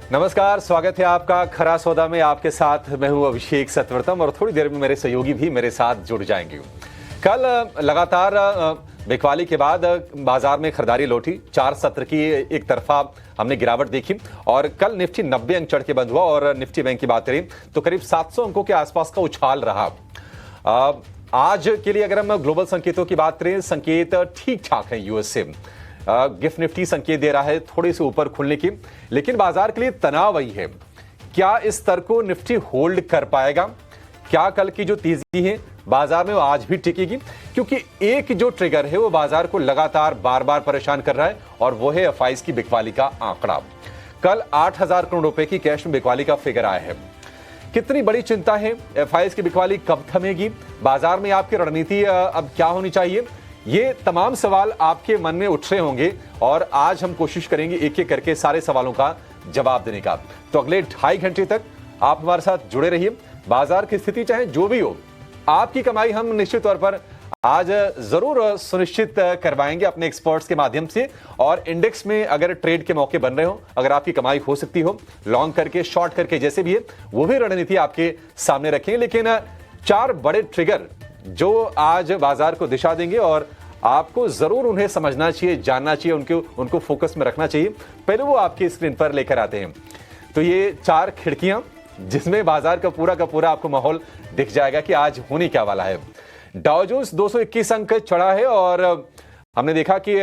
नमस्कार, स्वागत है आपका खरा सौदा में। आपके साथ मैं हूं अभिषेक सतवर्तम और थोड़ी देर में मेरे सहयोगी भी मेरे साथ जुड़ जाएंगे। कल लगातार बिकवाली के बाद बाजार में खरीदारी लौटी। 4 सत्र की एक तरफा हमने गिरावट देखी और कल निफ्टी 90 अंक चढ़ के बंद हुआ और निफ्टी बैंक की बात करें तो करीब 700 अंकों के आसपास का उछाल रहा। आज के लिए अगर हम ग्लोबल संकेतों की बात करें, संकेत ठीक ठाक है। यूएस से गिफ्ट निफ्टी संकेत दे रहा है थोड़े से ऊपर खुलने की, लेकिन बाजार के लिए तनाव वही है। क्या इस स्तर को निफ्टी होल्ड कर पाएगा? क्या कल की जो तेजी है बाजार में वो आज भी टिकेगी? क्योंकि एक जो ट्रिगर है वो बाजार को लगातार बार बार परेशान कर रहा है और वो है एफआईज की बिकवाली का आंकड़ा। कल 8,000 करोड़ रुपए की कैश में बिकवाली का फिगर आया है। कितनी बड़ी चिंता है? एफआईज की बिकवाली कब थमेगी? बाजार में आपकी रणनीति अब क्या होनी चाहिए? ये तमाम सवाल आपके मन में उठ रहे होंगे और आज हम कोशिश करेंगे एक एक करके सारे सवालों का जवाब देने का। तो अगले 2.5 घंटे तक आप हमारे साथ जुड़े रहिए। बाजार की स्थिति चाहे जो भी हो, आपकी कमाई हम निश्चित तौर पर आज जरूर सुनिश्चित करवाएंगे अपने एक्सपर्ट्स के माध्यम से। और इंडेक्स में अगर ट्रेड के मौके बन रहे हो, अगर आपकी कमाई हो सकती हो, लॉन्ग करके शॉर्ट करके जैसे भी है, वो भी रणनीति आपके सामने रखेंगे। लेकिन 4 बड़े ट्रिगर जो आज बाजार को दिशा देंगे और आपको जरूर उन्हें समझना चाहिए, जानना चाहिए, उनको फोकस में रखना चाहिए। पहले वो आपकी स्क्रीन पर लेकर आते हैं। तो ये 4 खिड़कियां जिसमें बाजार का पूरा आपको माहौल दिख जाएगा कि आज होने क्या वाला है। डाउ जोन्स 221 अंक चढ़ा है और हमने देखा कि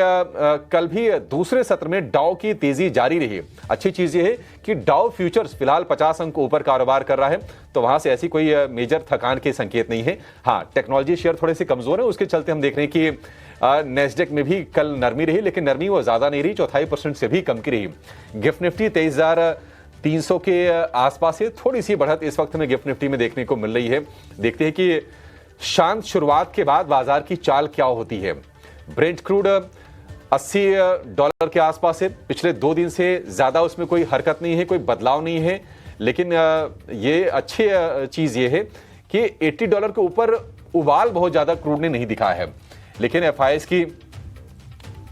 कल भी दूसरे सत्र में डाउ की तेजी जारी रही। अच्छी चीज ये है कि डाउ फ्यूचर्स फिलहाल 50 अंक ऊपर कारोबार कर रहा है, तो वहां से ऐसी कोई मेजर थकान के संकेत नहीं है। हाँ, टेक्नोलॉजी शेयर थोड़े से कमजोर है, उसके चलते हम देख रहे हैं कि नेस्डेक में भी कल नरमी रही, लेकिन नरमी वो ज्यादा नहीं रही, 0.25% से भी कम की रही। गिफ्ट निफ्टी 23,300 के आसपास है। थोड़ी सी बढ़त इस वक्त में गिफ्ट निफ्टी में देखने को मिल रही है। देखते हैं कि शांत शुरुआत के बाद बाजार की चाल क्या होती है। ब्रेंट क्रूड $80 के आसपास है। पिछले 2 दिन से ज्यादा उसमें कोई हरकत नहीं है, कोई बदलाव नहीं है। लेकिन ये अच्छी चीज ये है कि $80 के ऊपर उबाल बहुत ज्यादा क्रूड ने नहीं दिखाया है। लेकिन एफआईएस की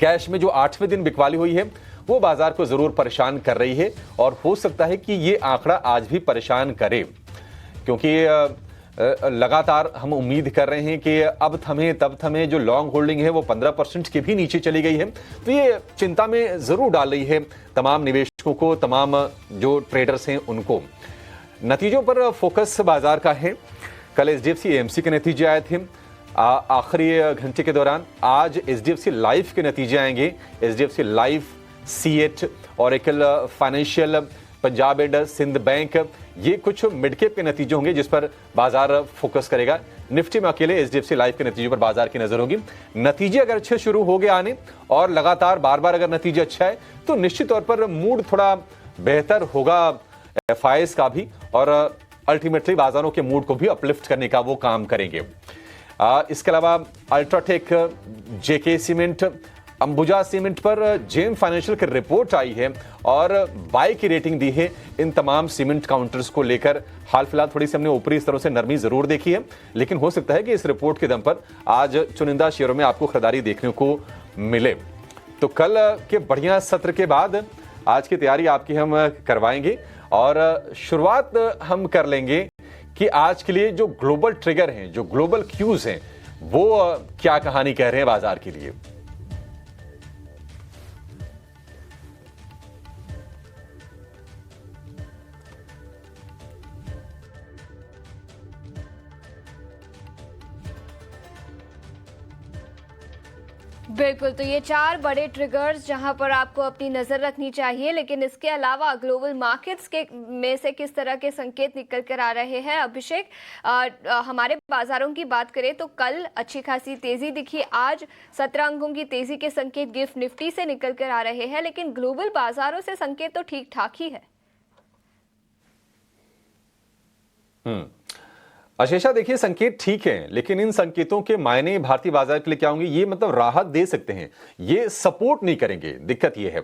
कैश में जो 8वें दिन बिकवाली हुई है वो बाजार को जरूर परेशान कर रही है और हो सकता है कि ये आंकड़ा आज भी परेशान करे, क्योंकि लगातार हम उम्मीद कर रहे हैं कि अब थमे तब थमे। जो लॉन्ग होल्डिंग है वो 15% के भी नीचे चली गई है, तो ये चिंता में जरूर डाल रही है तमाम निवेशकों को, तमाम जो ट्रेडर्स हैं उनको। नतीजों पर फोकस बाजार का है। कल एचडीएफसी एएमसी के नतीजे आए थे आखिरी घंटे के दौरान। आज एचडीएफसी लाइफ के नतीजे आएंगे। HDFC life, CEAT, Oracle financial, Punjab and Sind bank, ये कुछ मिड कैप के नतीजे होंगे जिस पर बाजार फोकस करेगा। निफ्टी में अकेले एचडीएफसी लाइफ के नतीजों पर बाजार की नजर होगी। नतीजे अगर अच्छे शुरू हो गए आने और लगातार बार बार अगर नतीजा अच्छा है तो निश्चित तौर पर मूड थोड़ा बेहतर होगा एफआईएस का भी, और अल्टीमेटली बाजारों के मूड को भी अपलिफ्ट करने का वो काम करेंगे। इसके अलावा अल्ट्राटेक, जेके सीमेंट, अंबुजा सीमेंट पर जेम फाइनेंशियल की रिपोर्ट आई है और बाय की रेटिंग दी है। इन तमाम सीमेंट काउंटर्स को लेकर हाल फिलहाल थोड़ी सी हमने ऊपरी स्तरों से नरमी जरूर देखी है, लेकिन हो सकता है कि इस रिपोर्ट के दम पर आज चुनिंदा शेयरों में आपको खरीदारी देखने को मिले। तो कल के बढ़िया सत्र के बाद आज की तैयारी आपकी हम करवाएंगे और शुरुआत हम कर लेंगे कि आज के लिए जो ग्लोबल ट्रिगर हैं, जो ग्लोबल क्यूज हैं, वो क्या कहानी कह रहे हैं बाजार के लिए। बिल्कुल, तो ये 4 बड़े ट्रिगर्स जहां पर आपको अपनी नज़र रखनी चाहिए। लेकिन इसके अलावा ग्लोबल मार्केट्स के में से किस तरह के संकेत निकल कर आ रहे हैं अभिषेक? हमारे बाजारों की बात करें तो कल अच्छी खासी तेजी दिखी। आज 17 अंकों की तेजी के संकेत गिफ्ट निफ्टी से निकल कर आ रहे हैं, लेकिन ग्लोबल बाजारों से संकेत तो ठीक ठाक ही है। अशेषा, देखिए संकेत ठीक है, लेकिन इन संकेतों के मायने भारतीय बाजार के लिए क्या होंगे? ये मतलब राहत दे सकते हैं, ये सपोर्ट नहीं करेंगे। दिक्कत ये है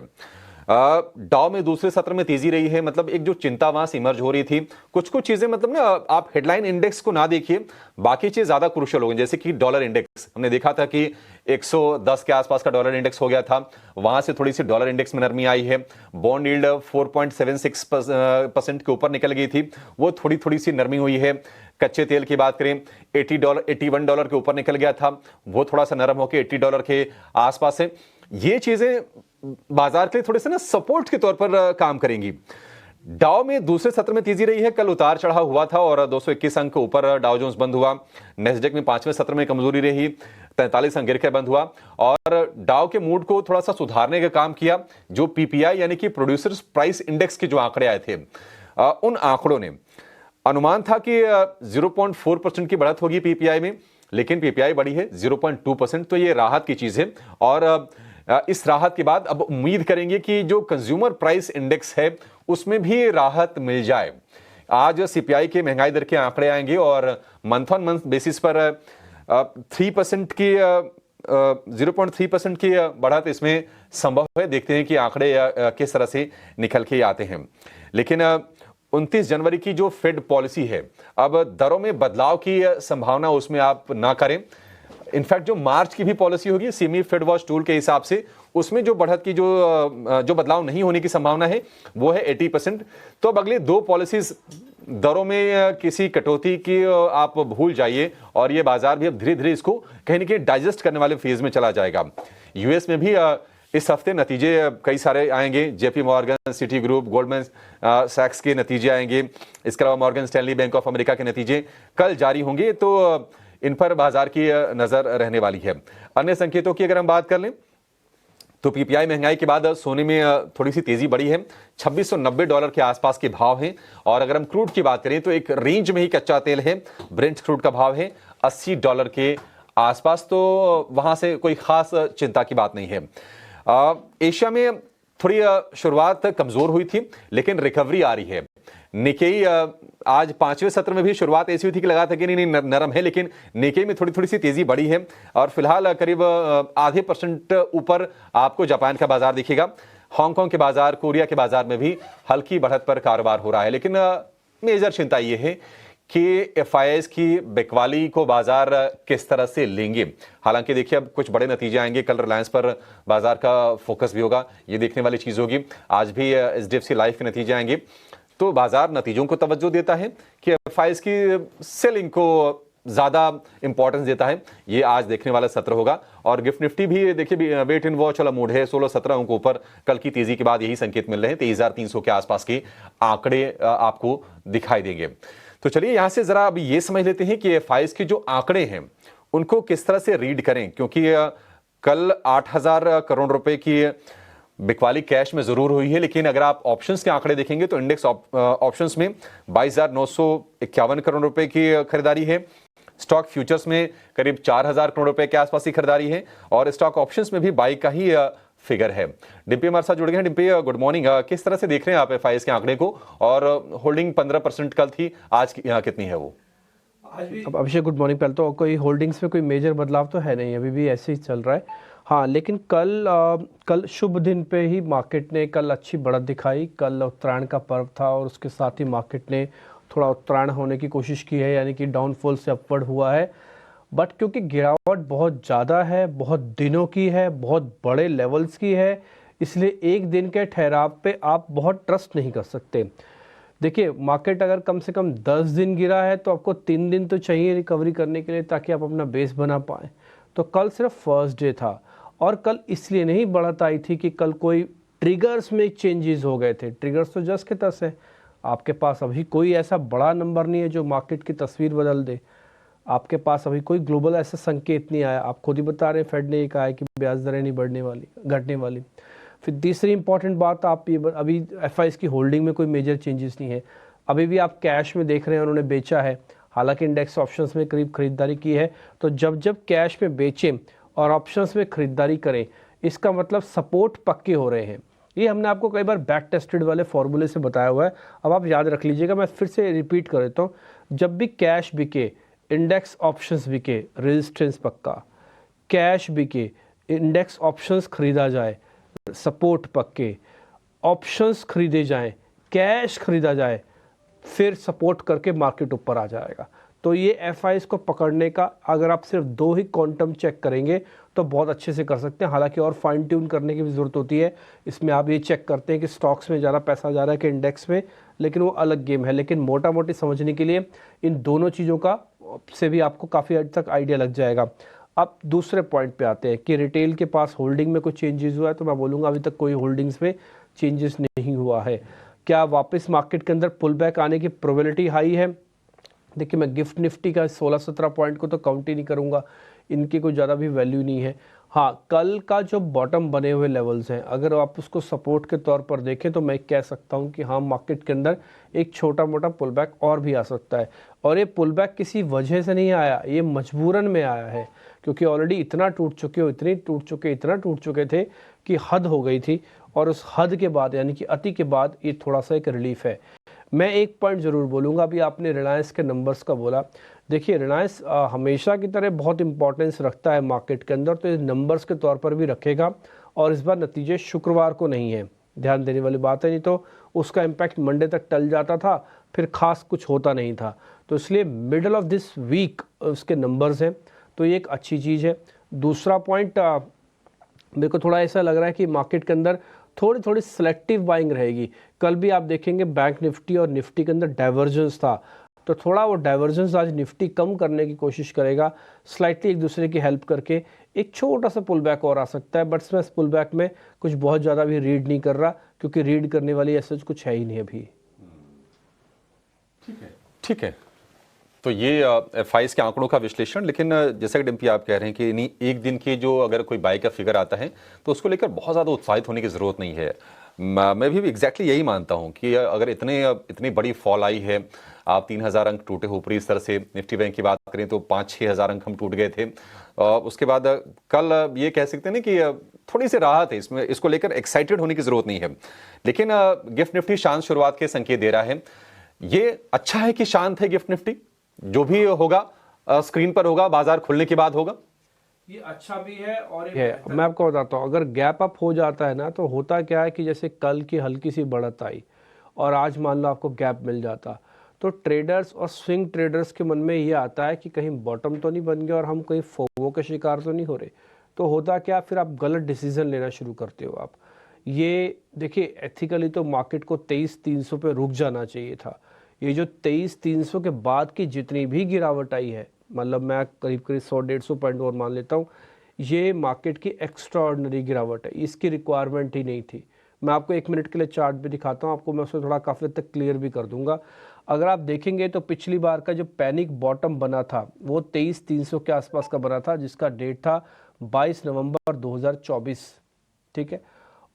डाउ में दूसरे सत्र में तेजी रही है, मतलब एक जो चिंता वहां से इमर्ज हो रही थी, कुछ कुछ चीजें मतलब ना आप हेडलाइन इंडेक्स को ना देखिए, बाकी चीज ज्यादा क्रूशियल हो गई। जैसे कि डॉलर इंडेक्स हमने देखा था कि 110 के आसपास का डॉलर इंडेक्स हो गया था, वहां से थोड़ी सी डॉलर इंडेक्स में नरमी आई है। बॉन्ड यील्ड 4.76% के ऊपर निकल गई थी, वो थोड़ी थोड़ी सी नरमी हुई है। कच्चे तेल की बात करें, $81 के ऊपर निकल गया था, वो थोड़ा सा नरम होकर $80 के आसपास है। ये चीजें बाजार के लिए थोड़े से ना सपोर्ट के तौर पर काम करेंगी। डाउ में दूसरे सत्र में तेजी रही है, कल उतार चढ़ाव हुआ था और 221 अंक के ऊपर डाउ जोन्स बंद हुआ। नेस्डेक में पांचवें सत्र में कमजोरी रही, 43 अंक गिर के बंद हुआ और डाउ के मूड को थोड़ा सा सुधारने का काम किया। जो पीपीआई यानी कि प्रोड्यूसर्स प्राइस इंडेक्स के जो आंकड़े आए थे, उन आंकड़ों ने अनुमान था कि 0.4% की बढ़त होगी पीपीआई में, लेकिन पीपीआई बढ़ी है 0.2%, तो ये राहत की चीज है। और इस राहत के बाद अब उम्मीद करेंगे कि जो कंज्यूमर प्राइस इंडेक्स है उसमें भी राहत मिल जाए। आज सीपीआई के महंगाई दर के आंकड़े आएंगे और मंथ ऑन मंथ बेसिस पर 3% की 0.3% की बढ़त इसमें संभव है। देखते हैं कि आंकड़े किस तरह से निकल के आते हैं। लेकिन 29 जनवरी की जो फेड पॉलिसी है, अब दरों में बदलाव की संभावना उसमें आप ना करें। इनफैक्ट जो मार्च की भी पॉलिसी होगी सेमी फेड वॉच टूल के हिसाब से, उसमें जो बढ़त की जो बदलाव नहीं होने की संभावना है वो है 80%। तो अब अगले दो पॉलिसीज दरों में किसी कटौती की आप भूल जाइए और ये बाजार भी अब धीरे धीरे इसको कहीं ना कहीं डाइजेस्ट करने वाले फेज में चला जाएगा। यूएस में भी इस हफ्ते नतीजे कई सारे आएंगे। JP Morgan, Citigroup, Goldman सैक्स के नतीजे आएंगे। इसके अलावा Morgan Stanley, Bank of America के नतीजे कल जारी होंगे, तो इन पर बाजार की नजर रहने वाली है। अन्य संकेतों की अगर हम बात कर लें तो पीपीआई महंगाई के बाद सोने में थोड़ी सी तेजी बढ़ी है, $2690 के आसपास के भाव हैं। और अगर हम क्रूड की बात करें तो एक रेंज में ही कच्चा तेल है, ब्रेंट क्रूड का भाव है $80 के आसपास, तो वहां से कोई खास चिंता की बात नहीं है। एशिया में थोड़ी शुरुआत कमजोर हुई थी लेकिन रिकवरी आ रही है। निकेई आज पांचवें सत्र में भी शुरुआत ऐसी हुई थी कि लगा था कि नहीं नरम है, लेकिन निकेई में थोड़ी थोड़ी सी तेजी बढ़ी है और फिलहाल करीब आधे % ऊपर आपको जापान का बाजार दिखेगा। हांगकांग के बाजार, कोरिया के बाजार में भी हल्की बढ़त पर कारोबार हो रहा है। लेकिन मेजर चिंता यह है कि एफआईआईज की बिकवाली को बाजार किस तरह से लेंगे। हालांकि देखिए अब कुछ बड़े नतीजे आएंगे, कल रिलायंस पर बाजार का फोकस भी होगा, ये देखने वाली चीज होगी। आज भी एचडीएफसी लाइफ के नतीजे आएंगे, तो बाजार नतीजों को तवज्जो देता है कि एफआईआईज की सेलिंग को ज्यादा इंपॉर्टेंस देता है। ये आज देखने वाला सत्र होगा। और गिफ्ट निफ्टी भी देखिए वेट इन वॉच वाला मूड है, 16-17 अंकों ऊपर कल की तेजी के बाद यही संकेत मिल रहे हैं। 23,300 के आसपास के आंकड़े आपको दिखाई देंगे। तो चलिए यहां से जरा अभी ये समझ लेते हैं कि एफआईआईज के जो आंकड़े हैं उनको किस तरह से रीड करें, क्योंकि कल 8,000 करोड़ रुपए की बिकवाली कैश में जरूर हुई है, लेकिन अगर आप ऑप्शंस के आंकड़े देखेंगे तो इंडेक्स ऑप्शंस में 22,951 करोड़ रुपए की खरीदारी है। स्टॉक फ्यूचर्स में करीब 4,000 करोड़ रुपए के आसपास की खरीदारी है और स्टॉक ऑप्शंस में भी बाई का ही फिगर है। डिम्पी हमारे साथ जुड़ गए हैं। Dimpy, good morning. किस तरह से देख रहे हैं आप एफआईआईज के आंकड़े को, और होल्डिंग 15% कल थी, आज कितनी है वो? अब अभिषेक गुड मॉर्निंग। पहले तो कोई होल्डिंग्स में कोई मेजर बदलाव तो है नहीं, अभी भी ऐसे ही चल रहा है। हाँ, लेकिन कल शुभ दिन पे ही मार्केट ने कल अच्छी बढ़त दिखाई। कल उत्तरायण का पर्व था और उसके साथ ही मार्केट ने थोड़ा उत्तरायण होने की कोशिश की है, यानी कि डाउनफॉल से अपवर्ड हुआ है। बट क्योंकि गिरावट बहुत ज़्यादा है, बहुत दिनों की है, बहुत बड़े लेवल्स की है, इसलिए एक दिन के ठहराव पे आप बहुत ट्रस्ट नहीं कर सकते। देखिए, मार्केट अगर कम से कम 10 दिन गिरा है तो आपको 3 दिन तो चाहिए रिकवरी करने के लिए, ताकि आप अपना बेस बना पाएँ। तो कल सिर्फ फर्स्ट डे था और कल इसलिए नहीं बढ़त आई थी कि कल कोई ट्रिगर्स में चेंजेस हो गए थे। ट्रिगर्स तो जस्ट के तस है, आपके पास अभी कोई ऐसा बड़ा नंबर नहीं है जो मार्केट की तस्वीर बदल दे। आपके पास अभी कोई ग्लोबल ऐसा संकेत नहीं आया। आप खुद ही बता रहे हैं, फेड ने ये कहा है कि ब्याज दरें नहीं बढ़ने वाली, घटने वाली। फिर तीसरी इंपॉर्टेंट बात, आप ये अभी एफआईआईज की होल्डिंग में कोई मेजर चेंजेस नहीं है। अभी भी आप कैश में देख रहे हैं, उन्होंने बेचा है। हालांकि इंडेक्स ऑप्शंस में करीब खरीदारी की है, तो जब जब कैश में बेचें और ऑप्शंस में खरीदारी करें, इसका मतलब सपोर्ट पक्के हो रहे हैं। ये हमने आपको कई बार बैक टेस्टेड वाले फॉर्मूले से बताया हुआ है, अब आप याद रख लीजिएगा। मैं फिर से रिपीट कर देता हूँ, जब भी कैश बिके, इंडेक्स ऑप्शंस बिके, रेजिस्टेंस पक्का। कैश बिके, इंडेक्स ऑप्शंस खरीदा जाए, सपोर्ट पक्के। ऑप्शंस खरीदे जाएं, कैश खरीदा जाए, फिर सपोर्ट करके मार्केट ऊपर आ जाएगा। तो ये एफआईएस को पकड़ने का अगर आप सिर्फ 2 ही क्वांटम चेक करेंगे तो बहुत अच्छे से कर सकते हैं। हालांकि और फाइन ट्यून करने की भी ज़रूरत होती है। इसमें आप ये चेक करते हैं कि स्टॉक्स में ज़्यादा पैसा जा रहा है कि इंडेक्स में, लेकिन वो अलग गेम है। लेकिन मोटा मोटी समझने के लिए इन दोनों चीज़ों का से भी आपको काफ़ी हद तक आइडिया लग जाएगा। अब दूसरे पॉइंट पे आते हैं कि रिटेल के पास होल्डिंग में कोई चेंजेस हुआ है, तो मैं बोलूँगा अभी तक कोई होल्डिंग्स में चेंजेस नहीं हुआ है। क्या वापस मार्केट के अंदर पुल बैक आने की प्रोबेबिलिटी हाई है? देखिए, मैं गिफ्ट निफ्टी का 16-17 पॉइंट को तो काउंट ही नहीं करूँगा, इनकी कोई ज़्यादा भी वैल्यू नहीं है। हाँ, कल का जो बॉटम बने हुए लेवल्स हैं, अगर आप उसको सपोर्ट के तौर पर देखें तो मैं कह सकता हूँ कि हाँ, मार्केट के अंदर एक छोटा मोटा पुल बैक और भी आ सकता है। और ये पुल बैक किसी वजह से नहीं आया, ये मजबूरन में आया है, क्योंकि ऑलरेडी इतना टूट चुके थे कि हद हो गई थी। और उस हद के बाद यानी कि अति के बाद ये थोड़ा सा एक रिलीफ है। मैं एक पॉइंट ज़रूर बोलूँगा, अभी आपने रिलायंस के नंबर्स का बोला। देखिए, रिलायंस हमेशा की तरह बहुत इंपॉर्टेंस रखता है मार्केट के अंदर, तो ये नंबर्स के तौर पर भी रखेगा। और इस बार नतीजे शुक्रवार को नहीं है, ध्यान देने वाली बात है, नहीं तो उसका इम्पैक्ट मंडे तक टल जाता था, फिर खास कुछ होता नहीं था। तो इसलिए मिडल ऑफ दिस वीक उसके नंबर्स हैं, तो ये एक अच्छी चीज़ है। दूसरा पॉइंट, मेरे को थोड़ा ऐसा लग रहा है कि मार्केट के अंदर थोड़ी थोड़ी सिलेक्टिव बाइंग रहेगी। कल भी आप देखेंगे बैंक निफ्टी और निफ्टी के अंदर डाइवर्जेंस था, तो थोड़ा वो डाइवर्जेंस आज निफ्टी कम करने की कोशिश करेगा, स्लाइटली एक दूसरे की हेल्प करके। एक छोटा सा पुल बैक और आ सकता है, बट मैं इस पुल बैक में कुछ बहुत ज़्यादा भी रीड नहीं कर रहा, क्योंकि रीड करने वाली ऐसा कुछ है ही नहीं अभी। ठीक है, तो ये एफआईएस के आंकड़ों का विश्लेषण। लेकिन जैसा कि डिम्पी आप कह रहे हैं कि नहीं, एक दिन के जो अगर कोई बाई का फिगर आता है तो उसको लेकर बहुत ज़्यादा उत्साहित होने की ज़रूरत नहीं है। मैं भी एग्जैक्टली यही मानता हूं कि अगर इतनी बड़ी फॉल आई है, आप 3000 अंक टूटे ऊपरी स्तर से। निफ्टी बैंक की बात करें तो 5-6 हज़ार अंक हम टूट गए थे। उसके बाद कल ये कह सकते हैं ना कि थोड़ी सी राहत है इसमें, इसको लेकर एक्साइटेड होने की ज़रूरत नहीं है। लेकिन गिफ्ट निफ्टी शांत शुरुआत के संकेत दे रहा है। ये अच्छा है कि शांत है गिफ्ट निफ्टी, जो भी होगा स्क्रीन पर होगा, बाजार खुलने के बाद होगा। ये अच्छा भी है और ये है। मैं आपको बताता हूँ, अगर गैप अप हो जाता है ना, तो होता क्या है कि जैसे कल की हल्की सी बढ़त आई और आज मान लो आपको गैप मिल जाता, तो ट्रेडर्स और स्विंग ट्रेडर्स के मन में ये आता है कि कहीं बॉटम तो नहीं बन गया और हम कहीं फोमो के शिकार तो नहीं हो रहे। तो होता क्या, फिर आप गलत डिसीजन लेना शुरू करते हो आप। ये देखिए, एथिकली तो मार्केट को 23,300 पे रुक जाना चाहिए था। ये जो 23,300 के बाद की जितनी भी गिरावट आई है, मतलब मैं करीब 100-150 पॉइंट और मान लेता हूँ, ये मार्केट की एक्स्ट्रा ऑर्डिनरी गिरावट है, इसकी रिक्वायरमेंट ही नहीं थी। मैं आपको 1 मिनट के लिए चार्ट भी दिखाता हूँ, आपको मैं उसमें थोड़ा काफ़ी तक क्लियर भी कर दूंगा। अगर आप देखेंगे तो पिछली बार का जो पैनिक बॉटम बना था वो 23,300 के आसपास का बना था, जिसका डेट था 22 नवंबर 2024, ठीक है।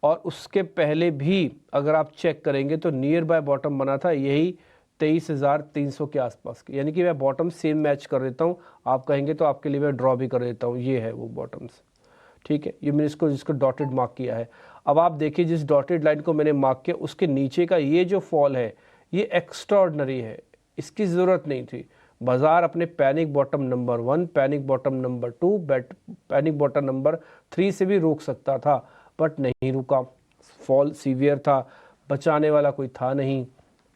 और उसके पहले भी अगर आप चेक करेंगे तो नियर बाय बॉटम बना था यही 23,300 के आसपास, यानी कि मैं बॉटम सेम मैच कर देता हूँ। आप कहेंगे तो आपके लिए मैं ड्रॉ भी कर देता हूँ, ये है वो बॉटम्स, ठीक है। ये मैंने जिसको डॉटेड मार्क किया है। अब आप देखिए, जिस डॉटेड लाइन को मैंने मार्क किया उसके नीचे का ये जो फॉल है ये एक्स्ट्रा ऑर्डिनरी है, इसकी ज़रूरत नहीं थी। बाजार अपने panic bottom number 1, panic bottom number 2, panic bottom number 3 से भी रोक सकता था, बट नहीं रुका। फॉल सीवियर था, बचाने वाला कोई था नहीं,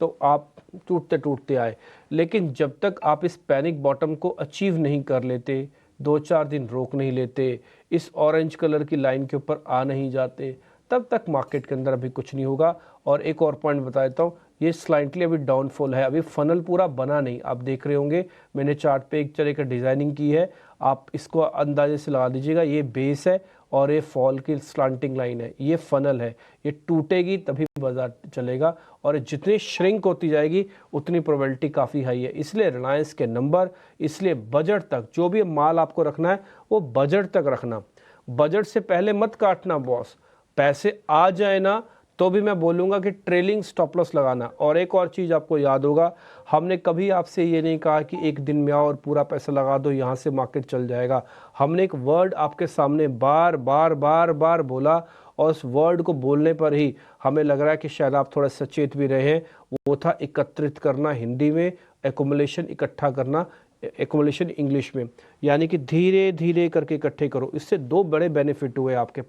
तो आप टूटते टूटते आए। लेकिन जब तक आप इस पैनिक बॉटम को अचीव नहीं कर लेते, 2-4 दिन रोक नहीं लेते, इस ऑरेंज कलर की लाइन के ऊपर आ नहीं जाते, तब तक मार्केट के अंदर अभी कुछ नहीं होगा। और एक और पॉइंट बता देता हूँ, ये स्लाइटली अभी डाउनफॉल है, अभी फनल पूरा बना नहीं। आप देख रहे होंगे मैंने चार्ट पे एक तरह का डिज़ाइनिंग की है, आप इसको अंदाजे से लगा दीजिएगा। ये बेस है और ये फॉल की स्लांटिंग लाइन है, ये फनल है, ये टूटेगी तभी बाजार चलेगा। और जितनी श्रिंक होती जाएगी उतनी प्रोबेबिलिटी काफ़ी हाई है। इसलिए रिलायंस के नंबर, इसलिए बजट तक जो भी माल आपको रखना है वो बजट तक रखना, बजट से पहले मत काटना बॉस। पैसे आ जाए ना तो भी मैं बोलूँगा कि ट्रेलिंग स्टॉप लॉस लगाना। और एक और चीज़ आपको याद होगा, हमने कभी आपसे ये नहीं कहा कि एक दिन में आओ और पूरा पैसा लगा दो, यहाँ से मार्केट चल जाएगा। हमने एक वर्ड आपके सामने बार बार बोला, और उस वर्ड को बोलने पर ही हमें लग रहा है कि शायद आप थोड़ा सचेत भी रहे हैं। वो था एकत्रित करना, हिंदी में एकुमुलेशन, इकट्ठा करना, एकुमुलेशन इंग्लिश में, यानी कि धीरे धीरे करके इकट्ठे करो। इससे 2 बड़े बेनिफिट हुए आपके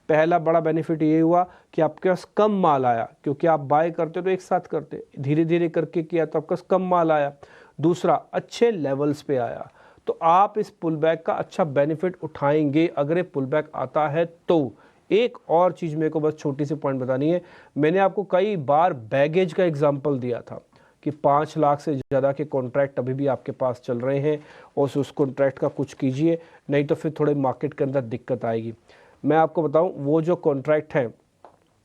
पहला बड़ा बेनिफिट ये हुआ कि आपके पास कम माल आया, क्योंकि आप बाय करते तो एक साथ करते, धीरे धीरे करके किया तो आपके पास कम माल आया। दूसरा, अच्छे लेवल्स पे आया, तो आप इस पुल बैक का अच्छा बेनिफिट उठाएंगे अगर ये पुल बैक आता है तो। एक और चीज़ मेरे को बस छोटी सी पॉइंट बतानी है, मैंने आपको कई बार बैगेज का एग्जांपल दिया था कि 5 लाख से ज़्यादा के कॉन्ट्रैक्ट अभी भी आपके पास चल रहे हैं और उस कॉन्ट्रैक्ट का कुछ कीजिए, नहीं तो फिर थोड़े मार्केट के अंदर दिक्कत आएगी। मैं आपको बताऊं, वो जो कॉन्ट्रैक्ट हैं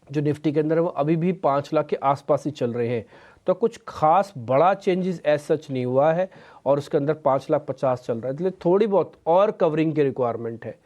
जो निफ्टी के अंदर है वो अभी भी 5 लाख के आसपास ही चल रहे हैं, तो कुछ खास बड़ा चेंजेस एज सच नहीं हुआ है और उसके अंदर 5,50,000 चल रहा है, इसलिए थोड़ी बहुत और कवरिंग की रिक्वायरमेंट है।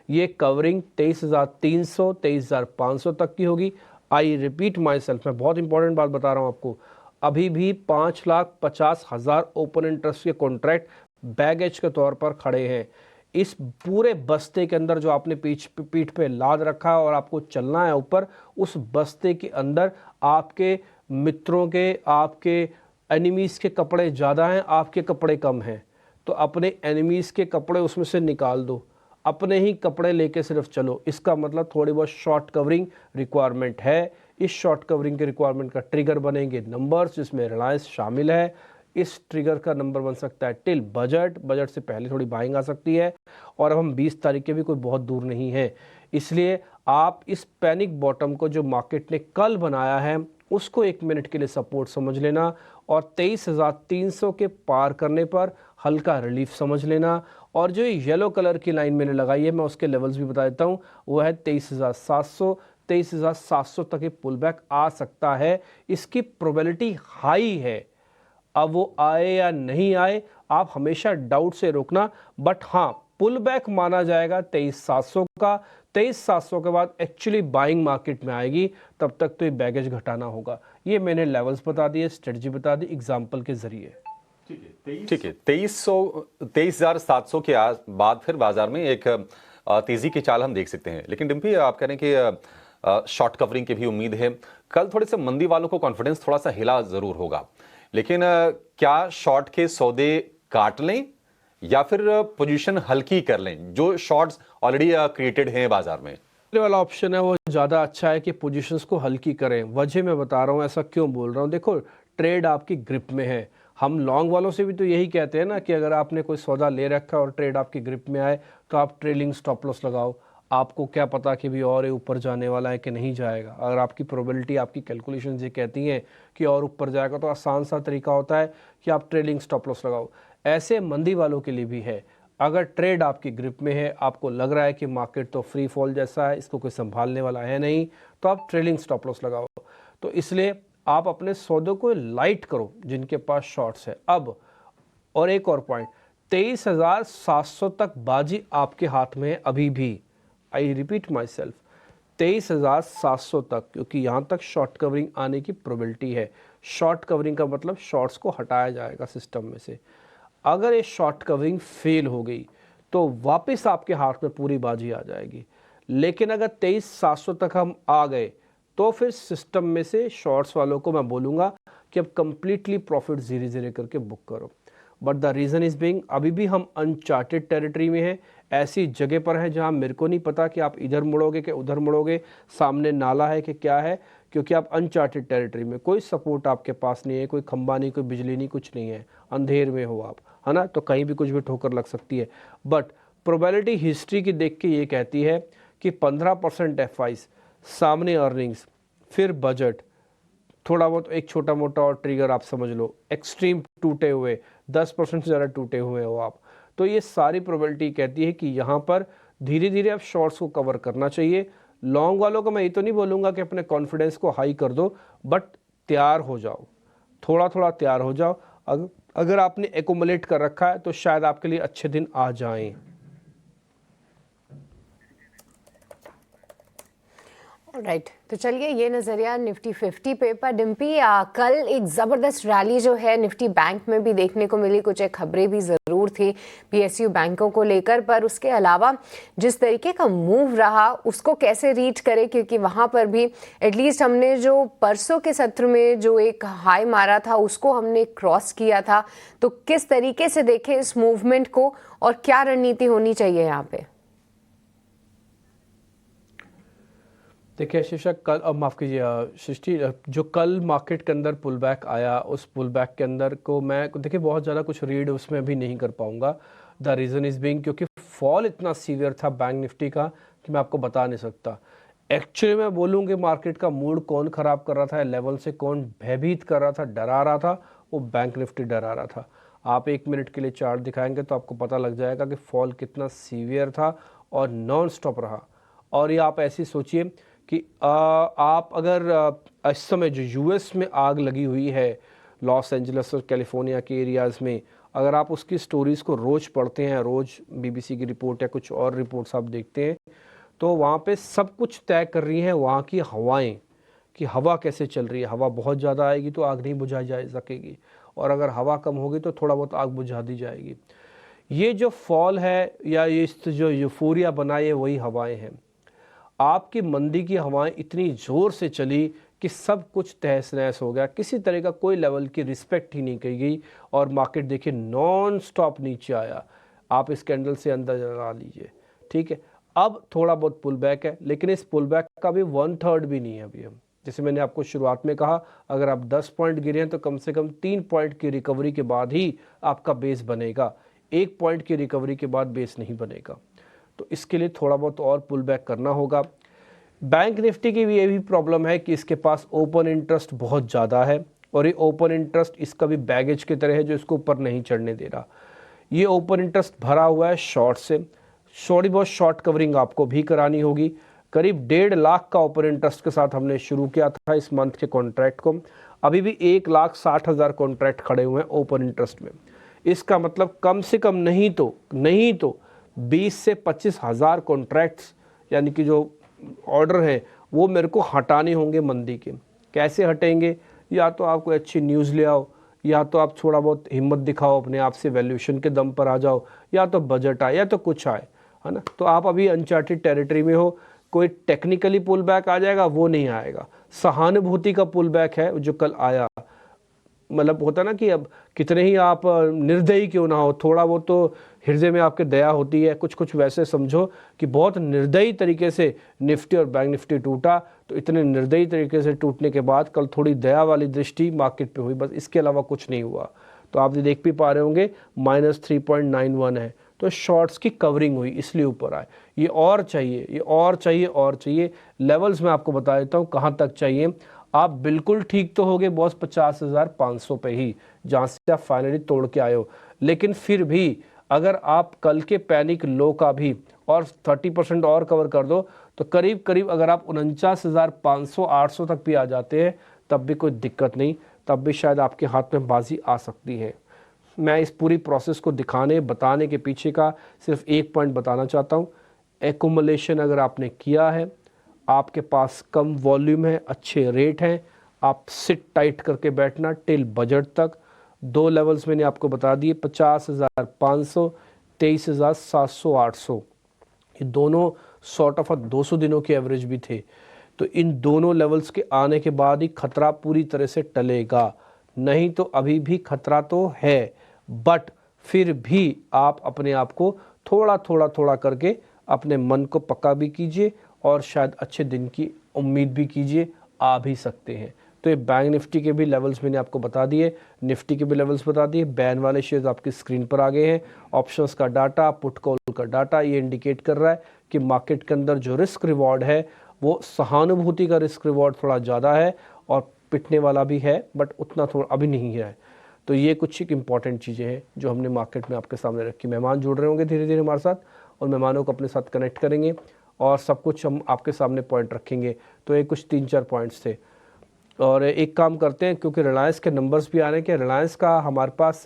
ये कवरिंग 23,300 23,500 तक की होगी। आई रिपीट माई सेल्फ, मैं बहुत इंपॉर्टेंट बात बता रहा हूँ आपको, अभी भी 5,50,000 ओपन इंटरेस्ट के कॉन्ट्रैक्ट बैगेज के तौर पर खड़े हैं। इस पूरे बस्ते के अंदर जो आपने पीठ पे लाद रखा है और आपको चलना है ऊपर, उस बस्ते के अंदर आपके मित्रों के, आपके एनिमीज़ के कपड़े ज़्यादा हैं, आपके कपड़े कम हैं, तो अपने एनिमीज़ के कपड़े उसमें से निकाल दो, अपने ही कपड़े लेके सिर्फ चलो। इसका मतलब थोड़ी बहुत शॉर्ट कवरिंग रिक्वायरमेंट है। इस शॉर्ट कवरिंग के रिक्वायरमेंट का ट्रिगर बनेंगे नंबर्स, जिसमें रिलायंस शामिल है। इस ट्रिगर का नंबर बन सकता है टिल बजट से पहले थोड़ी बाइंग आ सकती है, और अब हम 20 तारीख के भी कोई बहुत दूर नहीं है। इसलिए आप इस पैनिक बॉटम को जो मार्केट ने कल बनाया है उसको 1 मिनट के लिए सपोर्ट समझ लेना, और 23,300 के पार करने पर हल्का रिलीफ समझ लेना। और जो येलो कलर की लाइन मैंने लगाई है, मैं उसके लेवल्स भी बता देता हूँ, वो है 23,700 23,700 तक ये पुल बैक आ सकता है। इसकी प्रोबेबिलिटी हाई है, अब वो आए या नहीं आए आप हमेशा डाउट से रोकना, बट हाँ पुल बैक माना जाएगा 23,700 का। 23,700 के बाद एक्चुअली बाइंग मार्केट में आएगी, तब तक तो ये बैगेज घटाना होगा। ये मैंने लेवल्स बता दिए, स्ट्रेटजी बता दी एग्जाम्पल के जरिए। ठीक है, 23,700 के बाद फिर बाजार में एक तेजी की चाल हम देख सकते हैं। लेकिन डिम्पी, आप कह रहे हैं कि शॉर्ट कवरिंग की भी उम्मीद है। कल थोड़े से मंदी वालों को कॉन्फिडेंस थोड़ा सा हिला जरूर होगा, लेकिन क्या शॉर्ट के सौदे काट लें या फिर पोजीशन हल्की कर लें, जो शॉर्ट्स ऑलरेडी क्रिएटेड हैं बाजार में? वाला ऑप्शन है वो ज़्यादा अच्छा है कि पोजीशंस को हल्की करें। वजह मैं बता रहा हूँ, ऐसा क्यों बोल रहा हूँ। देखो, ट्रेड आपकी ग्रिप में है। हम लॉन्ग वालों से भी तो यही कहते हैं ना कि अगर आपने कोई सौदा ले रखा है और ट्रेड आपकी ग्रिप में आए तो आप ट्रेलिंग स्टॉप लॉस लगाओ। आपको क्या पता कि भी और ऊपर जाने वाला है कि नहीं जाएगा। अगर आपकी प्रोबेबिलिटी, आपकी कैलकुलेशंस ये कहती हैं कि और ऊपर जाएगा, तो आसान सा तरीका होता है कि आप ट्रेलिंग स्टॉप लॉस लगाओ। ऐसे मंदी वालों के लिए भी है। अगर ट्रेड आपकी ग्रिप में है, आपको लग रहा है कि मार्केट तो फ्री फॉल जैसा है, इसको कोई संभालने वाला है नहीं, तो आप ट्रेलिंग स्टॉप लॉस लगाओ। तो इसलिए आप अपने सौदों को लाइट करो जिनके पास शॉर्ट्स है। अब और एक और पॉइंट, 23,700 तक बाजी आपके हाथ में है अभी भी। आई रिपीट माई सेल्फ, 23,700 तक, क्योंकि यहाँ तक शॉर्ट कवरिंग आने की प्रोबेबिलिटी है। शॉर्ट कवरिंग का मतलब शॉर्ट्स को हटाया जाएगा सिस्टम में से। अगर ये शॉर्ट कवरिंग फेल हो गई तो वापस आपके हाथ में पूरी बाजी आ जाएगी। लेकिन अगर 23,700 तक हम आ गए तो फिर सिस्टम में से शॉर्ट्स वालों को मैं बोलूँगा कि अब कंप्लीटली प्रॉफिट धीरे धीरे करके बुक करो। But the reason is being, अभी भी हम अनचार्टेड टेरिटरी में हैं। ऐसी जगह पर है जहां मेरे को नहीं पता कि आप इधर मुड़ोगे कि उधर मुड़ोगे, सामने नाला है कि क्या है, क्योंकि आप अनचार्टेड टेरिटरी में, कोई सपोर्ट आपके पास नहीं है, कोई खंबा नहीं, कोई बिजली नहीं, कुछ नहीं है, अंधेर में हो आप, है ना। तो कहीं भी कुछ भी ठोकर लग सकती है। बट प्रोबेबिलिटी हिस्ट्री की देख के ये कहती है कि 15% एफआईज, सामने अर्निंग्स, फिर बजट, थोड़ा बहुत एक छोटा मोटा और ट्रिगर आप समझ लो, एक्सट्रीम टूटे हुए 10% से ज़्यादा टूटे हुए हो आप, तो ये सारी प्रोबेबिलिटी कहती है कि यहाँ पर धीरे धीरे आप शॉर्ट्स को कवर करना चाहिए। लॉन्ग वालों को मैं ये तो नहीं बोलूँगा कि अपने कॉन्फिडेंस को हाई कर दो, बट तैयार हो जाओ, थोड़ा थोड़ा तैयार हो जाओ। अगर आपने एकोमुलेट कर रखा है तो शायद आपके लिए अच्छे दिन आ जाएं। राइट, तो चलिए ये नज़रिया निफ्टी 50 पे। पर डिम्पी, कल एक ज़बरदस्त रैली जो है निफ्टी बैंक में भी देखने को मिली। कुछ एक खबरें भी ज़रूर थी पीएसयू बैंकों को लेकर, पर उसके अलावा जिस तरीके का मूव रहा उसको कैसे रीड करें, क्योंकि वहाँ पर भी एटलीस्ट हमने जो परसों के सत्र में जो एक हाई मारा था उसको हमने क्रॉस किया था। तो किस तरीके से देखें इस मूवमेंट को और क्या रणनीति होनी चाहिए यहाँ पे? देखिए शीर्षक कल, माफ़ कीजिए सृष्टि, जो कल मार्केट के अंदर पुल बैक आया, उस पुल बैक के अंदर को मैं देखिए बहुत ज़्यादा कुछ रीड उसमें भी नहीं कर पाऊंगा। द रीज़न इज़ बीइंग क्योंकि फॉल इतना सीवियर था बैंक निफ्टी का कि मैं आपको बता नहीं सकता। एक्चुअली मैं बोलूँ कि मार्केट का मूड कौन ख़राब कर रहा था, लेवल से कौन भयभीत कर रहा था, डरा रहा था, वो बैंक निफ्टी डरा रहा था। आप 1 मिनट के लिए चार्ट दिखाएंगे तो आपको पता लग जाएगा कि फॉल कितना सीवियर था और नॉन स्टॉप रहा। और ये आप ऐसे सोचिए कि आप अगर इस समय जो यूएस में आग लगी हुई है, लॉस एंजलिस और कैलिफोर्निया के एरियाज़ में, अगर आप उसकी स्टोरीज़ को रोज़ पढ़ते हैं, रोज़ बीबीसी की रिपोर्ट या कुछ और रिपोर्ट्स आप देखते हैं, तो वहाँ पे सब कुछ तय कर रही हैं वहाँ की हवाएं, कि हवा कैसे चल रही है। हवा बहुत ज़्यादा आएगी तो आग नहीं बुझाई जा सकेगी, और अगर हवा कम होगी तो थोड़ा बहुत आग बुझा दी जाएगी। ये जो फॉल है या ये जो यूफोरिया बनाए वही हवाएं हैं। आपकी मंदी की हवाएं इतनी ज़ोर से चली कि सब कुछ तहस नहस हो गया, किसी तरह का कोई लेवल की रिस्पेक्ट ही नहीं की गई, और मार्केट देखिए नॉन स्टॉप नीचे आया। आप इस कैंडल से अंदर लगा लीजिए, ठीक है। अब थोड़ा बहुत पुल बैक है, लेकिन इस पुल बैक का भी 1/3 भी नहीं है अभी। हम जैसे मैंने आपको शुरुआत में कहा, अगर आप 10 पॉइंट गिरे हैं तो कम से कम 3 पॉइंट की रिकवरी के बाद ही आपका बेस बनेगा। 1 पॉइंट की रिकवरी के बाद बेस नहीं बनेगा, तो इसके लिए थोड़ा बहुत और पुल बैक करना होगा। बैंक निफ्टी की भी ये भी प्रॉब्लम है कि इसके पास ओपन इंटरेस्ट बहुत ज़्यादा है, और ये ओपन इंटरेस्ट इसका भी बैगेज की तरह है जो इसको ऊपर नहीं चढ़ने दे रहा। ये ओपन इंटरेस्ट भरा हुआ है शॉर्ट से, थोड़ी बहुत शॉर्ट कवरिंग आपको भी करानी होगी। करीब 1.5 लाख का ओपन इंटरेस्ट के साथ हमने शुरू किया था इस मंथ के कॉन्ट्रैक्ट को। अभी भी 1,60,000 कॉन्ट्रैक्ट खड़े हुए हैं ओपन इंटरेस्ट में। इसका मतलब कम से कम नहीं तो 20 से 25,000 कॉन्ट्रैक्ट्स, यानी कि जो ऑर्डर हैं वो मेरे को हटाने होंगे मंदी के। कैसे हटेंगे? या तो आप कोई अच्छी न्यूज़ ले आओ, या तो आप थोड़ा बहुत हिम्मत दिखाओ अपने आप से, वैल्यूएशन के दम पर आ जाओ, या तो बजट आए, या तो कुछ आए, है ना। तो आप अभी अनचार्टेड टेरिटरी में हो। कोई टेक्निकली पुल बैक आ जाएगा वो नहीं आएगा, सहानुभूति का पुल बैक है जो कल आया। मतलब होता ना कि अब कितने ही आप निर्दयी क्यों ना हो, थोड़ा वो तो हृदय में आपके दया होती है। कुछ कुछ वैसे समझो कि बहुत निर्दयी तरीके से निफ्टी और बैंक निफ्टी टूटा, तो इतने निर्दयी तरीके से टूटने के बाद कल थोड़ी दया वाली दृष्टि मार्केट पे हुई, बस इसके अलावा कुछ नहीं हुआ। तो आप देख भी पा रहे होंगे -3.91 है, तो शॉर्ट्स की कवरिंग हुई इसलिए ऊपर आए। ये और चाहिए, ये और चाहिए, और चाहिए। लेवल्स मैं आपको बता देता हूँ कहाँ तक चाहिए। आप बिल्कुल ठीक तो होगे बॉस 50,500 पे ही, जहाँ से आप फाइनली तोड़ के आए हो, लेकिन फिर भी अगर आप कल के पैनिक लो का भी और 30% और कवर कर दो, तो करीब करीब अगर आप 49,500-800 तक भी आ जाते हैं तब भी कोई दिक्कत नहीं, तब भी शायद आपके हाथ में बाजी आ सकती है। मैं इस पूरी प्रोसेस को दिखाने बताने के पीछे का सिर्फ एक पॉइंट बताना चाहता हूँ। एक्युमुलेशन अगर आपने किया है, आपके पास कम वॉल्यूम है, अच्छे रेट हैं, आप सिट टाइट करके बैठना टिल बजट तक। 2 लेवल्स मैंने आपको बता दिए, 50,500, 23,700-800, ये दोनों सॉर्ट ऑफ 200 दिनों के एवरेज भी थे। तो इन दोनों लेवल्स के आने के बाद ही खतरा पूरी तरह से टलेगा, नहीं तो अभी भी खतरा तो है। बट फिर भी आप अपने आप को थोड़ा करके अपने मन को पक्का भी कीजिए, और शायद अच्छे दिन की उम्मीद भी कीजिए, आ भी सकते हैं। तो ये बैंक निफ्टी के भी लेवल्स मैंने आपको बता दिए, निफ्टी के भी लेवल्स बता दिए। बैन वाले शेयर्स आपकी स्क्रीन पर आ गए हैं। ऑप्शंस का डाटा, पुट कॉल का डाटा, ये इंडिकेट कर रहा है कि मार्केट के अंदर जो रिस्क रिवॉर्ड है वो सहानुभूति का रिस्क रिवॉर्ड थोड़ा ज़्यादा है, और पिटने वाला भी है, बट उतना थोड़ा अभी नहीं है। तो ये कुछ एक इंपॉर्टेंट चीज़ें हैं जो हमने मार्केट में आपके सामने रखी। मेहमान जुड़ रहे होंगे धीरे धीरे हमारे साथ, और मेहमानों को अपने साथ कनेक्ट करेंगे और सब कुछ हम आपके सामने पॉइंट रखेंगे। तो ये कुछ 3-4 पॉइंट्स थे। और एक काम करते हैं, क्योंकि रिलायंस के नंबर्स भी आने के, रिलायंस का हमारे पास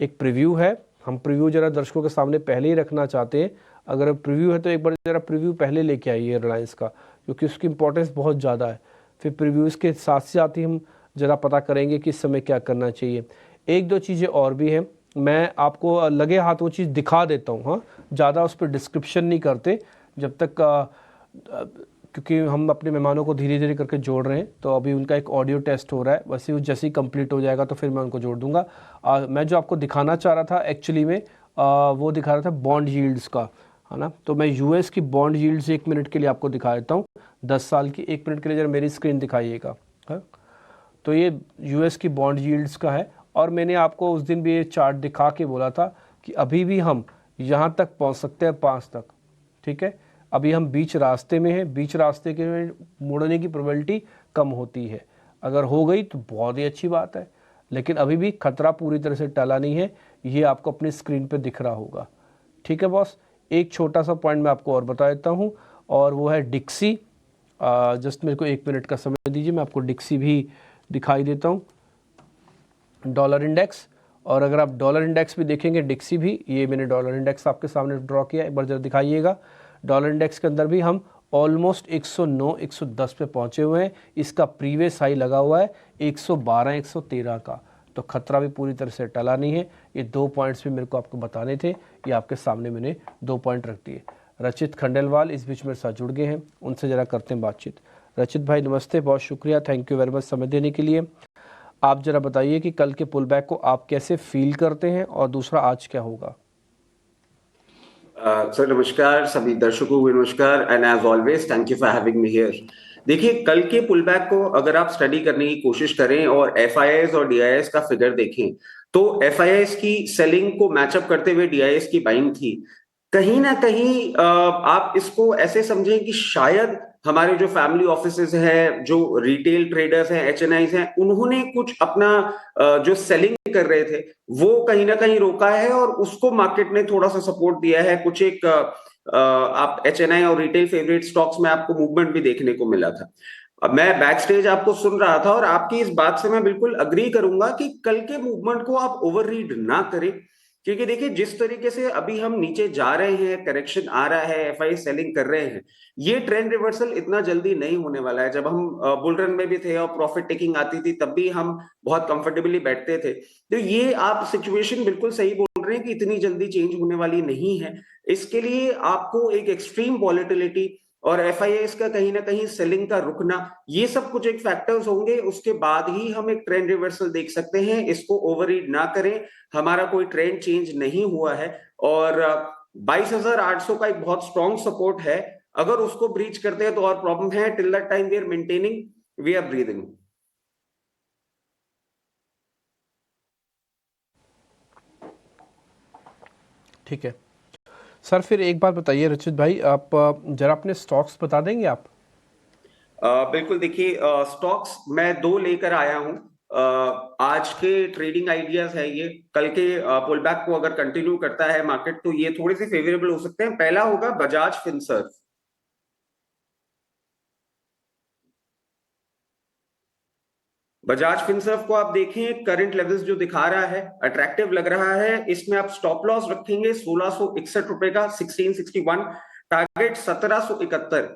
एक प्रीव्यू है। हम प्रीव्यू ज़रा दर्शकों के सामने पहले ही रखना चाहते हैं। अगर प्रीव्यू है तो एक बार ज़रा प्रीव्यू पहले लेके आइए रिलायंस का, क्योंकि उसकी इंपॉर्टेंस बहुत ज़्यादा है। फिर प्रीव्यूज़ के साथ साथ ही हम ज़रा पता करेंगे कि इस समय क्या करना चाहिए। 1-2 चीज़ें और भी हैं, मैं आपको लगे हाथ वो चीज़ दिखा देता हूँ। हाँ, ज़्यादा उस पर डिस्क्रिप्शन नहीं करते जब तक, क्योंकि हम अपने मेहमानों को धीरे धीरे करके जोड़ रहे हैं। तो अभी उनका एक ऑडियो टेस्ट हो रहा है, वैसे ही जैसे ही कंप्लीट हो जाएगा तो फिर मैं उनको जोड़ दूंगा। मैं जो आपको दिखाना चाह रहा था एक्चुअली में वो दिखा रहा था बॉन्ड यील्ड्स का, है ना। तो मैं यूएस की बॉन्ड यील्ड्स 1 मिनट के लिए आपको दिखा देता हूँ। 10 साल की। 1 मिनट के लिए जरा मेरी स्क्रीन दिखाइएगा। हाँ, तो ये यूएस की बॉन्ड यील्ड्स का है, और मैंने आपको उस दिन भी ये चार्ट दिखा के बोला था कि अभी भी हम यहाँ तक पहुँच सकते हैं 5 तक। ठीक है, अभी हम बीच रास्ते में हैं, बीच रास्ते के में मुड़ने की प्रोबेबिलिटी कम होती है। अगर हो गई तो बहुत ही अच्छी बात है, लेकिन अभी भी खतरा पूरी तरह से टला नहीं है, ये आपको अपनी स्क्रीन पे दिख रहा होगा। ठीक है बॉस, एक छोटा सा पॉइंट मैं आपको और बता देता हूँ, और वो है डिक्सी। जस्ट मेरे को 1 मिनट का समय दीजिए, मैं आपको डिक्सी भी दिखाई देता हूँ, डॉलर इंडेक्स। और अगर आप डॉलर इंडेक्स भी देखेंगे, डिक्सी भी, ये मैंने डॉलर इंडेक्स आपके सामने ड्रॉ किया, एक बार जरा दिखाइएगा। डॉलर इंडेक्स के अंदर भी हम ऑलमोस्ट 109 110 पे पहुंचे हुए हैं। इसका प्रीवियस हाई लगा हुआ है 112 113 का, तो खतरा भी पूरी तरह से टला नहीं है। ये 2 पॉइंट्स भी मेरे को आपको बताने थे, ये आपके सामने मैंने 2 पॉइंट रख दिए। रचित खंडेलवाल इस बीच मेरे साथ जुड़ गए हैं, उनसे ज़रा करते हैं बातचीत। रचित भाई नमस्ते, बहुत शुक्रिया, थैंक यू वेरी मच समय देने के लिए। आप ज़रा बताइए कि कल के पुल बैक को आप कैसे फील करते हैं, और दूसरा आज क्या होगा? सर नमस्कार, सभी दर्शकों को नमस्कार, and as always thank you for having me here. देखिए, कल के पुल बैक को अगर आप स्टडी करने की कोशिश करें और एफआईआईएस और डीआईएस का फिगर देखें, तो एफआईआईएस की सेलिंग को मैचअप करते हुए डीआईएस की बाइंग थी। कहीं ना कहीं आप इसको ऐसे समझें कि शायद हमारे जो फैमिली ऑफिसेज हैं, जो रिटेल ट्रेडर्स हैं, एचएनआईज हैं, उन्होंने कुछ अपना जो सेलिंग कर रहे थे वो कहीं ना कहीं रोका है, और उसको मार्केट ने थोड़ा सा सपोर्ट दिया है। कुछ एक आप एचएनआई और रिटेल फेवरेट स्टॉक्स में आपको मूवमेंट भी देखने को मिला था। अब मैं बैक स्टेज आपको सुन रहा था, और आपकी इस बात से मैं बिल्कुल अग्री करूंगा कि कल के मूवमेंट को आप ओवर रीड ना करें, क्योंकि देखिए जिस तरीके से अभी हम नीचे जा रहे हैं, करेक्शन आ रहा है, एफआई सेलिंग कर रहे हैं, ये ट्रेंड रिवर्सल इतना जल्दी नहीं होने वाला है। जब हम बुल रन में भी थे और प्रॉफिट टेकिंग आती थी, तब भी हम बहुत कंफर्टेबली बैठते थे। तो ये आप सिचुएशन बिल्कुल सही बोल रहे हैं कि इतनी जल्दी चेंज होने वाली नहीं है। इसके लिए आपको एक एक्सट्रीम वॉलेटिलिटी और एफआईआईएस का कहीं ना कहीं सेलिंग का रुकना, ये सब कुछ एक फैक्टर्स होंगे, उसके बाद ही हम एक ट्रेंड रिवर्सल देख सकते हैं। इसको ओवररीड ना करें, हमारा कोई ट्रेंड चेंज नहीं हुआ है, और 22,800 का एक बहुत स्ट्रॉन्ग सपोर्ट है। अगर उसको ब्रीच करते हैं तो और प्रॉब्लम है। Till that time we are maintaining, we are breathing. ठीक है सर, फिर एक बात बताइए रचित भाई, आप जरा अपने स्टॉक्स बता देंगे आप? बिल्कुल, देखिए स्टॉक्स मैं 2 लेकर आया हूं। आज के ट्रेडिंग आइडियाज है ये। कल के पुल बैक को अगर कंटिन्यू करता है मार्केट, तो ये थोड़े से फेवरेबल हो सकते हैं। पहला होगा बजाज फिनसर्व। बजाज फिनसर्व को आप देखें, करंट लेवल्स जो दिखा रहा है, अट्रैक्टिव लग रहा है। इसमें आप स्टॉप लॉस रखेंगे 1661 रुपए का, 1661। टारगेट 1771,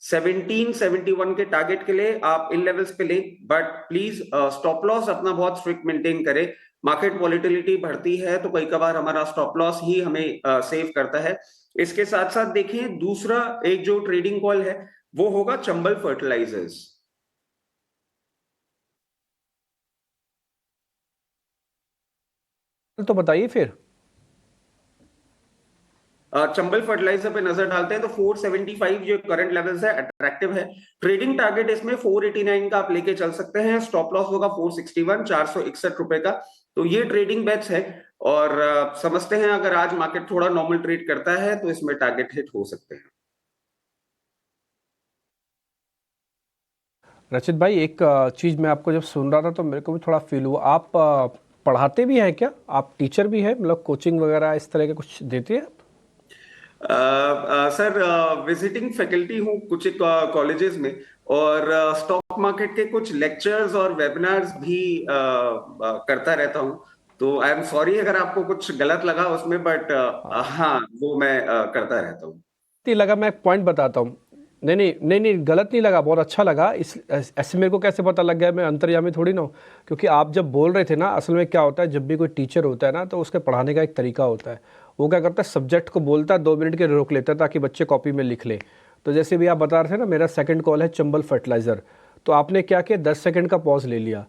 1771 के टारगेट के लिए आप इन लेवल्स पे लें, बट प्लीज स्टॉप लॉस अपना बहुत स्ट्रिक्ट मेंटेन करें। मार्केट वॉलिटिलिटी बढ़ती है तो कई कबार हमारा स्टॉप लॉस ही हमें सेव करता है। इसके साथ साथ देखें, दूसरा एक जो ट्रेडिंग कॉल है वो होगा चंबल फर्टिलाइजर्स। तो बताइए फिर। चंबल फर्टिलाइजर पे नजर डालते हैं तो 475 जो करंट लेवल्स है, अट्रैक्टिव है। ट्रेडिंग टारगेट इसमें 489 का आप लेके चल सकते हैं। स्टॉप लॉस होगा 461, 461 रुपए का। तो ये ट्रेडिंग बेट्स है, और समझते हैं अगर आज मार्केट थोड़ा नॉर्मल ट्रेड करता है तो इसमें टारगेट हिट हो सकते हैं। रचित भाई, एक चीज़ मैं आपको जब सुन रहा था तो मेरे को भी थोड़ा फील हुआ, आप पढ़ाते भी हैं क्या? आप टीचर भी हैं, मतलब कोचिंग वगैरह इस तरह के कुछ देते हैं? सर विजिटिंग फैकल्टी हूँ कुछ एक कॉलेजेस में, और स्टॉक मार्केट के कुछ लेक्चर्स और वेबिनार्स भी करता रहता हूँ। तो आई एम सॉरी अगर आपको कुछ गलत लगा उसमें, बट हाँ, वो मैं करता रहता हूँ। लगा, मैं एक पॉइंट बताता हूँ। नहीं, गलत नहीं लगा, बहुत अच्छा लगा। ऐसे मेरे को कैसे पता लग गया? मैं अंतर्यामी थोड़ी ना हूँ। क्योंकि आप जब बोल रहे थे ना, असल में क्या होता है, जब भी कोई टीचर होता है ना, तो उसके पढ़ाने का एक तरीका होता है। वो क्या करता है, सब्जेक्ट को बोलता है, 2 मिनट के रोक लेता है ताकि बच्चे कॉपी में लिख लें। तो जैसे भी आप बता रहे थे ना, मेरा सेकंड कॉल है चंबल फर्टिलाइज़र, तो आपने क्या किया, 10 सेकंड का पॉज ले लिया,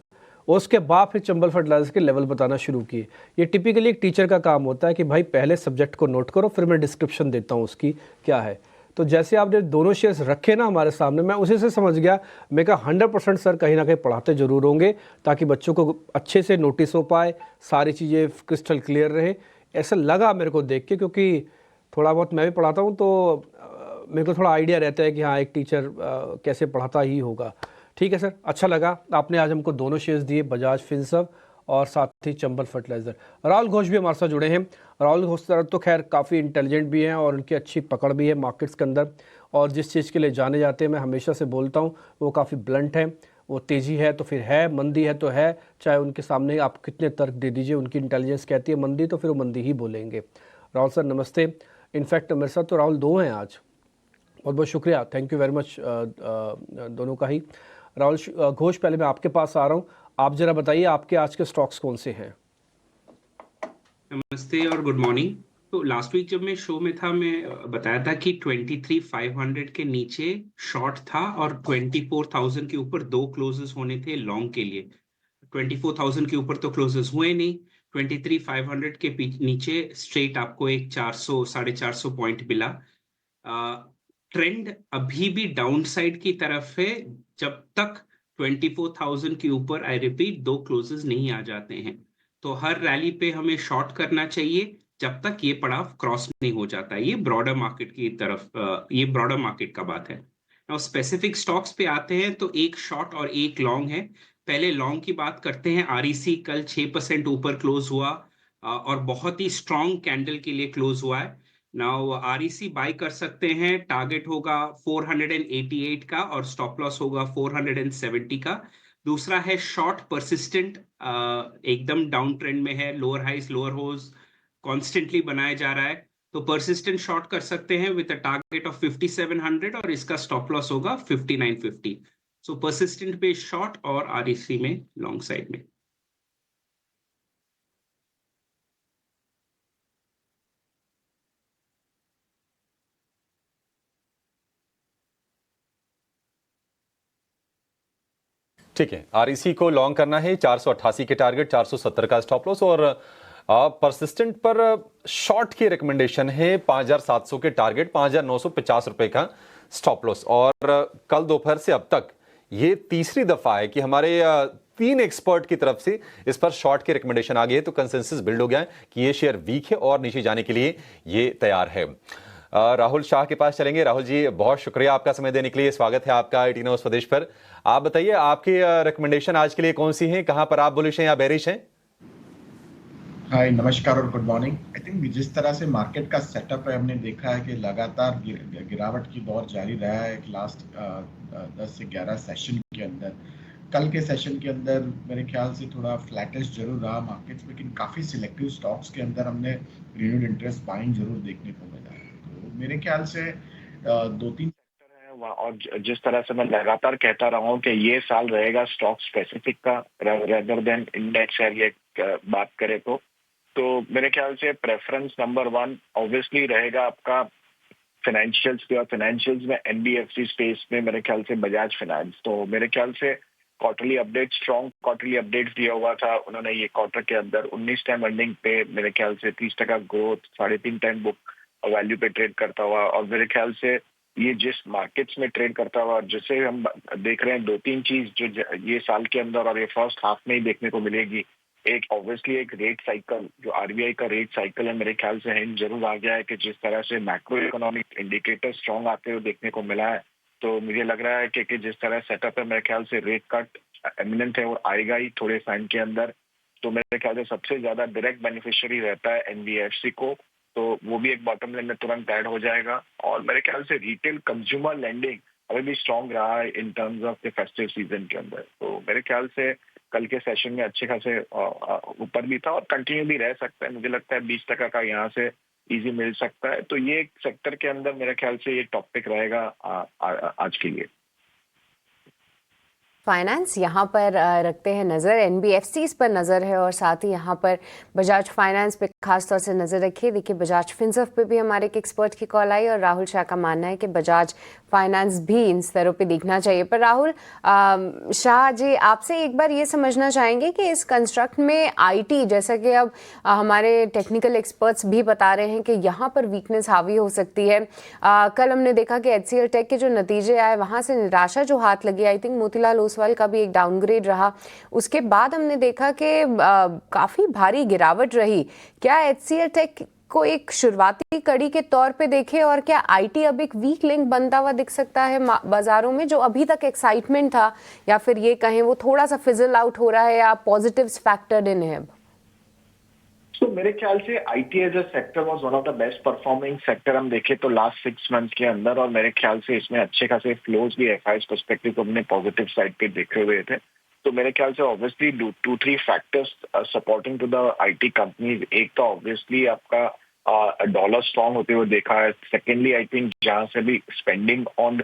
उसके बाद फिर चंबल फर्टिलाइजर के लेवल बताना शुरू किए। ये टिपिकली एक टीचर का काम होता है कि भाई पहले सब्जेक्ट को नोट करो, फिर मैं डिस्क्रिप्शन देता हूँ उसकी क्या है। तो जैसे आपने दोनों शेयर्स रखे ना हमारे सामने, मैं उसी से समझ गया। मैं कहा 100% सर कहीं ना कहीं पढ़ाते ज़रूर होंगे ताकि बच्चों को अच्छे से नोटिस हो पाए, सारी चीज़ें क्रिस्टल क्लियर रहे। ऐसा लगा मेरे को देख के, क्योंकि थोड़ा बहुत मैं भी पढ़ाता हूँ तो मेरे को थोड़ा आइडिया रहता है कि हाँ एक टीचर कैसे पढ़ाता ही होगा। ठीक है सर, अच्छा लगा आपने आज हमको दोनों शेयर्स दिए, बजाज फिनसर्व और साथ ही चंबल फर्टिलाइजर। राहुल घोष भी हमारे साथ जुड़े हैं। राहुल घोष सर तो खैर काफ़ी इंटेलिजेंट भी हैं और उनकी अच्छी पकड़ भी है मार्केट्स के अंदर, और जिस चीज़ के लिए जाने जाते हैं मैं हमेशा से बोलता हूँ वो काफ़ी ब्लंट है। वो तेज़ी है तो फिर है, मंदी है तो है, चाहे उनके सामने आप कितने तर्क दे दीजिए, उनकी इंटेलिजेंस कहती है मंदी तो फिर वो मंदी ही बोलेंगे। राहुल सर नमस्ते। इनफैक्ट मेरे साथ तो राहुल दो हैं आज, बहुत बहुत शुक्रिया, थैंक यू वेरी मच दोनों का ही। राहुल घोष, पहले मैं आपके पास आ रहा हूँ, आप जरा बताइए आपके आज के स्टॉक्स कौन से हैं। नमस्ते और गुड मॉर्निंग। तो लास्ट वीक जब मैं शो में था, मैं बताया था कि 23,500 के नीचे शॉर्ट था और 24,000 के ऊपर दो क्लोजेस होने थे लॉन्ग के लिए। 24,000 के ऊपर तो क्लोजेस हुए नहीं, 23,500 के नीचे स्ट्रेट आपको एक 400 450 पॉइंट मिला। ट्रेंड अभी भी डाउन साइड की तरफ है जब तक 24,000 के ऊपर, आई रिपीट, दो क्लोजेस नहीं आ जाते हैं। तो हर रैली पे हमें शॉर्ट करना चाहिए जब तक ये पड़ाव क्रॉस नहीं हो जाता। ये ब्रॉडर मार्केट की तरफ, ये ब्रॉडर मार्केट का बात है। और स्पेसिफिक स्टॉक्स पे आते हैं तो एक शॉर्ट और एक लॉन्ग है। पहले लॉन्ग की बात करते हैं। आरईसी कल 6% ऊपर क्लोज हुआ और बहुत ही स्ट्रॉन्ग कैंडल के लिए क्लोज हुआ है। नाउ आरईसी बाय कर सकते हैं, टारगेट होगा 488 का और स्टॉप लॉस होगा 470 का। दूसरा है शॉर्ट परसिस्टेंट, एकदम डाउन ट्रेंड में है, लोअर हाइज लोअर होज कॉन्स्टेंटली बनाया जा रहा है, तो परसिस्टेंट शॉर्ट कर सकते हैं विद अ टारगेट ऑफ 5700 और इसका स्टॉप लॉस होगा 5950। सो परसिस्टेंट पे शॉर्ट और आरईसी में लॉन्ग साइड में। ठीक है, आरईसी को लॉन्ग करना है, 488 के टारगेट, 470 का स्टॉप लॉस, और परसिस्टेंट पर शॉर्ट की रिकमेंडेशन है 5,700 के टारगेट, 5,950 रुपए का स्टॉप लॉस। और कल दोपहर से अब तक ये तीसरी दफा है कि हमारे 3 एक्सपर्ट की तरफ से इस पर शॉर्ट की रिकमेंडेशन आ गई है, तो कंसेंसस बिल्ड हो गया है कि ये शेयर वीक है और नीचे जाने के लिए ये तैयार है। राहुल शाह के पास चलेंगे। राहुल जी, बहुत शुक्रिया आपका समय देने के लिए, स्वागत है आपका IIT न्यूज़ स्वदेश पर। आप बताइए आपकी रिकमेंडेशन आज के लिए कौन सी है, कहां पर आप बुलिश हैं या बेरिश हैं? हाय, नमस्कार और गुड मॉर्निंग। आई थिंक जिस तरह से मार्केट का सेटअप है, हमने देखा है कि लगातार गिरावट की दौर जारी रहा है लास्ट 10 से 11 सेशन के अंदर। कल के सेशन के अंदर मेरे ख्याल से थोड़ा फ्लैटिश जरूर रहा मार्केट्स, लेकिन काफ़ी सिलेक्टिव स्टॉक्स के अंदर हमने रिन्यूड इंटरेस्ट बाइंग जरूर देखने को मिला है। तो मेरे ख्याल से 2-3 सेक्टर है, और जिस तरह से मैं लगातार कहता रहा हूँ कि ये साल रहेगा स्टॉक स्पेसिफिक का रेदर देन इंडेक्स है, ये बात करें तो मेरे ख्याल से प्रेफरेंस नंबर 1 ऑब्वियसली रहेगा आपका फाइनेंशियल्स के, और फाइनेंशियल्स में एनबीएफसी स्पेस में मेरे ख्याल से बजाज फाइनेंस। तो मेरे ख्याल से quarterly update, strong quarterly update दिया हुआ था उन्होंने ये क्वार्टर के अंदर। 19 टाइम अर्निंग पे मेरे ख्याल से 30% ग्रोथ, 3.5 टाइम बुक वैल्यू पे ट्रेड करता हुआ, और मेरे ख्याल से ये जिस मार्केट्स में ट्रेड करता हुआ, जिसे हम देख रहे हैं 2-3 चीज जो ये साल के अंदर और ये फर्स्ट हाफ में ही देखने को मिलेगी। एक ऑब्वियसली एक रेट साइकिल, जो आरबीआई का रेट साइकिल है, मेरे ख्याल से हिंट जरूर आ गया है कि जिस तरह से मैक्रो इकोनॉमिक इंडिकेटर स्ट्रॉन्ग आते हुए देखने को मिला है, तो मुझे लग रहा है कि जिस तरह सेटअप है, मेरे ख्याल से रेट कट एमिनेंट है और आएगा ही थोड़े टाइम के अंदर। तो मेरे ख्याल से सबसे ज्यादा डायरेक्ट बेनिफिशियरी रहता है एनबीएफसी को, तो वो भी एक बॉटम लाइन में तुरंत ऐड हो जाएगा। और मेरे ख्याल से रिटेल कंज्यूमर लेंडिंग अभी भी स्ट्रॉन्ग रहा है इन terms of the festive season के अंदर। तो मेरे ख्याल से कल के सेशन में अच्छे खासे ऊपर भी था और कंटिन्यू भी रह सकता है। मुझे लगता है 20% का यहाँ से इजी मिल सकता है। तो ये सेक्टर के अंदर मेरे ख्याल से ये टॉपिक रहेगा आज के लिए। फाइनेंस यहाँ पर रखते हैं नज़र, एनबीएफसीज पर नज़र है और साथ ही यहाँ पर बजाज फाइनेंस पे खास तौर से नजर रखिए। देखिए बजाज फिनसर्व पे भी हमारे एक एक्सपर्ट की कॉल आई और राहुल शाह का मानना है कि बजाज फाइनेंस भी इन स्तरों पे देखना चाहिए। पर राहुल शाह जी, आपसे एक बार ये समझना चाहेंगे कि इस कंस्ट्रक्ट में आईटी, जैसा कि अब हमारे टेक्निकल एक्सपर्ट्स भी बता रहे हैं कि यहाँ पर वीकनेस हावी हो सकती है। कल हमने देखा कि HCL टेक के जो नतीजे आए वहाँ से निराशा जो हाथ लगी, आई थिंक मोतीलाल ओसवाल का भी एक डाउनग्रेड रहा। उसके बाद हमने देखा कि काफ़ी भारी गिरावट रही। क्या HCL टेक को एक शुरुआती कड़ी के तौर पे देखे और क्या आईटी अब एक वीक लिंक बनता हुआ दिख सकता है बाजारों में? जो अभी तक एक्साइटमेंट था, या फिर ये कहें वो थोड़ा सा फिजल आउट हो रहा है, या पॉजिटिव्स फैक्टर्ड इन है? तो मेरे ख्याल से IT as a sector was one of the best performing sector हम देखें तो लास्ट 6 मंथ्स के अंदर, और मेरे ख्याल से इसमें अच्छे खासे फ्लोज भी एफआईएस पर्सपेक्टिव को अपने पॉजिटिव साइड पे देखे हुए थे। तो मेरे ख्याल से obviously 2-3 factors supporting to the IT companies. एक तो ऑब्वियसली आपका डॉलर स्ट्रांग होते हुए देखा है। सेकेंडली आई थिंक जहां से भी spending on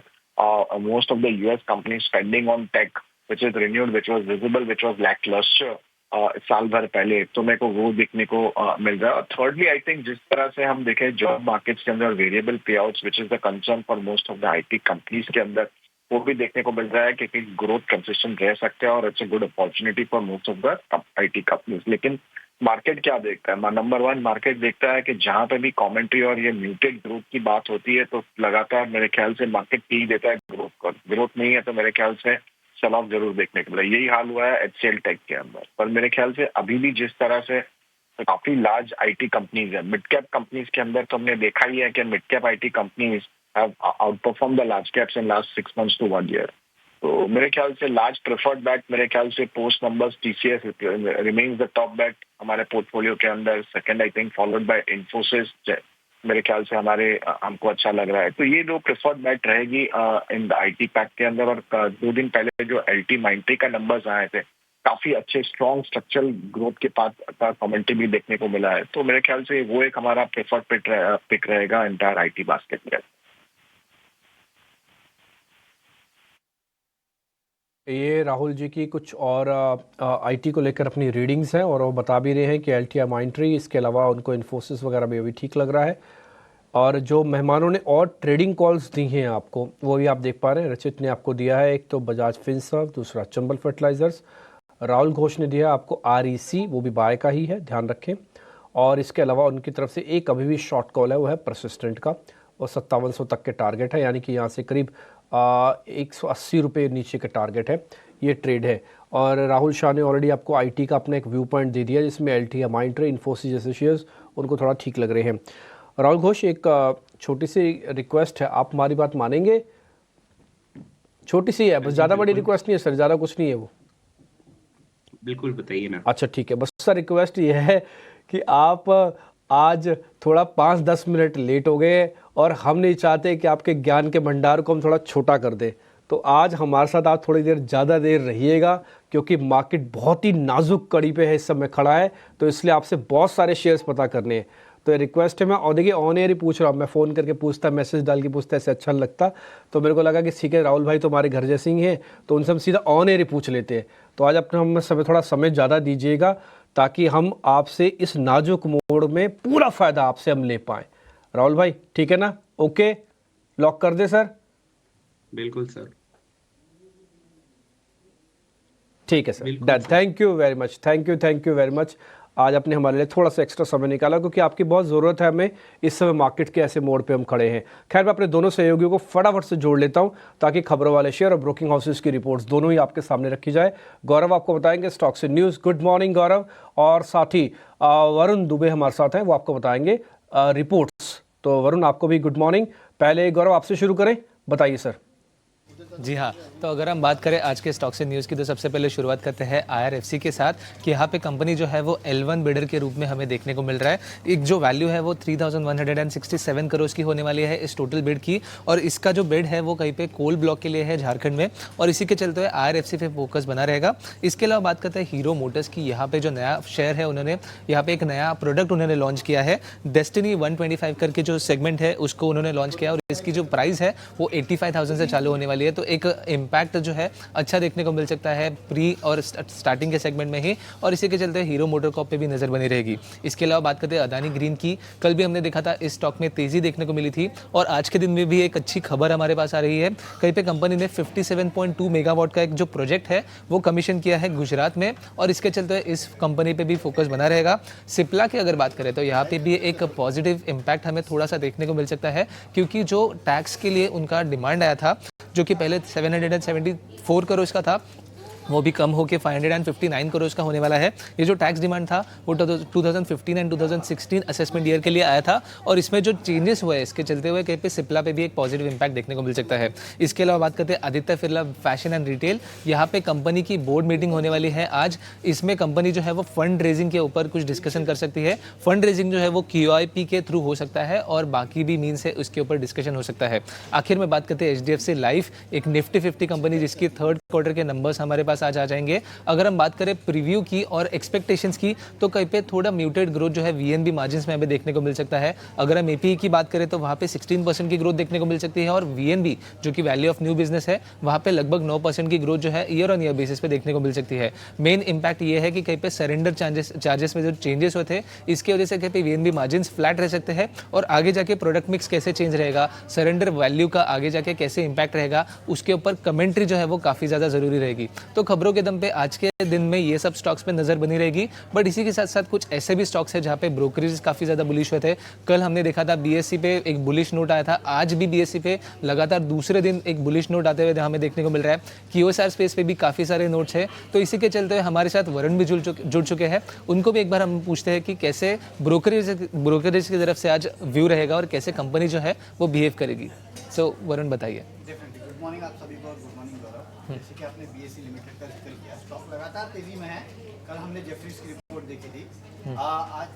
most of the US company spending on tech which is renewed, which was visible, which was lacklustre साल भर पहले, तो मेरे को वो देखने को मिल रहा है। और थर्डली आई थिंक जिस तरह से हम देखें जॉब मार्केट्स के अंदर वेरिएबल पे outs which is the concern for most of the IT companies के अंदर, वो भी देखने को मिल रहा है कि ग्रोथ कंसिस्टेंट रह सकते हैं और it's a good opportunity for most of the IT companies. लेकिन मार्केट क्या देखता है? नंबर 1 मार्केट देखता है कि जहां पे भी कमेंट्री और ये म्यूटेड ग्रोथ की बात होती है तो लगातार मेरे ख्याल से मार्केट पी देता है ग्रोथ को। ग्रोथ नहीं है तो मेरे ख्याल से सेल ऑफ जरूर देखने को मिला। यही हाल हुआ है HCL टेक के अंदर। पर मेरे ख्याल से अभी भी जिस तरह से काफी लार्ज आईटी कंपनीज है, मिड कैप कंपनीज के अंदर तो हमने देखा ही है कि mid cap IT companies have outperformed the large caps in last 6 months to 1 year. तो मेरे ख्याल से लार्ज प्रेफर्ड बैट मेरे ख्याल से post numbers TCS remains the top bet हमारे पोर्टफोलियो के अंदर। Second I think followed by Infosys, मेरे ख्याल से हमको अच्छा लग रहा है। तो ये दो प्रेफर्ड बैट रहेगी इन द आईटी पैक के अंदर। और 2 दिन पहले जो LT-Mindtree का नंबर्स आए थे, काफी अच्छे स्ट्रॉन्ग स्ट्रक्चरल ग्रोथ के पास का कमेंट्री भी देखने को मिला है। तो मेरे ख्याल से वो एक हमारा प्रेफर्ड पिक रहेगा एंटायर आईटी बास्केट में। ये राहुल जी की कुछ और आईटी को लेकर अपनी रीडिंग्स हैं और वो बता भी रहे हैं कि LT-Mindtree, इसके अलावा उनको इन्फोसिस वगैरह भी अभी ठीक लग रहा है। और जो मेहमानों ने और ट्रेडिंग कॉल्स दी हैं आपको, वो भी आप देख पा रहे हैं। रचित ने आपको दिया है एक तो बजाज फिनसर्व, दूसरा चंबल फर्टिलाइजर्स। राहुल घोष ने दिया आपको REC, वो भी बाय का ही है, ध्यान रखें। और इसके अलावा उनकी तरफ से एक अभी भी शॉर्ट कॉल है, वो है परसिस्टेंट का, और 5700 तक के टारगेट है, यानी कि यहाँ से करीब 180 रुपये नीचे का टारगेट है, ये ट्रेड है। और राहुल शाह ने ऑलरेडी आपको आईटी का अपना एक व्यू पॉइंट दे दिया, जिसमें LT-Mindtree, इन्फोसिस जैसे शेयर्स उनको थोड़ा ठीक लग रहे हैं। राहुल घोष, एक छोटी सी रिक्वेस्ट है, आप हमारी बात मानेंगे? छोटी सी है बस, ज़्यादा बड़ी रिक्वेस्ट नहीं है सर, ज़्यादा कुछ नहीं है वो। बिल्कुल बताइए ना। अच्छा ठीक है, बस सर रिक्वेस्ट ये है कि आप आज थोड़ा 5-10 मिनट लेट हो गए और हम नहीं चाहते कि आपके ज्ञान के भंडार को हम थोड़ा छोटा कर दें। तो आज हमारे साथ आप थोड़ी देर ज़्यादा देर रहिएगा, क्योंकि मार्केट बहुत ही नाजुक कड़ी पे है इस समय खड़ा है, तो इसलिए आपसे बहुत सारे शेयर्स पता करने हैं। तो रिक्वेस्ट है, मैं और देखिए ऑन एयर ही पूछ रहा हूँ, मैं फ़ोन करके पूछता, मैसेज डाल के पूछता, ऐसे अच्छा लगता। तो मेरे को लगा कि ठीक है, राहुल भाई तो हमारे घर जैसे ही हैं, तो उनसे हम सीधा ऑन एयर ही पूछ लेते हैं। तो आज अपना हम समय थोड़ा समय ज़्यादा दीजिएगा, ताकि हम आपसे इस नाजुक मोड़ में पूरा फ़ायदा आपसे हम ले पाएँ। राहुल भाई ठीक है ना? ओके, लॉक कर दे सर। बिल्कुल सर, ठीक है sir, done. Thank you very much, thank you very much. आज आपने हमारे लिए थोड़ा सा एक्स्ट्रा समय निकाला, क्योंकि आपकी बहुत ज़रूरत है हमें इस समय मार्केट के ऐसे मोड़ पे हम खड़े हैं। खैर, मैं अपने दोनों सहयोगियों को फटाफट से जोड़ लेता हूं, ताकि खबरों वाले शेयर और ब्रोकिंग हाउसेस की रिपोर्ट्स दोनों ही आपके सामने रखी जाए। गौरव आपको बताएंगे stocks in news. Good morning Gaurav. और साथ ही वरुण दुबे हमारे साथ हैं, वो आपको बताएंगे रिपोर्ट्स। तो वरुण, आपको भी गुड मॉर्निंग। पहले गौरव आपसे शुरू करें, बताइए सर। जी हाँ, तो अगर हम बात करें आज के स्टॉक्स इन न्यूज़ की, तो सबसे पहले शुरुआत करते हैं IRFC के साथ, कि यहाँ पे कंपनी जो है वो L1 बिडर के रूप में हमें देखने को मिल रहा है। एक जो वैल्यू है वो 3167 करोड़ की होने वाली है इस टोटल बिड की, और इसका जो बिड है वो कहीं पे कोल ब्लॉक के लिए है झारखंड में, और इसी के चलते हुए IRFC पे फोकस बना रहेगा। इसके अलावा बात करते हैं हीरो मोटर्स की। यहाँ पे जो नया शेयर है, उन्होंने यहाँ पे एक नया प्रोडक्ट उन्होंने लॉन्च किया है, डेस्टिनी 125 करके जो सेगमेंट है उसको उन्होंने लॉन्च किया, और इसकी जो प्राइस है वो 85,000 से चालू होने वाली है। तो एक इम्पैक्ट जो है अच्छा देखने को मिल सकता है प्री और स्टार्टिंग के सेगमेंट में ही, और इसी के चलते हीरो मोटरकॉर्प पे भी नजर बनी रहेगी। इसके अलावा बात करते हैं अदानी ग्रीन की, कल भी हमने देखा था इस स्टॉक में तेजी देखने को मिली थी और आज के दिन में भी एक अच्छी खबर हमारे पास आ रही है। कहीं पे कंपनी ने 57.2 मेगावाट का एक जो प्रोजेक्ट है वो कमीशन किया है गुजरात में, और इसके चलते इस कंपनी पे भी फोकस बना रहेगा। सिप्ला की अगर बात करें तो यहाँ पे भी एक पॉजिटिव इम्पैक्ट हमें थोड़ा सा देखने को मिल सकता है, क्योंकि जो टैक्स के लिए उनका डिमांड आया था जो कि पहले 774 करोड़ का था, वो भी कम होकर 559 करोड़ का होने वाला है। ये जो टैक्स डिमांड था वो 2015 एंड 2016 असेसमेंट ईयर के लिए आया था, और इसमें जो चेंजेस हुए इसके चलते हुए कहीं पे सिप्ला पे भी एक पॉजिटिव इंपैक्ट देखने को मिल सकता है। इसके अलावा बात करते हैं Aditya Birla fashion and retail, यहाँ पे कंपनी की बोर्ड मीटिंग होने वाली है आज। इसमें कंपनी जो है वो फंड रेजिंग के ऊपर कुछ डिस्कशन कर सकती है। फंड रेजिंग जो है वो QIP के थ्रू हो सकता है और बाकी भी मीन से उसके ऊपर डिस्कशन हो सकता है। आखिर में बात करते हैं HDFC लाइफ, एक निफ्टी 50 कंपनी जिसकी थर्ड क्वार्टर के नंबर्स हमारे पास आज आ जाएंगे। अगर हम बात करें प्रीव्यू की और एक्सपेक्टेशंस की तो कहीं पे थोड़ा म्यूटेड ग्रोथ जो है VNB मार्जिन्स में हमें देखने को मिल सकता है। अगर हम APE की बात करें तो वहाँ पे 16% की ग्रोथ देखने को मिल सकती है, और VNB जो कि वैल्यू ऑफ न्यू बिजनेस है वहाँ पे लगभग 9% की ग्रोथ जो है ईयर ऑन ईयर बेसिस पे देखने को मिल सकती है। मेन इंपैक्ट ये है कि कहीं पे सरेंडर चार्जेस में जो चेंजेस हुए थे इसकी वजह से कहीं पे VNB मार्जिन्स फ्लैट रह सकते हैं, और आगे जाके प्रोडक्ट मिक्स कैसे चेंज रहेगा, सरेंडर वैल्यू का आगे जाके कैसे इंपैक्ट रहेगा, उसके ऊपर कमेंट्री जो है वो काफ़ी ज़्यादा ज़रूरी रहेगी। तो खबरों के दम पे आज के दिन में ये सब स्टॉक्स पे नजर बनी रहेगी, बट इसी के साथ साथ कुछ ऐसे भी स्टॉक्स है जहाँ पे ब्रोकरेज काफ़ी ज़्यादा बुलिश हुए थे। कल हमने देखा था BSE पे एक बुलिश नोट आया था, आज भी BSE पे लगातार दूसरे दिन एक बुलिश नोट आते हुए हमें देखने को मिल रहा है। QSR स्पेस पे भी काफ़ी सारे नोट्स हैं, तो इसी के चलते हुए हमारे साथ वरुण भी जुड़ चुके हैं। उनको भी एक बार हम पूछते हैं कि कैसे ब्रोकरेज की तरफ से आज व्यू रहेगा और कैसे कंपनी जो है वो बिहेव करेगी। सो वरुण बताइए। गुड मॉर्निंग आप सभी को, गुड मॉर्निंग गौरव। जैसे कि आपने BSE लिमिटेड का जिक्र किया, स्टॉक लगातार तेजी में है। कल हमने जेफरीज की रिपोर्ट देखी थी, आज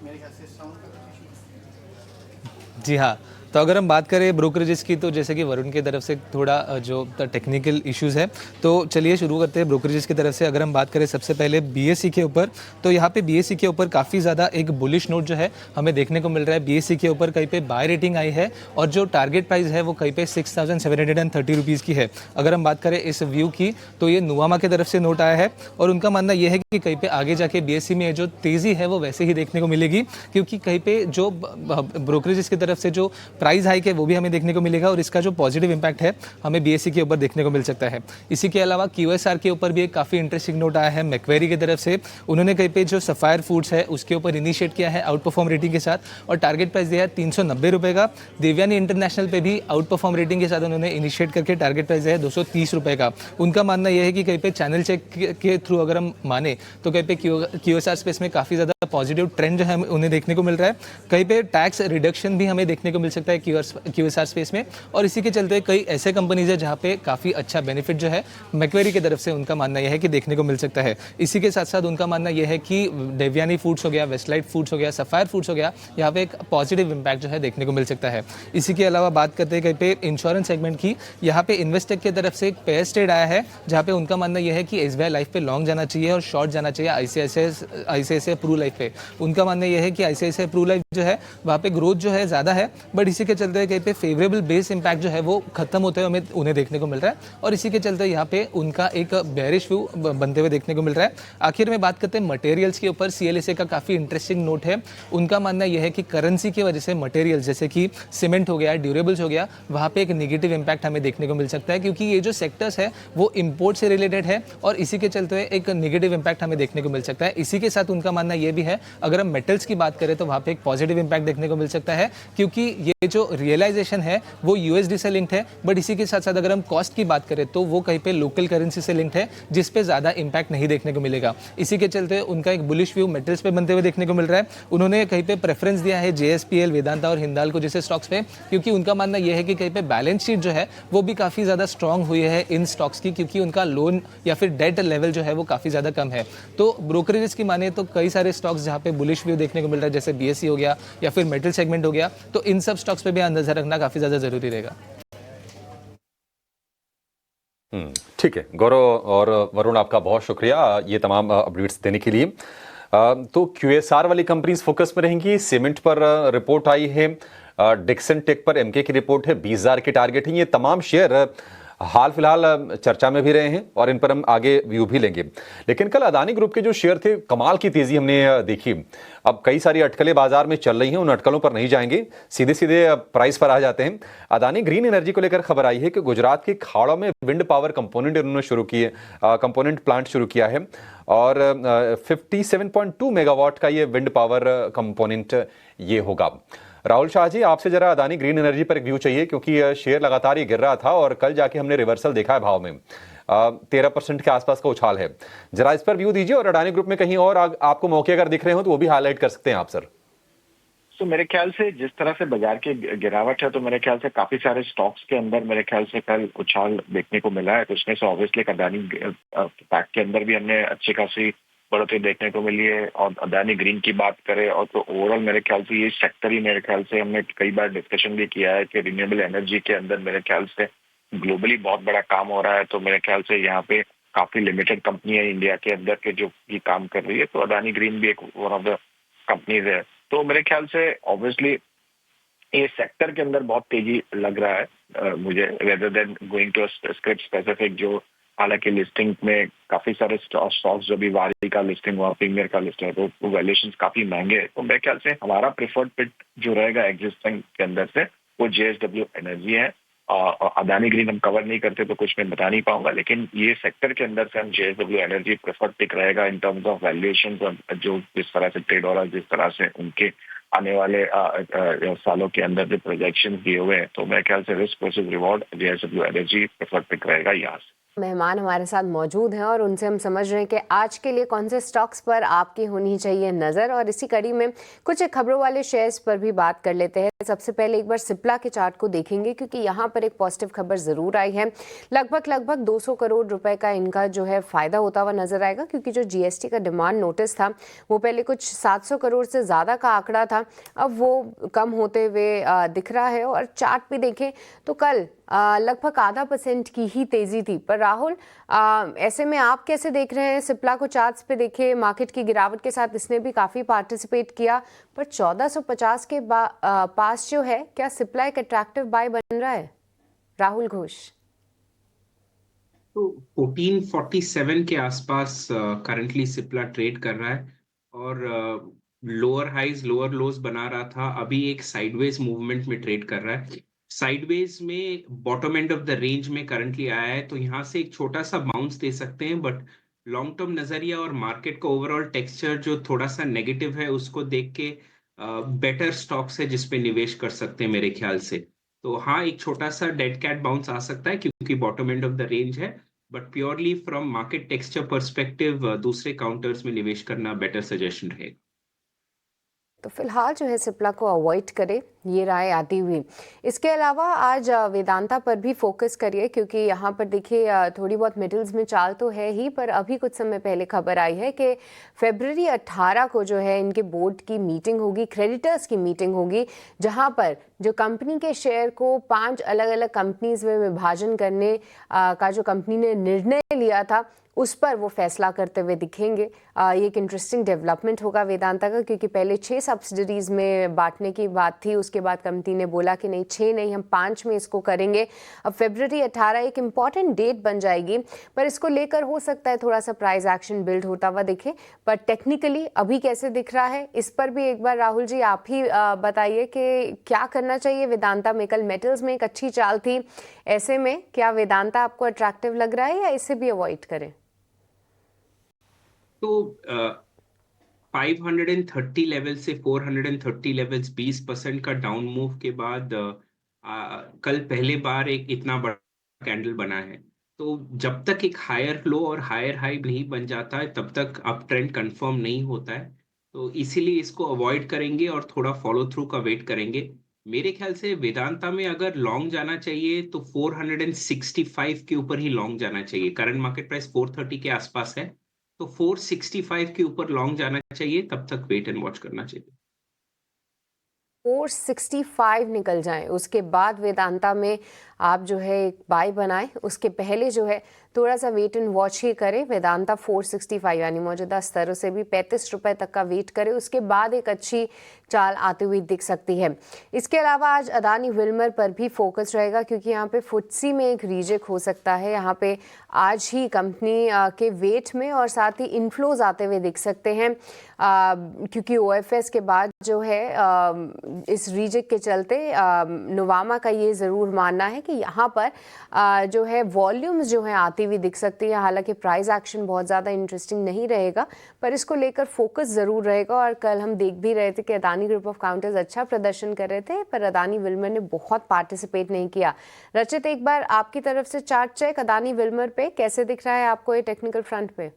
मेरे ख्याल से साउंड का कुछ इशू। जी हाँ, तो अगर हम बात करें ब्रोकरेजेस की तो जैसे कि वरुण की तरफ से थोड़ा जो टेक्निकल इश्यूज़ है, तो चलिए शुरू करते हैं ब्रोकरेजेस की तरफ से। अगर हम बात करें सबसे पहले BSE के ऊपर, तो यहाँ पे BSE के ऊपर काफ़ी ज़्यादा एक बुलिश नोट जो है हमें देखने को मिल रहा है। BSE के ऊपर कहीं पे बाय रेटिंग आई है और जो टारगेट प्राइस है वो कहीं पे 6,730 रुपीज़ की है। अगर हम बात करें इस व्यू की तो ये नुवामा की तरफ से नोट आया है, और उनका मानना यह है कि कहीं पे आगे जाके BSE में जो तेज़ी है वो वैसे ही देखने को मिलेगी, क्योंकि कहीं पे जो ब्रोकरेजेस की तरफ से जो प्राइस हाइक है वो भी हमें देखने को मिलेगा, और इसका जो पॉजिटिव इंपैक्ट है हमें BSE के ऊपर देखने को मिल सकता है। इसी के अलावा QSR के ऊपर भी एक काफ़ी इंटरेस्टिंग नोट आया है मैक्वेरी की तरफ से। उन्होंने कहीं पे जो सफायर फूड्स है उसके ऊपर इनिशिएट किया है आउट परफॉर्म रेटिंग के साथ, और टारगेट प्राइस दिया है 390 रुपये का। देवयानी इंटरनेशनल पे भी आउट परफॉर्म रेटिंग के साथ उन्होंने इनिशिएट करके टारगेट प्राइस दिया है 230 रुपये का। उनका मानना यह है कि कहीं पे चैनल चेक के थ्रू अगर हम माने तो कहीं पे QSR स्पेस में काफ़ी ज़्यादा पॉजिटिव ट्रेंड जो है उन्हें देखने को मिल रहा है। कहीं पे टैक्स रिडक्शन भी हमें देखने को मिल सकता है QSR स्पेस में, और इसी के चलते कई ऐसे कंपनीज है जहाँ पे काफ़ी अच्छा बेनिफिट जो है मैक्वेरी की तरफ से उनका मानना यह है कि देखने को मिल सकता है। इसी के साथ साथ उनका मानना यह है कि देवयानी फूड्स हो गया, वेस्टलाइट फूड्स हो गया, सफायर फूड्स हो गया, यहाँ पे एक पॉजिटिव इंपैक्ट जो है देखने को मिल सकता है। इसी के अलावा बात करते हैं कहीं पे इंश्योरेंस सेगमेंट की, यहाँ पे इन्वेस्टेक की तरफ से एक पेयर ट्रेड आया है जहाँ पे उनका मानना यह है कि SBI लाइफ पे लॉन्ग जाना चाहिए और शॉर्ट जाना चाहिए ICICI प्रू लाइफ पे। उनका मानना यह है कि ICICI प्रू लाइफ जो है वहाँ पे ग्रोथ जो है ज़्यादा है, बट इसी के चलते कहीं पे फेवरेबल बेस इंपैक्ट जो है वो खत्म होते हुए हमें उन्हें देखने को मिल रहा है, और इसी के चलते यहाँ पे उनका एक बेरिश व्यू बनते हुए देखने को मिल रहा है। आखिर में बात करते हैं मटेरियल्स के ऊपर, CLSA का काफ़ी इंटरेस्टिंग नोट है। उनका मानना यह है कि करेंसी की वजह से मटेरियल्स जैसे कि सीमेंट हो गया, ड्यूरेबल्स हो गया, वहाँ पे एक नेगेटिव इंपैक्ट हमें देखने को मिल सकता है, क्योंकि ये जो सेक्टर्स है वो इम्पोर्ट से रिलेटेड है, और इसी के चलते एक नेगेटिव इंपैक्ट हमें देखने को मिल सकता है। इसी के साथ उनका मानना यह भी है अगर हम मेटल्स की बात करें तो वहाँ पे एक पॉजिटिव इंपैक्ट देखने को मिल सकता है, क्योंकि ये जो रियलाइजेशन है वो USD से लिंक्ड है, बट इसी के साथ साथ अगर हम कॉस्ट की बात करें तो वो कहीं पे लोकल करेंसी से लिंक्ड है, जिस पे ज़्यादा इंपैक्ट नहीं देखने को मिलेगा। इसी के चलते उनका एक बुलिश व्यू मेटल्स पे बनते हुए देखने को मिल रहा है। उन्होंने कहीं पे प्रेफरेंस दिया है JSPL, वेदांता और हिंदाल्को जैसे स्टॉक्स पे, क्योंकि उनका मानना यह है कि कहीं पे बैलेंस शीट जो है वो भी काफ़ी ज़्यादा स्ट्रॉन्ग हुई है इन स्टॉक्स की, क्योंकि उनका लोन या फिर डेट लेवल जो है वो काफ़ी ज़्यादा कम है। तो ब्रोकरेजेस की माने तो कई सारे स्टॉक्स जहाँ पे बुलिश व्यू देखने को मिल रहा है, जैसे BSE हो गया या फिर मेटल सेगमेंट हो गया, तो इन सब स्टॉक्स पे भी नजर रखना काफ़ी ज़्यादा ज़रूरी रहेगा। ठीक है गौरव और वरुण, आपका बहुत शुक्रिया ये तमाम अपडेट्स देने के लिए। तो QSR वाली कंपनीज फोकस में रहेंगी। सीमेंट पर रिपोर्ट आई है, डिक्सन टेक पर MK की रिपोर्ट है, 20,000 के टारगेट है। ये तमाम शेयर हाल फिलहाल चर्चा में भी रहे हैं और इन पर हम आगे व्यू भी लेंगे। लेकिन कल अदानी ग्रुप के जो शेयर थे, कमाल की तेजी हमने देखी। अब कई सारी अटकलें बाजार में चल रही हैं, उन अटकलों पर नहीं जाएंगे, सीधे सीधे प्राइस पर आ जाते हैं। अदानी ग्रीन एनर्जी को लेकर खबर आई है कि गुजरात के खाड़ों में विंड पावर कंपोनेंट उन्होंने शुरू किए, कंपोनेंट प्लांट शुरू किया है और 57.2 मेगावाट का ये विंड पावर कंपोनेंट ये होगा। राहुल शाह जी, आपसे जरा अदानी ग्रीन एनर्जी पर एक व्यू चाहिए, क्योंकि शेयर लगातार ये गिर रहा था और कल जाके हमने रिवर्सल देखा है भाव में, 13% के आसपास का उछाल है। जरा इस पर व्यू दीजिए और अडानी ग्रुप में कहीं और आपको मौके अगर दिख रहे हो तो वो भी हाईलाइट कर सकते हैं आप सर। तो मेरे ख्याल से जिस तरह से बाजार की गिरावट है, तो मेरे ख्याल से काफी सारे स्टॉक्स के अंदर मेरे ख्याल से कल उछाल देखने को मिला है। तो उसमें से ऑब्वियसली अडानी पैक के अंदर भी हमने अच्छी खासी बढ़ोतरी देखने को मिली है। और अडानी ग्रीन की बात करें और तो ओवरऑल मेरे ख्याल से ये सेक्टर ही मेरे ख्याल से हमने कई बार डिस्कशन भी किया है कि रिन्यूएबल एनर्जी के अंदर मेरे ख्याल से ग्लोबली बहुत बड़ा काम हो रहा है। तो मेरे ख्याल से यहाँ पे काफी लिमिटेड कंपनी है इंडिया के अंदर के जो ये काम कर रही है। तो अडानी ग्रीन भी एक वन ऑफ द कंपनीज है। तो मेरे ख्याल से ऑब्वियसली ये सेक्टर के अंदर बहुत तेजी लग रहा है मुझे, rather than going to script specific, जो हालांकि लिस्टिंग में काफी सारे स्टॉक्स जो भी वारी का लिस्टिंग हुआ, प्रीमियर का लिस्टिंग है, तो वैल्यूएशंस काफी महंगे हैं। तो मेरे ख्याल से हमारा प्रेफर्ड पिट जो रहेगा एग्जिस्टिंग के अंदर से वो JSW एनर्जी है। अडानी ग्रीन हम कवर नहीं करते तो कुछ मैं बता नहीं पाऊंगा, लेकिन ये सेक्टर के अंदर से हम JSW एनर्जी प्रेफर्ड पिक रहेगा इन टर्म्स ऑफ वैल्यूएशन। जो जिस तरह से ट्रेड हो रहा है, जिस तरह से उनके आने वाले सालों के अंदर जो प्रोजेक्शन दिए हुए हैं, तो मेरे ख्याल से risk versus reward JSW energy preferred pick रहेगा यहाँ से। मेहमान हमारे साथ मौजूद हैं और उनसे हम समझ रहे हैं कि आज के लिए कौन से स्टॉक्स पर आपकी होनी चाहिए नज़र, और इसी कड़ी में कुछ खबरों वाले शेयर्स पर भी बात कर लेते हैं। सबसे पहले एक बार सिप्ला के चार्ट को देखेंगे, क्योंकि यहाँ पर एक पॉजिटिव खबर ज़रूर आई है। लगभग 200 करोड़ रुपए का इनका जो है फ़ायदा होता हुआ नजर आएगा, क्योंकि जो GST का डिमांड नोटिस था वो पहले कुछ 700 करोड़ से ज़्यादा का आंकड़ा था, अब वो कम होते हुए दिख रहा है। और चार्ट भी देखें तो कल लगभग 0.5% की ही तेजी थी। पर राहुल, ऐसे में आप कैसे देख रहे हैं सिप्ला को? चार्ट्स पे देखें, मार्केट की गिरावट के साथ इसने भी काफ़ी पार्टिसिपेट किया, पर 1450 के पास जो है, क्या सिप्ला एक अट्रैक्टिव बाय बन रहा है? राहुल घोष। तो 1447 के आसपास करंटली सिप्ला ट्रेड कर रहा है और लोअर हाइज लोअर लोज बना रहा था, अभी एक साइडवेज मूवमेंट में ट्रेड कर रहा है। साइडवेज में bottom end of the range में करंटली आया है, तो यहाँ से एक छोटा सा बाउंस दे सकते हैं। बट लॉन्ग टर्म नजरिया और मार्केट का ओवरऑल टेक्सचर जो थोड़ा सा नेगेटिव है, उसको देख के बेटर स्टॉक्स है जिसपे निवेश कर सकते हैं मेरे ख्याल से। तो हाँ, एक छोटा सा डेड कैट बाउंस आ सकता है क्योंकि bottom end of the range है, but purely from market texture perspective दूसरे काउंटर्स में निवेश करना बेटर सजेशन रहेगा। तो फिलहाल जो है सिप्ला को अवॉइड करें, ये राय आती हुई। इसके अलावा आज वेदांता पर भी फोकस करिए, क्योंकि यहाँ पर देखिए थोड़ी बहुत मिडल्स में चाल तो है ही, पर अभी कुछ समय पहले खबर आई है कि फरवरी 18 को जो है इनके बोर्ड की मीटिंग होगी, क्रेडिटर्स की मीटिंग होगी, जहाँ पर जो कंपनी के शेयर को 5 अलग अलग कंपनीज में विभाजन करने का जो कंपनी ने निर्णय लिया था, उस पर वो फैसला करते हुए दिखेंगे। ये एक इंटरेस्टिंग डेवलपमेंट होगा वेदांता का, क्योंकि पहले 6 सब्सिडरीज में बांटने की बात थी, उसके बाद कंपनी ने बोला कि नहीं 6 नहीं, हम 5 में इसको करेंगे। अब फरवरी 18 एक इम्पॉर्टेंट डेट बन जाएगी, पर इसको लेकर हो सकता है थोड़ा सा प्राइस एक्शन बिल्ड होता हुआ दिखे। पर टेक्निकली अभी कैसे दिख रहा है, इस पर भी एक बार राहुल जी आप ही बताइए कि क्या करना चाहिए वेदांता में। कल मेटल्स में एक अच्छी चाल थी, ऐसे में क्या वेदांता आपको अट्रैक्टिव लग रहा है या इसे भी अवॉइड करें? तो 530 लेवल से 430 लेवल्स 20% का डाउन मूव के बाद कल पहले बार एक इतना बड़ा कैंडल बना है। तो जब तक एक हायर लो और हायर हाई नहीं बन जाता है, तब तक अप ट्रेंड कंफर्म नहीं होता है। तो इसीलिए इसको अवॉइड करेंगे और थोड़ा फॉलो थ्रू का वेट करेंगे। मेरे ख्याल से वेदांता में अगर लॉन्ग जाना चाहिए तो 465 के ऊपर ही लॉन्ग जाना चाहिए। करंट मार्केट प्राइस 430 के आसपास है, तो 465 के ऊपर लॉन्ग जाना चाहिए, तब तक वेट एंड वॉच करना चाहिए। 465 निकल जाए, उसके बाद वेदांता में आप जो है एक बाय बनाएं। उसके पहले जो है थोड़ा सा वेट एंड वॉच ही करें। वेदांता 465 यानी मौजूदा स्तरों से भी 35 रुपए तक का वेट करें, उसके बाद एक अच्छी चाल आते हुए दिख सकती है। इसके अलावा आज अदानी विल्मर पर भी फोकस रहेगा क्योंकि यहाँ पे फुटसी में एक रीजेक हो सकता है। यहाँ पे आज ही कंपनी के वेट में और साथ ही इनफ्लोज आते हुए दिख सकते हैं क्योंकि ओएफएस के बाद जो है इस रीजेक के चलते नोवामा का ये ज़रूर मानना है कि यहाँ पर जो है वॉल्यूम्स जो है आती हुई दिख सकती है। हालांकि प्राइस एक्शन बहुत ज़्यादा इंटरेस्टिंग नहीं रहेगा पर इसको लेकर फोकस ज़रूर रहेगा। और कल हम देख भी रहे थे कि अदानी ग्रुप ऑफ काउंटर्स अच्छा प्रदर्शन कर रहे थे पर अदानी विल्मर ने बहुत पार्टिसिपेट नहीं किया। रचित, एक बार आपकी तरफ से चार्ट चेक अदानी विल्मर पे कैसे दिख रहा है आपको ये टेक्निकल फ्रंट पे?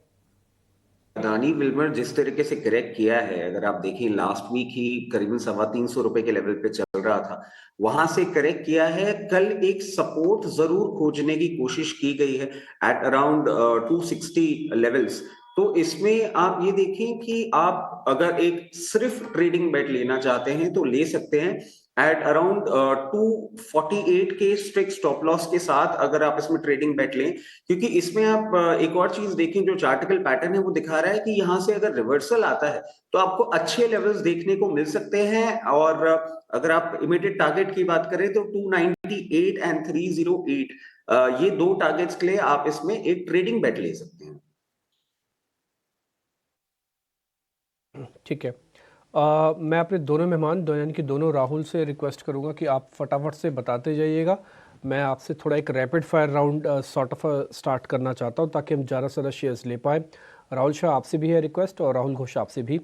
अदानी विल्मर जिस तरीके से करेक्ट किया है, अगर आप देखें लास्ट वीक ही करीबन 350 रुपए के लेवल पे चल रहा था, वहां से करेक्ट किया है। कल एक सपोर्ट जरूर खोजने की कोशिश की गई है एट अराउंड 260 लेवल्स। तो इसमें आप ये देखें कि आप अगर एक सिर्फ ट्रेडिंग बेट लेना चाहते हैं तो ले सकते हैं एट अराउंड 248 के स्ट्रिक्ट स्टॉप लॉस के साथ, अगर आप इसमें ट्रेडिंग बेट लें। क्योंकि इसमें आप एक और चीज देखें, जो चार्टिकल पैटर्न है वो दिखा रहा है कि यहाँ से अगर रिवर्सल आता है तो आपको अच्छे लेवल्स देखने को मिल सकते हैं। और अगर आप इमीडिएट टारगेट की बात करें तो 298 एंड 308, ये दो टारगेट्स के लिए आप इसमें एक ट्रेडिंग बेट ले सकते हैं। ठीक है। मैं अपने दोनों मेहमान यानी कि दोनों राहुल से रिक्वेस्ट करूंगा कि आप फटाफट से बताते जाइएगा। मैं आपसे थोड़ा एक rapid fire round sort of start करना चाहता हूं ताकि हम ज़्यादा से ज़्यादा शेयर्स ले पाएँ। राहुल शाह आपसे भी है रिक्वेस्ट और राहुल घोष आपसे भी।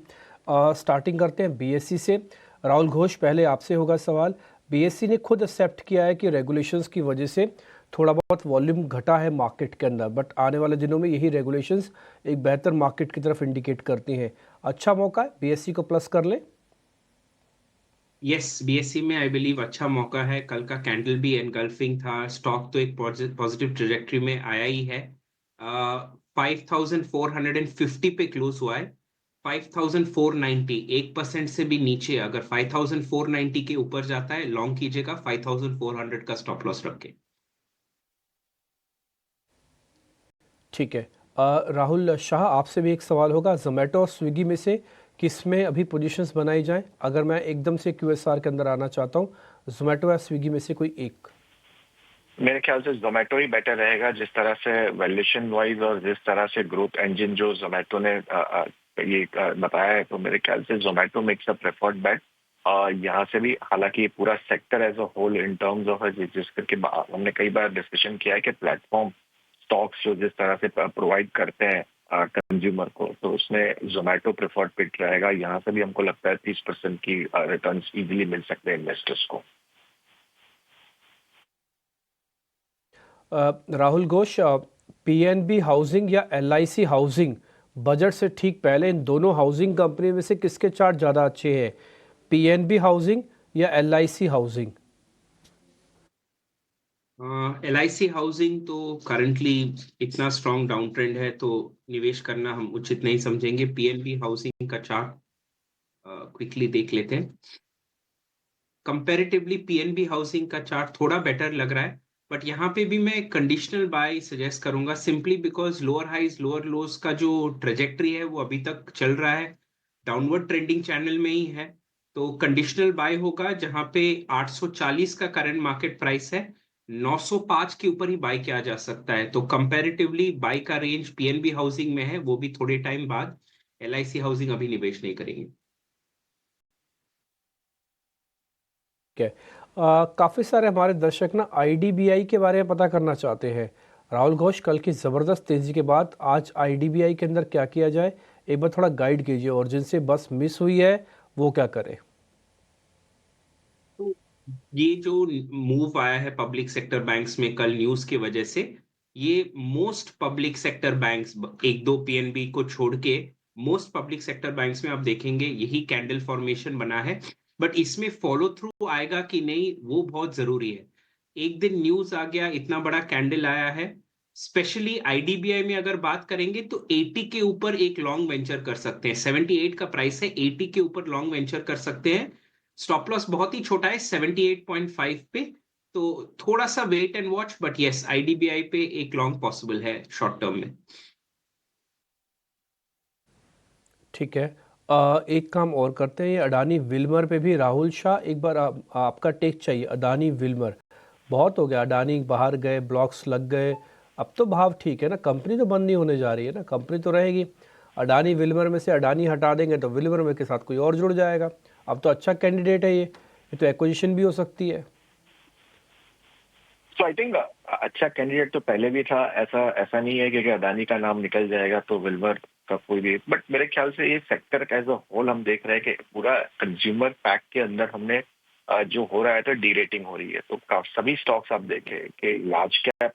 स्टार्टिंग करते हैं बीएससी से। राहुल घोष, पहले आपसे होगा सवाल। बीएससी ने खुद एक्सेप्ट किया है कि रेगुलेशंस की वजह से थोड़ा बहुत वॉल्यूम घटा है मार्केट के अंदर, बट आने वाले दिनों में यही रेगुलेशंस एक बेहतर मार्केट की तरफ इंडिकेट करती हैं। अच्छा मौका है, बीएससी को प्लस कर ले। यस, बीएससी में आई बिलीव अच्छा मौका है। कल का कैंडल भी एनगल्फिंग था, स्टॉक तो एक पॉजिटिव ट्रेजेक्टरी में आया ही है। 5450 पे क्लोज हुआ है। 5490 1% से भी नीचे, अगर 5490 के ऊपर जाता है लॉन्ग कीजिएगा 5400 का स्टॉप लॉस रख के। ठीक है। राहुल शाह, आपसे भी एक सवाल होगा। जोमेटो और स्विगी में से किसमें अभी पोजीशंस बनाई जाएं? अगर मैं एकदम से क्यूएसआर के अंदर आना चाहता हूं, जोमेटो या स्विगी में से कोई एक? मेरे ख्याल से जोमेटो ही बेटर रहेगा, जिस तरह से वैल्यूएशन वाइज और जिस तरह से ग्रोथ इंजन जो जोमेटो ने ये बताया है, तो मेरे ख्याल से Zomato makes a preferred bet. यहाँ से भी हालांकि ये पूरा sector as a whole in terms of जिस करके हमने कई बार डिस्कशन किया है कि प्लेटफॉर्म स्टॉक्स जो जिस तरह से प्रोवाइड करते हैं कंज्यूमर को, तो उसमें जोमेटो प्रेफर्ड पिक रहेगा। यहाँ से भी हमको लगता है 30% की रिटर्न्स इजीली मिल सकते हैं इन्वेस्टर्स को। राहुल घोष, पीएनबी हाउसिंग या एलआईसी हाउसिंग बजट से ठीक पहले इन दोनों हाउसिंग कंपनी में से किसके चार्ट ज़्यादा अच्छे हैं? पीएनबी हाउसिंग या एलआईसी हाउसिंग? एलआईसी हाउसिंग तो करंटली इतना स्ट्रॉन्ग डाउन ट्रेंड है तो निवेश करना हम उचित नहीं समझेंगे। पीएनबी हाउसिंग का चार्ट क्विकली देख लेते हैं। कंपैरेटिवली पीएनबी हाउसिंग का चार्ट थोड़ा बेटर लग रहा है, बट यहाँ पे भी मैं कंडीशनल बाय सजेस्ट करूंगा, simply because lower highs lower lows का जो ट्रेजेक्टरी है वो अभी तक चल रहा है, डाउनवर्ड ट्रेंडिंग चैनल में ही है। तो कंडीशनल बाय होगा जहां पे 840 का करंट मार्केट प्राइस है, 905 के ऊपर ही बाय किया जा सकता है। तो कंपैरेटिवली बाय का रेंज पीएनबी हाउसिंग में है, वो भी थोड़े टाइम बाद। एलआईसी हाउसिंग अभी निवेश नहीं करेंगे। काफ़ी सारे हमारे दर्शक ना आईडीबीआई के बारे में पता करना चाहते हैं। राहुल घोष, कल की ज़बरदस्त तेज़ी के बाद आज आईडीबीआई के अंदर क्या किया जाए, एक बार थोड़ा गाइड कीजिए, और जिनसे बस मिस हुई है वो क्या करें? तो ये जो मूव आया है पब्लिक सेक्टर बैंक्स में कल न्यूज की वजह से, ये मोस्ट पब्लिक सेक्टर बैंक्स, एक दो पीएनबी को छोड़ के मोस्ट पब्लिक सेक्टर बैंक्स में आप देखेंगे यही कैंडल फॉर्मेशन बना है। बट इसमें फॉलो थ्रू आएगा कि नहीं वो बहुत जरूरी है। एक दिन न्यूज आ गया, इतना बड़ा कैंडल आया है, स्पेशली आईडीबीआई में अगर बात करेंगे तो 80 के ऊपर एक लॉन्ग वेंचर कर सकते हैं। 78 का प्राइस है, 80 के ऊपर लॉन्ग वेंचर कर सकते हैं। स्टॉप लॉस बहुत ही छोटा है 78.5 पे। तो थोड़ा सा wait and watch, but yes IDBI पे एक लॉन्ग पॉसिबल है शॉर्ट टर्म में। ठीक है। एक काम और करते हैं, ये अडानी विल्मर पे भी राहुल शाह, एक बार आपका टेक चाहिए। अडानी विल्मर बहुत हो गया, अडानी बाहर गए, ब्लॉक्स लग गए, अब तो भाव ठीक है ना, कंपनी तो बंद नहीं होने जा रही है ना, कंपनी तो रहेगी। अडानी विल्मर में से अडानी हटा देंगे तो विल्मर में के साथ कोई और जुड़ जाएगा। अब तो अच्छा कैंडिडेट है ये तो एक्विजिशन भी हो सकती है। सो आई थिंक अच्छा कैंडिडेट तो पहले भी था, ऐसा नहीं है कि अडानी का नाम निकल जाएगा तो विल्मर का कोई भी, बट मेरे ख्याल से ये सेक्टर एज अ होल हम देख रहे हैं कि पूरा कंज्यूमर पैक के अंदर हमने जो हो रहा है तो डी रेटिंग हो रही है। तो सभी स्टॉक्स आप देखें कि लार्ज कैप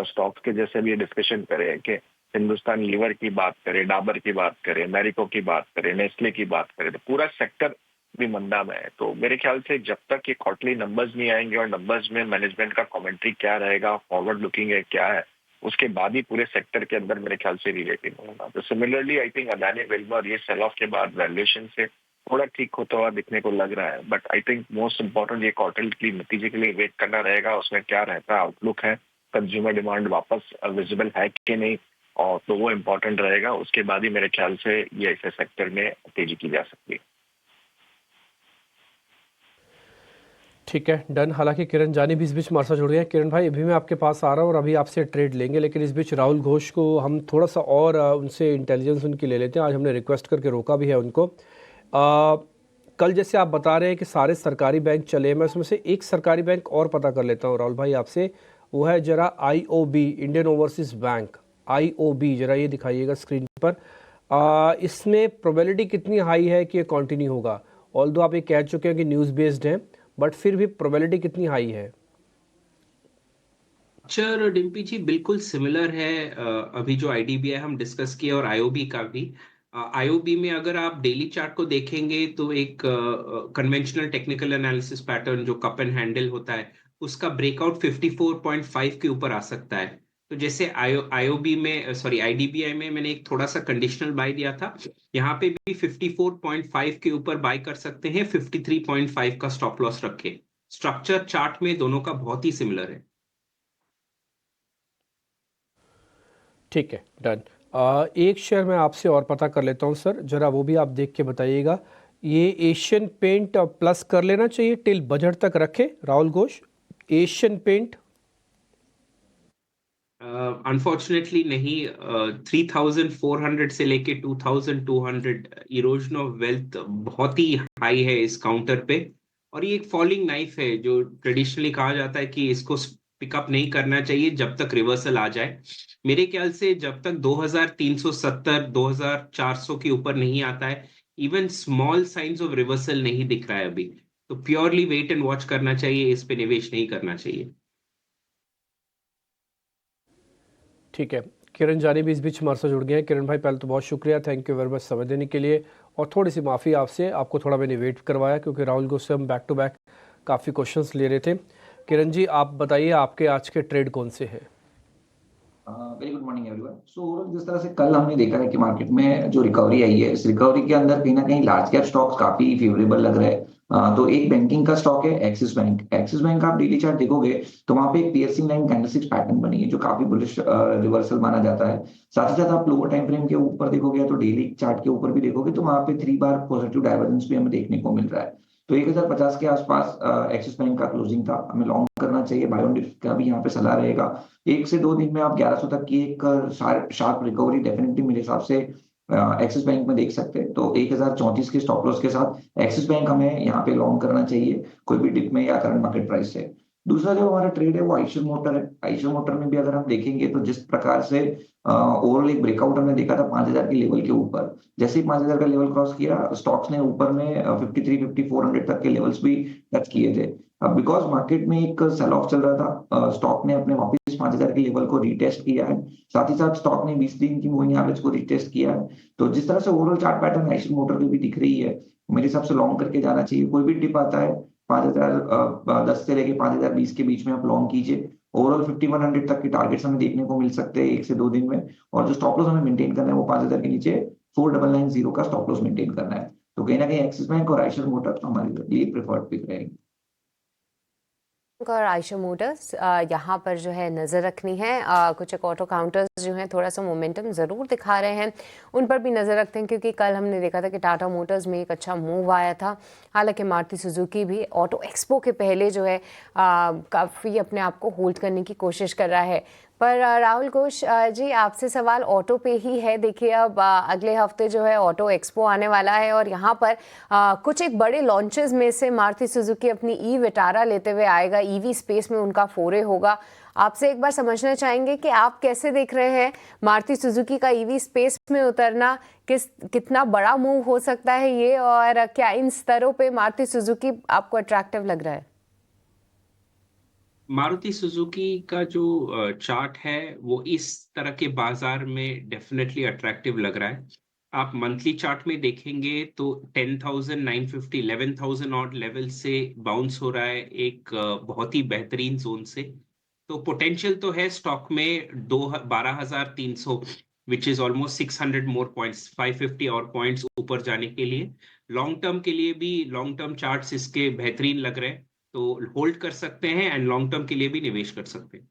स्टॉक्स के जैसे भी डिस्कशन करें कि हिंदुस्तान लीवर की बात करें, डाबर की बात करें, मैरिको की बात करें, नेस्ले की बात करें, तो पूरा सेक्टर भी मंदा में है। तो मेरे ख्याल से जब तक ये क्वार्टरली नंबर्स नहीं आएंगे और नंबर्स में मैनेजमेंट का कमेंट्री क्या रहेगा, फॉरवर्ड लुकिंग है क्या है, उसके बाद ही पूरे सेक्टर के अंदर मेरे ख्याल से रीरेटिंग होगा। तो similarly I think Adani Wilmer ये सेल ऑफ के बाद वैल्यूएशन से थोड़ा ठीक होता हुआ दिखने को लग रहा है, but I think most important ये क्वार्टरली नतीजे के लिए वेट करना रहेगा, उसमें क्या रहता है, आउटलुक है, कंज्यूमर डिमांड वापस विजिबल है कि नहीं, और तो वो इम्पोर्टेंट रहेगा। उसके बाद ही मेरे ख्याल से ये ऐसे सेक्टर में तेजी की जा सकती है। ठीक है, डन। हालांकि किरण जानी भी इस बीच हमारे साथ जुड़ गए हैं। किरण भाई, अभी मैं आपके पास आ रहा हूँ और अभी आपसे ट्रेड लेंगे, लेकिन इस बीच राहुल घोष को हम थोड़ा सा और उनसे इंटेलिजेंस उनकी ले लेते हैं। आज हमने रिक्वेस्ट करके रोका भी है उनको। कल जैसे आप बता रहे हैं कि सारे सरकारी बैंक चले, मैं उसमें से एक सरकारी बैंक और पता कर लेता हूँ राहुल भाई आपसे, वो है जरा IOB, Indian overseas bank. IOB जरा ये दिखाइएगा स्क्रीन पर। इसमें प्रोबेबिलिटी कितनी हाई है कि ये कंटिन्यू होगा? ऑल्दो आप ये कह चुके हैं कि न्यूज़ बेस्ड है, बट फिर भी प्रोबेबिलिटी कितनी हाई है? स्ट्रक्चर डिम्पी जी बिल्कुल सिमिलर है, अभी जो आईडीबीआई हम डिस्कस किया और आईओबी का भी। आईओबी में अगर आप डेली चार्ट को देखेंगे तो एक कन्वेंशनल टेक्निकल एनालिसिस पैटर्न जो कप एंड हैंडल होता है उसका ब्रेकआउट 54.5 के ऊपर आ सकता है। तो जैसे आईओबी में सॉरी आईडीबीआई में मैंने एक थोड़ा सा कंडीशनल बाय दिया था, यहाँ पे भी 54.5 के ऊपर बाय कर सकते हैं, 53.5 का स्टॉप लॉस रखे। स्ट्रक्चर चार्ट में दोनों का बहुत ही सिमिलर है। ठीक है, डन। एक शेयर मैं आपसे और पता कर लेता हूं सर, जरा वो भी आप देख के बताइएगा। ये एशियन पेंट प्लस कर लेना चाहिए, टिल बजट तक रखे Rahul Ghosh? Asian paint unfortunately नहीं, 3400 से लेके 2200 इरोजन ऑफ वेल्थ बहुत ही हाई है इस काउंटर पे, और ये एक फॉलिंग नाइफ है जो ट्रेडिशनली कहा जाता है कि इसको पिकअप नहीं करना चाहिए जब तक रिवर्सल आ जाए। मेरे ख्याल से जब तक 2370 2400 के ऊपर नहीं आता है, even small science of reversal नहीं दिख रहा है अभी, तो प्योरली वेट एंड वॉच करना चाहिए, इस पे निवेश नहीं करना चाहिए। ठीक है। किरण जानी भी इस बीच हमारे साथ जुड़ गए हैं। किरण भाई, पहले तो बहुत शुक्रिया, थैंक यू वेरी मच समय देने के लिए, और थोड़ी सी माफ़ी आपसे, आपको थोड़ा मैंने वेट करवाया क्योंकि राहुल घोष से हम बैक टू बैक काफ़ी क्वेश्चंस ले रहे थे। किरण जी, आप बताइए आपके आज के ट्रेड कौन से हैं? Very good morning everyone. So overall जिस तरह से कल हमने देखा है कि मार्केट में जो रिकवरी आई है, इस रिकवरी के अंदर कहीं ना कहीं लार्ज कैप स्टॉक्स काफी फेवरेबल लग रहे हैं। तो एक बैंकिंग का स्टॉक है एक्सिस बैंक। एक्सिस बैंक आप डेली चार्ट देखोगे तो वहां पे एक पियर्सिंग लाइन कैंडलस्टिक पैटर्न बनी है जो काफी बुलिश रिवर्सल माना जाता है। साथ ही साथ आप लोअर टाइम फ्रेम के ऊपर देखोगे तो डेली चार्ट के ऊपर भी देखोगे तो वहां पे 3 बार पॉजिटिव डाइवर्जेंस भी हमें देखने को मिल रहा है। तो 1050 के आसपास एक्सिस बैंक का क्लोजिंग था, हमें लॉन्ग करना चाहिए। बाय ऑन डिप का भी यहाँ पे सलाह रहेगा। 1 से 2 दिन में आप 1100 तक की एक शार्प रिकवरी डेफिनेटली मेरे हिसाब से एक्सिस बैंक में देख सकते हैं। तो 1034 के स्टॉप लॉस के साथ एक्सिस बैंक हमें यहाँ पे लॉन्ग करना चाहिए कोई भी डिप में या करंट मार्केट प्राइस से। दूसरा जो हमारा ट्रेड है वो आइशर मोटर है। आइशर मोटर में भी अगर हम देखेंगे तो जिस प्रकार से ओवरऑल एक ब्रेकआउट हमने देखा था 5000 के लेवल के ऊपर, जैसे ही 5000 का लेवल क्रॉस किया स्टॉक्स ने ऊपर में 53-5400 तक के लेवल्स भी टच किए थे। अब बिकॉज मार्केट में एक सेल ऑफ चल रहा था, स्टॉक ने अपने वापस 5000 के लेवल को रीटेस्ट किया है, साथ ही साथ स्टॉक ने 20 दिन की मूविंग एवरेज को रीटेस्ट किया है। तो जिस तरह से overall chart pattern Eicher motor की भी दिख रही है, मेरे हिसाब से लॉन्ग करके जाना चाहिए। कोई भी डिप आता है 5010 से लेके 5020 के बीच में आप लॉन्ग कीजिए। ओवरऑल 5100 तक के टारगेट्स हमें देखने को मिल सकते हैं 1 से 2 दिन में, और जो स्टॉप लॉस हमें मेंटेन करना है वो 5000 के नीचे 4990 का स्टॉप लॉस मेंटेन करना है। तो कहीं ना कहीं एक्सिस बैंक और आइशर मोटर हमारे लिए प्रेफर्ड पिक रहेंगे। और आयशा मोटर्स यहाँ पर जो है नज़र रखनी है। कुछ एक ऑटो काउंटर्स जो हैं थोड़ा सा मोमेंटम ज़रूर दिखा रहे हैं, उन पर भी नज़र रखते हैं, क्योंकि कल हमने देखा था कि टाटा मोटर्स में एक अच्छा मूव आया था। हालांकि मारुति सुजुकी भी ऑटो एक्सपो के पहले जो है काफ़ी अपने आप को होल्ड करने की कोशिश कर रहा है। पर राहुल घोष जी, आपसे सवाल ऑटो पे ही है। देखिए अब अगले हफ्ते जो है ऑटो एक्सपो आने वाला है और यहाँ पर कुछ एक बड़े लॉन्चेस में से मारुति सुजुकी अपनी ई विटारा लेते हुए आएगा। ईवी स्पेस में उनका फोरे होगा। आपसे एक बार समझना चाहेंगे कि आप कैसे देख रहे हैं मारुति सुजुकी का ईवी स्पेस में उतरना, कितना बड़ा मूव हो सकता है ये, और क्या इन स्तरों पे मारुति सुजुकी आपको अट्रैक्टिव लग रहा है? मारुति सुजुकी का जो चार्ट है वो इस तरह के बाजार में डेफिनेटली अट्रैक्टिव लग रहा है। आप मंथली चार्ट में देखेंगे तो 10,950 11,000 ऑड लेवल से बाउंस हो रहा है एक बहुत ही बेहतरीन जोन से। तो पोटेंशियल तो है स्टॉक में 12,300 which is almost 600 more points, 550 और पॉइंट्स ऊपर जाने के लिए। लॉन्ग टर्म के लिए भी लॉन्ग टर्म चार्ट्स इसके बेहतरीन लग रहे हैं, तो होल्ड कर सकते हैं एंड लॉन्ग टर्म के लिए भी निवेश कर सकते हैं।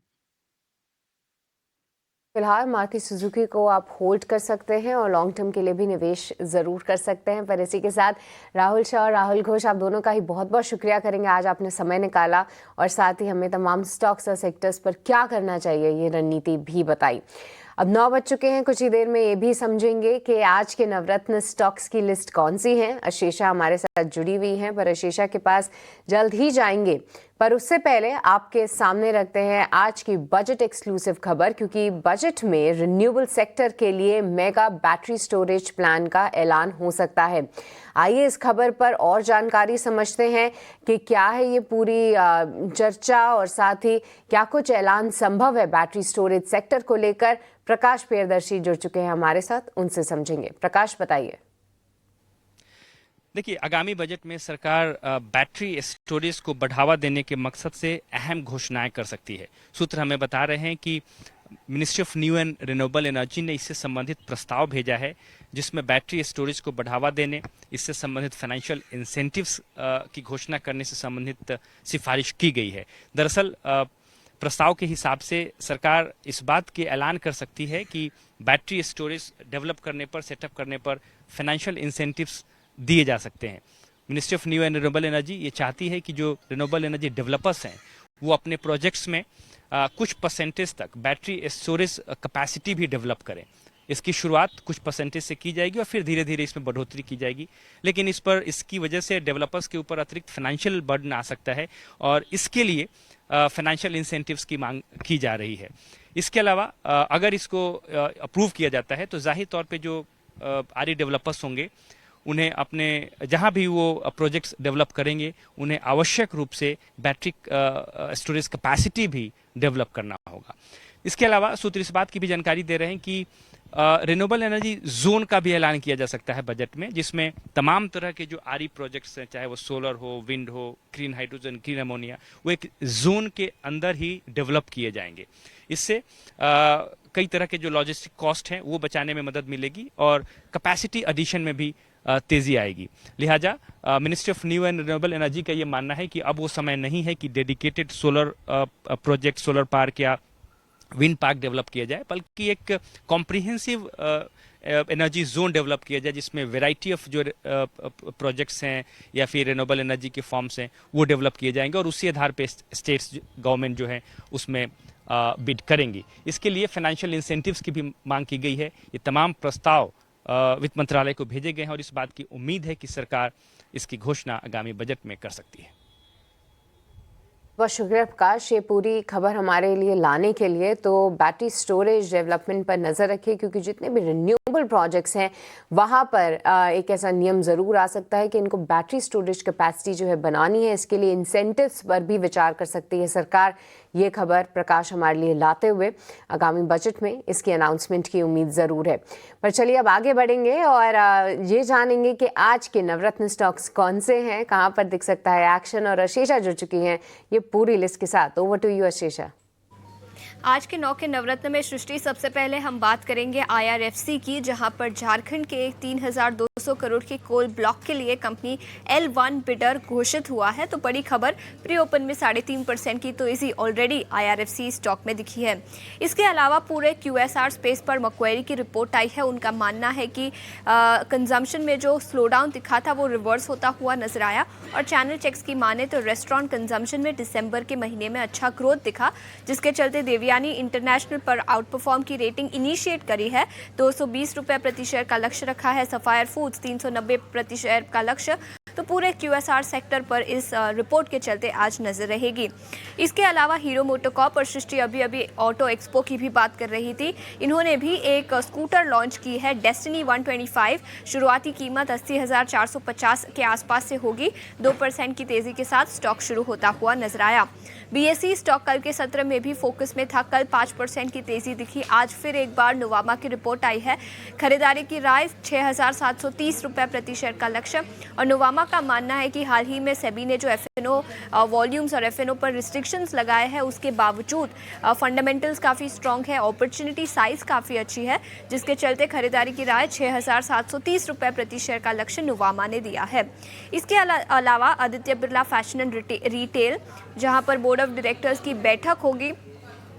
फिलहाल मारुति सुजुकी को आप होल्ड कर सकते हैं और लॉन्ग टर्म के लिए भी निवेश ज़रूर कर सकते हैं। पर इसी के साथ राहुल शाह और राहुल घोष, आप दोनों का ही बहुत बहुत शुक्रिया करेंगे, आज आपने समय निकाला और साथ ही हमें तमाम स्टॉक्स और सेक्टर्स पर क्या करना चाहिए ये रणनीति भी बताई। अब 9 बज चुके हैं, कुछ ही देर में ये भी समझेंगे कि आज के नवरत्न स्टॉक्स की लिस्ट कौन सी है। अशेषा हमारे साथ जुड़ी हुई हैं, पर अशेषा के पास जल्द ही जाएंगे। पर उससे पहले आपके सामने रखते हैं आज की बजट एक्सक्लूसिव खबर, क्योंकि बजट में रिन्यूएबल सेक्टर के लिए मेगा बैटरी स्टोरेज प्लान का ऐलान हो सकता है। आइए इस खबर पर और जानकारी समझते हैं कि क्या है ये पूरी चर्चा और साथ ही क्या कुछ ऐलान संभव है बैटरी स्टोरेज सेक्टर को लेकर। प्रकाश प्रियदर्शी जुड़ चुके हैं हमारे साथ, उनसे समझेंगे। प्रकाश, बताइए। देखिए, आगामी बजट में सरकार बैटरी स्टोरेज को बढ़ावा देने के मकसद से अहम घोषणाएं कर सकती है। सूत्र हमें बता रहे हैं कि ministry of new and renewable energy ने इससे संबंधित प्रस्ताव भेजा है, जिसमें बैटरी स्टोरेज को बढ़ावा देने, इससे संबंधित फाइनेंशियल इंसेंटिव्स की घोषणा करने से संबंधित सिफारिश की गई है। दरअसल प्रस्ताव के हिसाब से सरकार इस बात के ऐलान कर सकती है कि बैटरी स्टोरेज डेवलप करने पर, सेटअप करने पर फाइनेंशियल इंसेंटिव्स दिए जा सकते हैं। Ministry of new and renewable energy ये चाहती है कि जो रिन्यूएबल एनर्जी डेवलपर्स हैं वो अपने प्रोजेक्ट्स में कुछ परसेंटेज तक बैटरी स्टोरेज कैपेसिटी भी डेवलप करें। इसकी शुरुआत कुछ परसेंटेज से की जाएगी और फिर धीरे धीरे इसमें बढ़ोतरी की जाएगी, लेकिन इसकी वजह से डेवलपर्स के ऊपर अतिरिक्त फाइनेंशियल बर्डन आ सकता है और इसके लिए फाइनेंशियल इंसेंटिव्स की मांग की जा रही है। इसके अलावा अगर इसको अप्रूव किया जाता है तो जाहिर तौर पे जो आरी डेवलपर्स होंगे उन्हें अपने जहां भी वो प्रोजेक्ट्स डेवलप करेंगे उन्हें आवश्यक रूप से बैटरी स्टोरेज कैपेसिटी भी डेवलप करना होगा। इसके अलावा सूत्र इस बात की भी जानकारी दे रहे हैं कि रिन्यूएबल एनर्जी जोन का भी ऐलान किया जा सकता है बजट में, जिसमें तमाम तरह के जो आरी प्रोजेक्ट्स हैं, चाहे वो सोलर हो, विंड हो, ग्रीन हाइड्रोजन, ग्रीन अमोनिया, वो एक जोन के अंदर ही डेवलप किए जाएंगे। इससे कई तरह के जो लॉजिस्टिक कॉस्ट हैं वो बचाने में मदद मिलेगी और कैपेसिटी एडिशन में भी तेजी आएगी। लिहाजा ministry of new and renewable energy का ये मानना है कि अब वो समय नहीं है कि dedicated solar project, solar park या विंड पार्क डेवलप किया जाए, बल्कि एक कॉम्प्रिहेंसिव एनर्जी जोन डेवलप किया जाए जिसमें वैरायटी ऑफ जो प्रोजेक्ट्स हैं या फिर रिन्यूएबल एनर्जी के फॉर्म्स हैं वो डेवलप किए जाएंगे और उसी आधार पे स्टेट्स गवर्नमेंट जो है उसमें बिड करेंगी। इसके लिए फाइनेंशियल इंसेंटिव्स की भी मांग की गई है। ये तमाम प्रस्ताव वित्त मंत्रालय को भेजे गए हैं और इस बात की उम्मीद है कि सरकार इसकी घोषणा आगामी बजट में कर सकती है। बहुत शुक्रिया प्रकाश, ये पूरी खबर हमारे लिए लाने के लिए। तो बैटरी स्टोरेज डेवलपमेंट पर नज़र रखिए, क्योंकि जितने भी रिन्यूएबल प्रोजेक्ट्स हैं वहाँ पर एक ऐसा नियम ज़रूर आ सकता है कि इनको बैटरी स्टोरेज कैपेसिटी जो है बनानी है। इसके लिए इंसेंटिव्स पर भी विचार कर सकती है सरकार। ये खबर प्रकाश हमारे लिए लाते हुए आगामी बजट में इसकी अनाउंसमेंट की उम्मीद ज़रूर है। पर चलिए अब आगे बढ़ेंगे और ये जानेंगे कि आज के नवरत्न स्टॉक्स कौन से हैं, कहाँ पर दिख सकता है एक्शन। और अशेषा जुड़ चुकी हैं ये पूरी लिस्ट के साथ। Over to you Ashesha. आज के 9 के नवरत्न में सृष्टि, सबसे पहले हम बात करेंगे IRFC की, जहां पर झारखंड के 3,200 200 करोड़ के कोल ब्लॉक के लिए कंपनी L1 बिडर घोषित हुआ है। तो बड़ी खबर प्री ओपन में 3.5% की तेजी ऑलरेडी IRFC स्टॉक में दिखी है। इसके अलावा पूरे QSR स्पेस पर मक्वेरी की रिपोर्ट आई है। उनका मानना है कि कंजम्पशन में जो स्लो डाउन दिखा था वो रिवर्स होता हुआ नजर आया और चैनल चेक्स की माने तो रेस्टोरेंट कंजम्पशन में दिसंबर के महीने में अच्छा ग्रोथ दिखा, जिसके चलते देवयानी इंटरनेशनल पर आउटपरफॉर्म की रेटिंग इनिशिएट करी है। 220 रुपए प्रति शेयर का लक्ष्य रखा है। सफायर फूड्स 390 प्रति शेयर का लक्ष्य। तो पूरे QSR सेक्टर पर इस रिपोर्ट के चलते आज नजर रहेगी। इसके अलावा हीरो मोटोकॉर्प और सृष्टि अभी ऑटो एक्सपो की भी बात कर रही थी। इन्होंने भी एक स्कूटर लॉन्च की है डेस्टिनी 125। शुरुआती कीमत 80,450 के आसपास से होगी। 2% की तेजी के साथ स्टॉक शुरू होता हुआ नजर आया। BSE स्टॉक कल के सत्र में भी फोकस में था। कल 5% की तेजी दिखी। आज फिर एक बार नोवामा की रिपोर्ट आई है। खरीदारी की राय 6,730 रुपए प्रति शेयर का लक्ष्य और नोवामा का मानना है कि हाल ही में सेबी ने जो F&O वॉल्यूम्स और F&O पर रिस्ट्रिक्शंस लगाए हैं उसके बावजूद फंडामेंटल्स काफ़ी स्ट्रॉन्ग है, अपॉर्चुनिटी साइज काफ़ी अच्छी है, जिसके चलते खरीदारी की राय 6,730 रुपए प्रति शेयर का लक्ष्य नोवामा ने दिया है। इसके अलावा Aditya Birla fashion and retail, जहां पर बोर्ड ऑफ डायरेक्टर्स की बैठक होगी,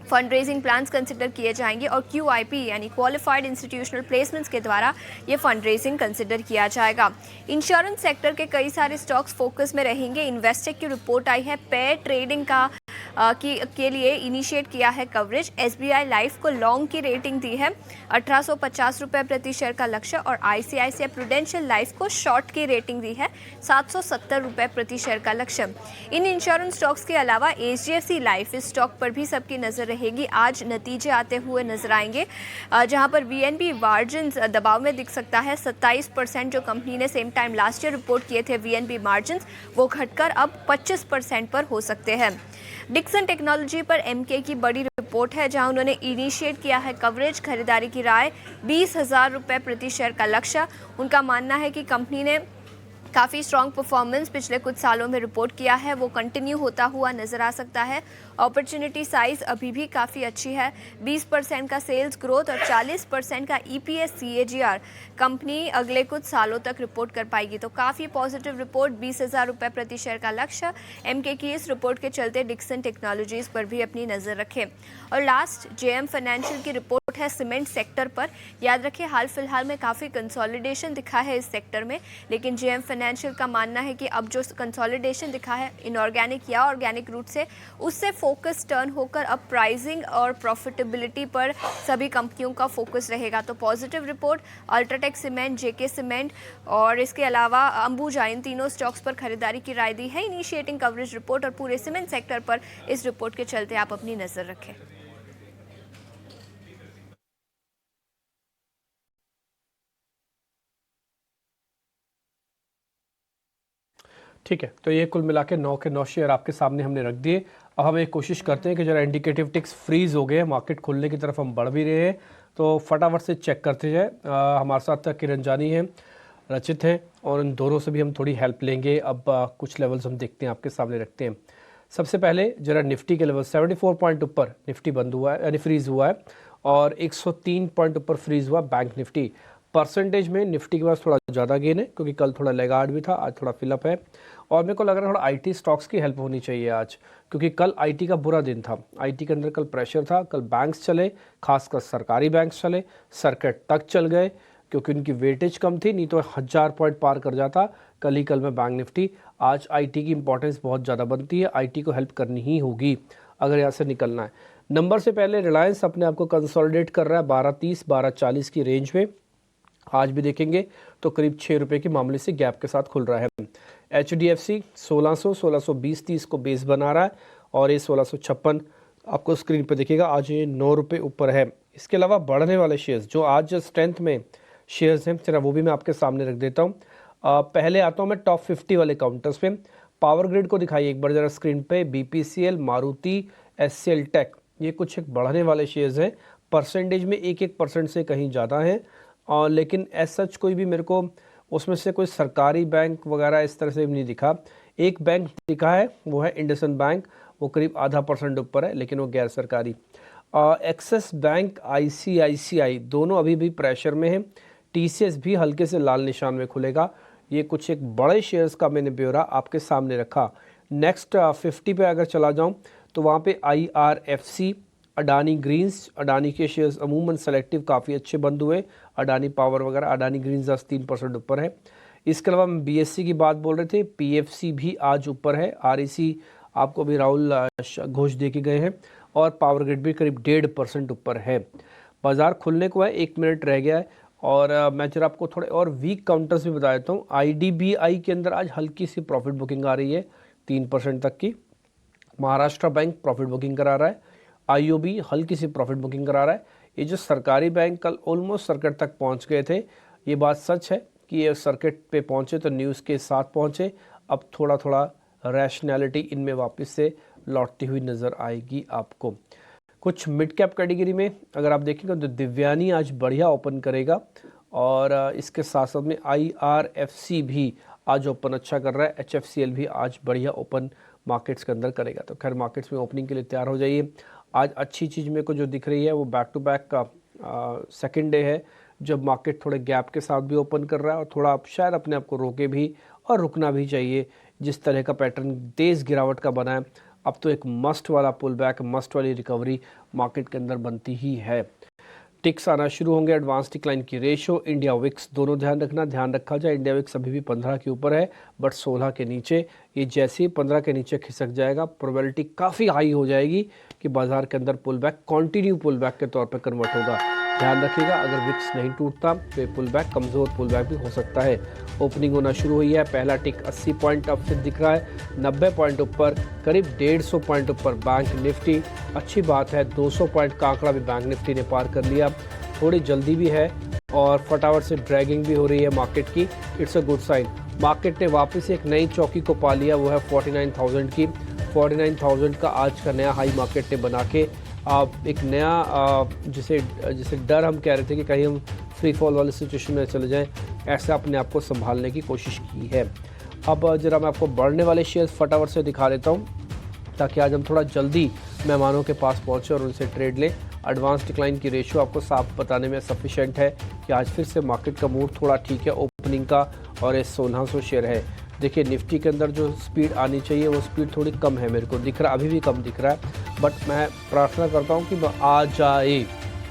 फंड रेजिंग प्लान्स कंसिडर किए जाएंगे और QIP यानी क्वालिफाइड इंस्टीट्यूशनल प्लेसमेंट्स के द्वारा ये फंड रेजिंग कंसिडर किया जाएगा। इंश्योरेंस सेक्टर के कई सारे स्टॉक्स फोकस में रहेंगे। इन्वेस्टेक की रिपोर्ट आई है। पेयर ट्रेडिंग के लिए इनिशिएट किया है कवरेज। SBI लाइफ को लॉन्ग की रेटिंग दी है, 1850 रुपए प्रति शेयर का लक्ष्य और ICICI प्रूडेंशियल लाइफ को शॉर्ट की रेटिंग दी है, 770 रुपए प्रति शेयर का लक्ष्य। इन इंश्योरेंस स्टॉक्स के अलावा HDFC लाइफ, इस स्टॉक पर भी सबकी नजर रहेगी। आज नतीजे आते हुए नजर आएंगे, जहां पर VNB मार्जिन्स दबाव में दिख सकता है। 27% जो कंपनी ने same time last year report किए थे VNB मार्जिन्स, वो घटकर अब 25% पर हो सकते हैं। डिक्सन टेक्नोलॉजी पर MK की बड़ी रिपोर्ट है, जहां उन्होंने इनिशिएट किया है कवरेज। खरीदारी की राय 20,000 रुपए प्रति शेयर का लक्ष्य। उनका मानना है कि कंपनी ने काफ़ी स्ट्रॉन्ग परफॉर्मेंस पिछले कुछ सालों में रिपोर्ट किया है, वो कंटिन्यू होता हुआ नजर आ सकता है। अपॉर्चुनिटी साइज अभी भी काफ़ी अच्छी है। 20% का सेल्स ग्रोथ और 40% का EPS CAGR कंपनी अगले कुछ सालों तक रिपोर्ट कर पाएगी। तो काफ़ी पॉजिटिव रिपोर्ट। 20,000 रुपए प्रति शेयर का लक्ष्य। MK की इस रिपोर्ट के चलते डिक्सन टेक्नोलॉजीज पर भी अपनी नज़र रखें। और लास्ट JM फाइनेंशियल की रिपोर्ट है सीमेंट सेक्टर पर। याद रखें, हाल फिलहाल में काफ़ी कंसोलिडेशन दिखा है इस सेक्टर में, लेकिन JM फाइनेंशियल का मानना है कि अब जो कंसोलिडेशन दिखा है इनऑर्गेनिक या ऑर्गेनिक रूट से, उससे फोकस टर्न होकर अब प्राइसिंग और प्रॉफिटेबिलिटी पर सभी कंपनियों का फोकस रहेगा। तो positive report UltraTech cement, JK cement और इसके अलावा अंबुजा, इन तीनों स्टॉक्स पर खरीदारी की राय दी है। इनिशिएटिंग कवरेज रिपोर्ट और पूरे सीमेंट सेक्टर पर इस रिपोर्ट के चलते आप अपनी नजर रखें। ठीक है, तो ये कुल मिला के 9 के 9 शेयर आपके सामने हमने रख दिए। अब हम एक कोशिश करते हैं कि जरा इंडिकेटिव टिक्स फ्रीज हो गए, मार्केट खुलने की तरफ हम बढ़ भी रहे हैं, तो फटाफट से चेक करते जाए। हमारे साथ किरण जानी है, रचित है, और इन दोनों से भी हम थोड़ी हेल्प लेंगे। अब कुछ लेवल्स हम देखते हैं, आपके सामने रखते हैं। सबसे पहले जरा निफ्टी के लेवल 74 पॉइंट ऊपर निफ्टी बंद हुआ है, यानी फ्रीज हुआ है, और 103 पॉइंट ऊपर फ्रीज हुआ बैंक निफ्टी। परसेंटेज में निफ्टी के पास थोड़ा ज़्यादा गेन है, क्योंकि कल थोड़ा लेगार्ड भी था, आज थोड़ा फिलअप है। और मेरे को लग रहा है थोड़ा IT स्टॉक्स की हेल्प होनी चाहिए आज, क्योंकि कल IT का बुरा दिन था। IT के अंदर कल प्रेशर था। कल बैंक्स चले, खासकर सरकारी बैंक्स चले, सर्किट तक चल गए, क्योंकि उनकी वेटेज कम थी, नहीं तो 1000 पॉइंट पार कर जाता कल में बैंक निफ्टी। आज IT की इंपॉर्टेंस बहुत ज़्यादा बनती है, IT को हेल्प करनी ही होगी अगर यहाँ से निकलना है। नंबर से पहले रिलायंस अपने आप को कंसोलिडेट कर रहा है 1230 1240 की रेंज में। आज भी देखेंगे तो करीब 6 रुपये की मामले से गैप के साथ खुल रहा है। HDFC 1600 1620-30 को बेस बना रहा है, और ये 1656 आपको स्क्रीन पर दिखेगा। आज ये 9 रुपये ऊपर है। इसके अलावा बढ़ने वाले शेयर्स जो आज स्ट्रेंथ में शेयर्स हैं, जरा वो भी मैं आपके सामने रख देता हूँ। पहले आता हूँ मैं टॉप 50 वाले काउंटर्स पे। पावर ग्रिड को दिखाइए एक बार जरा स्क्रीन पे। BPCL, मारुति, SCL टेक, ये कुछ एक बढ़ने वाले शेयर्स हैं। परसेंटेज में 1% से कहीं ज़्यादा हैं, और लेकिन एज सच कोई भी मेरे को उसमें से कोई सरकारी बैंक वगैरह इस तरह से भी नहीं दिखा। एक बैंक दिखा है, वो है इंडसइंड बैंक, वो करीब 0.5% ऊपर है, लेकिन वो गैर सरकारी। एक्सिस बैंक, ICICI दोनों अभी भी प्रेशर में हैं। TCS भी हल्के से लाल निशान में खुलेगा। ये कुछ एक बड़े शेयर्स का मैंने ब्यौरा आपके सामने रखा। नेक्स्ट 50 पे अगर चला जाऊं तो वहाँ पे IRFC, अडानी ग्रीन्स, अडानी के शेयर्स अमूमन सेलेक्टिव काफ़ी अच्छे बंद हुए। अडानी पावर वगैरह, अडानी ग्रीन्स 3% ऊपर है। इसके अलावा हम BSE की बात बोल रहे थे, PFC भी आज ऊपर है। REC आपको भी राहुल घोष दे के गए हैं और पावर ग्रिड भी करीब 1.5% ऊपर है। बाजार खुलने को है, 1 मिनट रह गया है और मैं जरा आपको थोड़े और वीक काउंटर्स भी बता देता हूँ। IDBI के अंदर आज हल्की सी प्रॉफिट बुकिंग आ रही है 3% तक की। महाराष्ट्र बैंक प्रॉफिट बुकिंग करा रहा है। IOB हल्की सी प्रॉफिट बुकिंग करा रहा है। ये जो सरकारी बैंक कल ऑलमोस्ट सर्किट तक पहुंच गए थे, ये बात सच है कि ये सर्किट पे पहुंचे तो न्यूज़ के साथ पहुंचे। अब थोड़ा थोड़ा रैशनैलिटी इनमें वापस से लौटती हुई नज़र आएगी आपको। कुछ मिड कैप कैटेगरी में अगर आप देखेंगे तो दिव्यानी आज बढ़िया ओपन करेगा और इसके साथ साथ में IRFC भी आज ओपन अच्छा कर रहा है। HFCL भी आज बढ़िया ओपन मार्केट्स के अंदर करेगा। तो खैर मार्केट्स में ओपनिंग के लिए तैयार हो जाइए। आज अच्छी चीज़ मेरे को जो दिख रही है वो बैक टू बैक का सेकेंड डे है जब मार्केट थोड़े गैप के साथ भी ओपन कर रहा है और थोड़ा शायद अपने आप को रोके भी और रुकना भी चाहिए। जिस तरह का पैटर्न तेज़ गिरावट का बना है, अब तो एक मस्ट वाला पुल बैक, मस्ट वाली रिकवरी मार्केट के अंदर बनती ही है। टिक्स आना शुरू होंगे। एडवांस डिक्लाइन की रेशो, इंडिया विक्स दोनों ध्यान रखा जाए। इंडिया विक्स अभी भी 15 के ऊपर है बट 16 के नीचे। ये जैसे ही 15 के नीचे खिसक जाएगा प्रोबेबिलिटी काफ़ी हाई हो जाएगी कि बाजार के अंदर pull back continue pull back के तौर पर कन्वर्ट होगा। ध्यान रखिएगा, अगर विक्स नहीं टूटता तो ये पुल बैक कमज़ोर पुल बैक भी हो सकता है। ओपनिंग होना शुरू हुई है। पहला टिक 80 पॉइंट अब फिर दिख रहा है, 90 पॉइंट ऊपर, करीब 150 पॉइंट ऊपर बैंक निफ्टी। अच्छी बात है, 200 पॉइंट का आंकड़ा भी बैंक निफ्टी ने पार कर लिया। थोड़ी जल्दी भी है और फटाफट से ड्रैगिंग भी हो रही है मार्केट की। It's a good sign. Market ने वापस एक नई चौकी को पा लिया, वो है 49,000 की। 49,000 का आज का नया हाई मार्केट ने बना के एक नया जिसे डर हम कह रहे थे कि कहीं हम फ्री फॉल वाले सिचुएशन में चले जाएं, ऐसे अपने आप को संभालने की कोशिश की है। अब जरा मैं आपको बढ़ने वाले शेयर्स फटाफट से दिखा देता हूं ताकि आज हम थोड़ा जल्दी मेहमानों के पास पहुंचे और उनसे ट्रेड लें। एडवांस डिक्लाइन की रेशियो आपको साफ बताने में सफिशेंट है कि आज फिर से मार्केट का मूड थोड़ा ठीक है ओपनिंग का और ये 1600 शेयर है। देखिए निफ्टी के अंदर जो स्पीड आनी चाहिए वो स्पीड थोड़ी कम है, मेरे को दिख रहा, अभी भी कम दिख रहा है। बट मैं प्रार्थना करता हूँ कि आ जाए,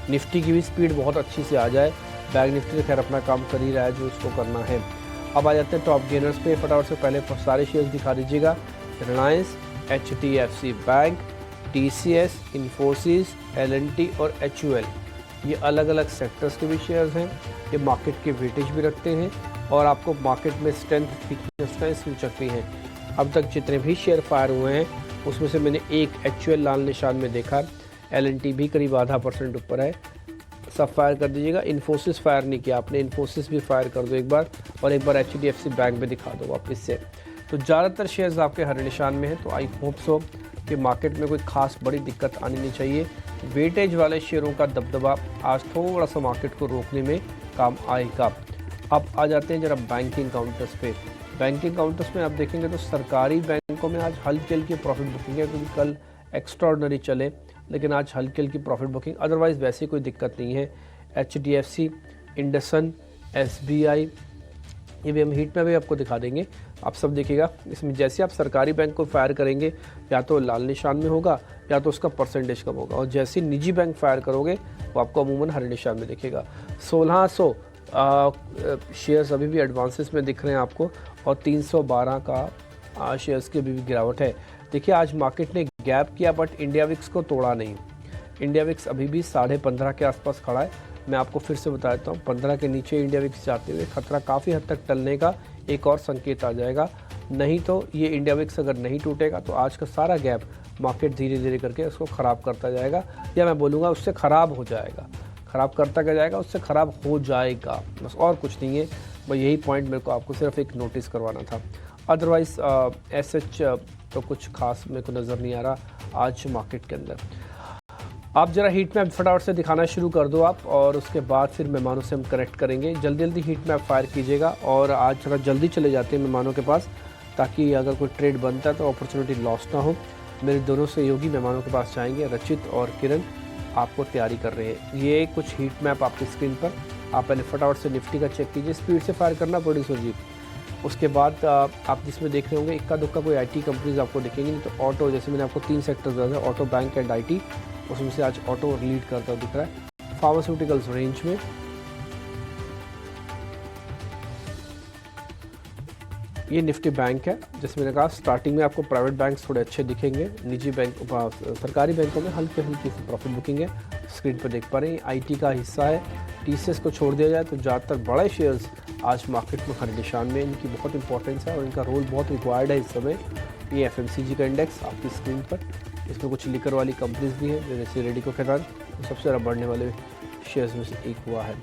निफ्टी की भी स्पीड बहुत अच्छी से आ जाए। बैंक निफ्टी ने खैर अपना काम कर ही रहा है जो इसको करना है। अब आ जाते हैं टॉप गेनर्स पे फटाफट से। पहले सारे शेयर्स दिखा दीजिएगा। Reliance, HDFC bank, TCS, Infosys, L&T और HUL, ये अलग अलग सेक्टर्स के भी शेयर्स हैं। ये मार्केट के वेटेज भी रखते हैं और आपको मार्केट में स्ट्रेंथ वीकनेस का सूचक हैं। अब तक जितने भी शेयर फायर हुए हैं उसमें से मैंने एक HUL लाल निशान में देखा। L&T भी करीब 0.5% ऊपर है। सब फायर कर दीजिएगा। इन्फोसिस फायर नहीं किया आपने, इन्फोसिस भी फायर कर दो एक बार और एक बार HDFC बैंक में दिखा दो वापस से। तो ज़्यादातर शेयर्स आपके हरे निशान में हैं। तो आई होप सो कि मार्केट में कोई खास बड़ी दिक्कत आनी नहीं चाहिए। वेटेज वाले शेयरों का दबदबा आज थोड़ा सा मार्केट को रोकने में काम आएगा। अब आ जाते हैं जरा बैंकिंग काउंटर्स पे। बैंकिंग काउंटर्स में आप देखेंगे तो सरकारी बैंकों में आज हल्की हल्की प्रॉफिट बुकिंग है, क्योंकि कल एक्स्ट्राऑर्डिनरी चले, लेकिन आज हल्की हल्की प्रॉफिट बुकिंग, अदरवाइज वैसी कोई दिक्कत नहीं है। HDFC, इंडसन, SBI, ये भी हम हीट में भी आपको दिखा देंगे। आप सब देखिएगा, इसमें जैसे आप सरकारी बैंक को फायर करेंगे या तो लाल निशान में होगा या तो उसका परसेंटेज कम होगा, और जैसे निजी बैंक फायर करोगे वो आपको अमूमन हरे निशान में दिखेगा। 1600 शेयर्स अभी भी एडवांसेस में दिख रहे हैं आपको और 312 का शेयर्स की अभी भी गिरावट है। देखिए आज मार्केट ने गैप किया बट इंडिया विक्स को तोड़ा नहीं। इंडिया विक्स अभी भी 15.5 के आसपास खड़ा है। मैं आपको फिर से बता देता हूँ, 15 के नीचे इंडिया विक्स जाते हुए खतरा काफ़ी हद तक टलने का एक और संकेत आ जाएगा। नहीं तो ये इंडिया विक्स अगर नहीं टूटेगा तो आज का सारा गैप मार्केट धीरे धीरे करके उसको ख़राब करता जाएगा, या मैं बोलूँगा उससे ख़राब हो जाएगा। ख़राब करता क्या जाएगा, उससे ख़राब हो जाएगा, बस और कुछ नहीं है। बस यही पॉइंट मेरे को आपको सिर्फ एक नोटिस करवाना था। अदरवाइज़ एसएच तो कुछ खास मेरे को नज़र नहीं आ रहा आज मार्केट के अंदर। आप ज़रा हीट मैप फटाफट से दिखाना शुरू कर दो आप, और उसके बाद फिर मेहमानों से हम कनेक्ट करेंगे। जल्दी जल्दी हीट मैप फायर कीजिएगा और आज थोड़ा जल्दी चले जाते हैं मेहमानों के पास, ताकि अगर कोई ट्रेड बनता है तो अपॉर्चुनिटी लॉस ना हो। मेरे दोनों सहयोगी मेहमानों के पास जाएंगे, रचित और किरण आपको तैयारी कर रहे हैं। ये कुछ हीट मैप आपकी स्क्रीन पर आप पहले फटाफट से निफ्टी का चेक कीजिए, स्पीड से फायर करना प्रोड्यूसर जी। उसके बाद आप जिसमें देख रहे होंगे इक्का दुक्का कोई आईटी कंपनीज आपको दिखेंगी, नहीं तो ऑटो, जैसे मैंने आपको 3 सेक्टर्स बताए, ऑटो, बैंक एंड आईटी, उसमें से आज ऑटो लीड करता हुआ दिख रहा है। फार्मास्यूटिकल्स रेंज में ये निफ्टी बैंक है, जैसे मैंने कहा स्टार्टिंग में आपको प्राइवेट बैंक्स थोड़े अच्छे दिखेंगे, निजी बैंक, सरकारी बैंकों में हल्की हल्की सी प्रॉफिट बुकिंग है, स्क्रीन पर देख पा रहे हैं। आईटी का हिस्सा है, टीसीएस को छोड़ दिया जाए तो ज़्यादातर बड़े शेयर्स आज मार्केट में खरीद निशान में, इनकी बहुत इंपॉर्टेंस है और इनका रोल बहुत रिक्वायर्ड है इस समय। ये एफएमसीजी का इंडेक्स आपकी स्क्रीन पर, इसमें कुछ लिकर वाली कंपनीज भी हैं, जैसे रेडिको खैतान, तो सबसे ज़्यादा बढ़ने वाले शेयर्स में से एक हुआ है।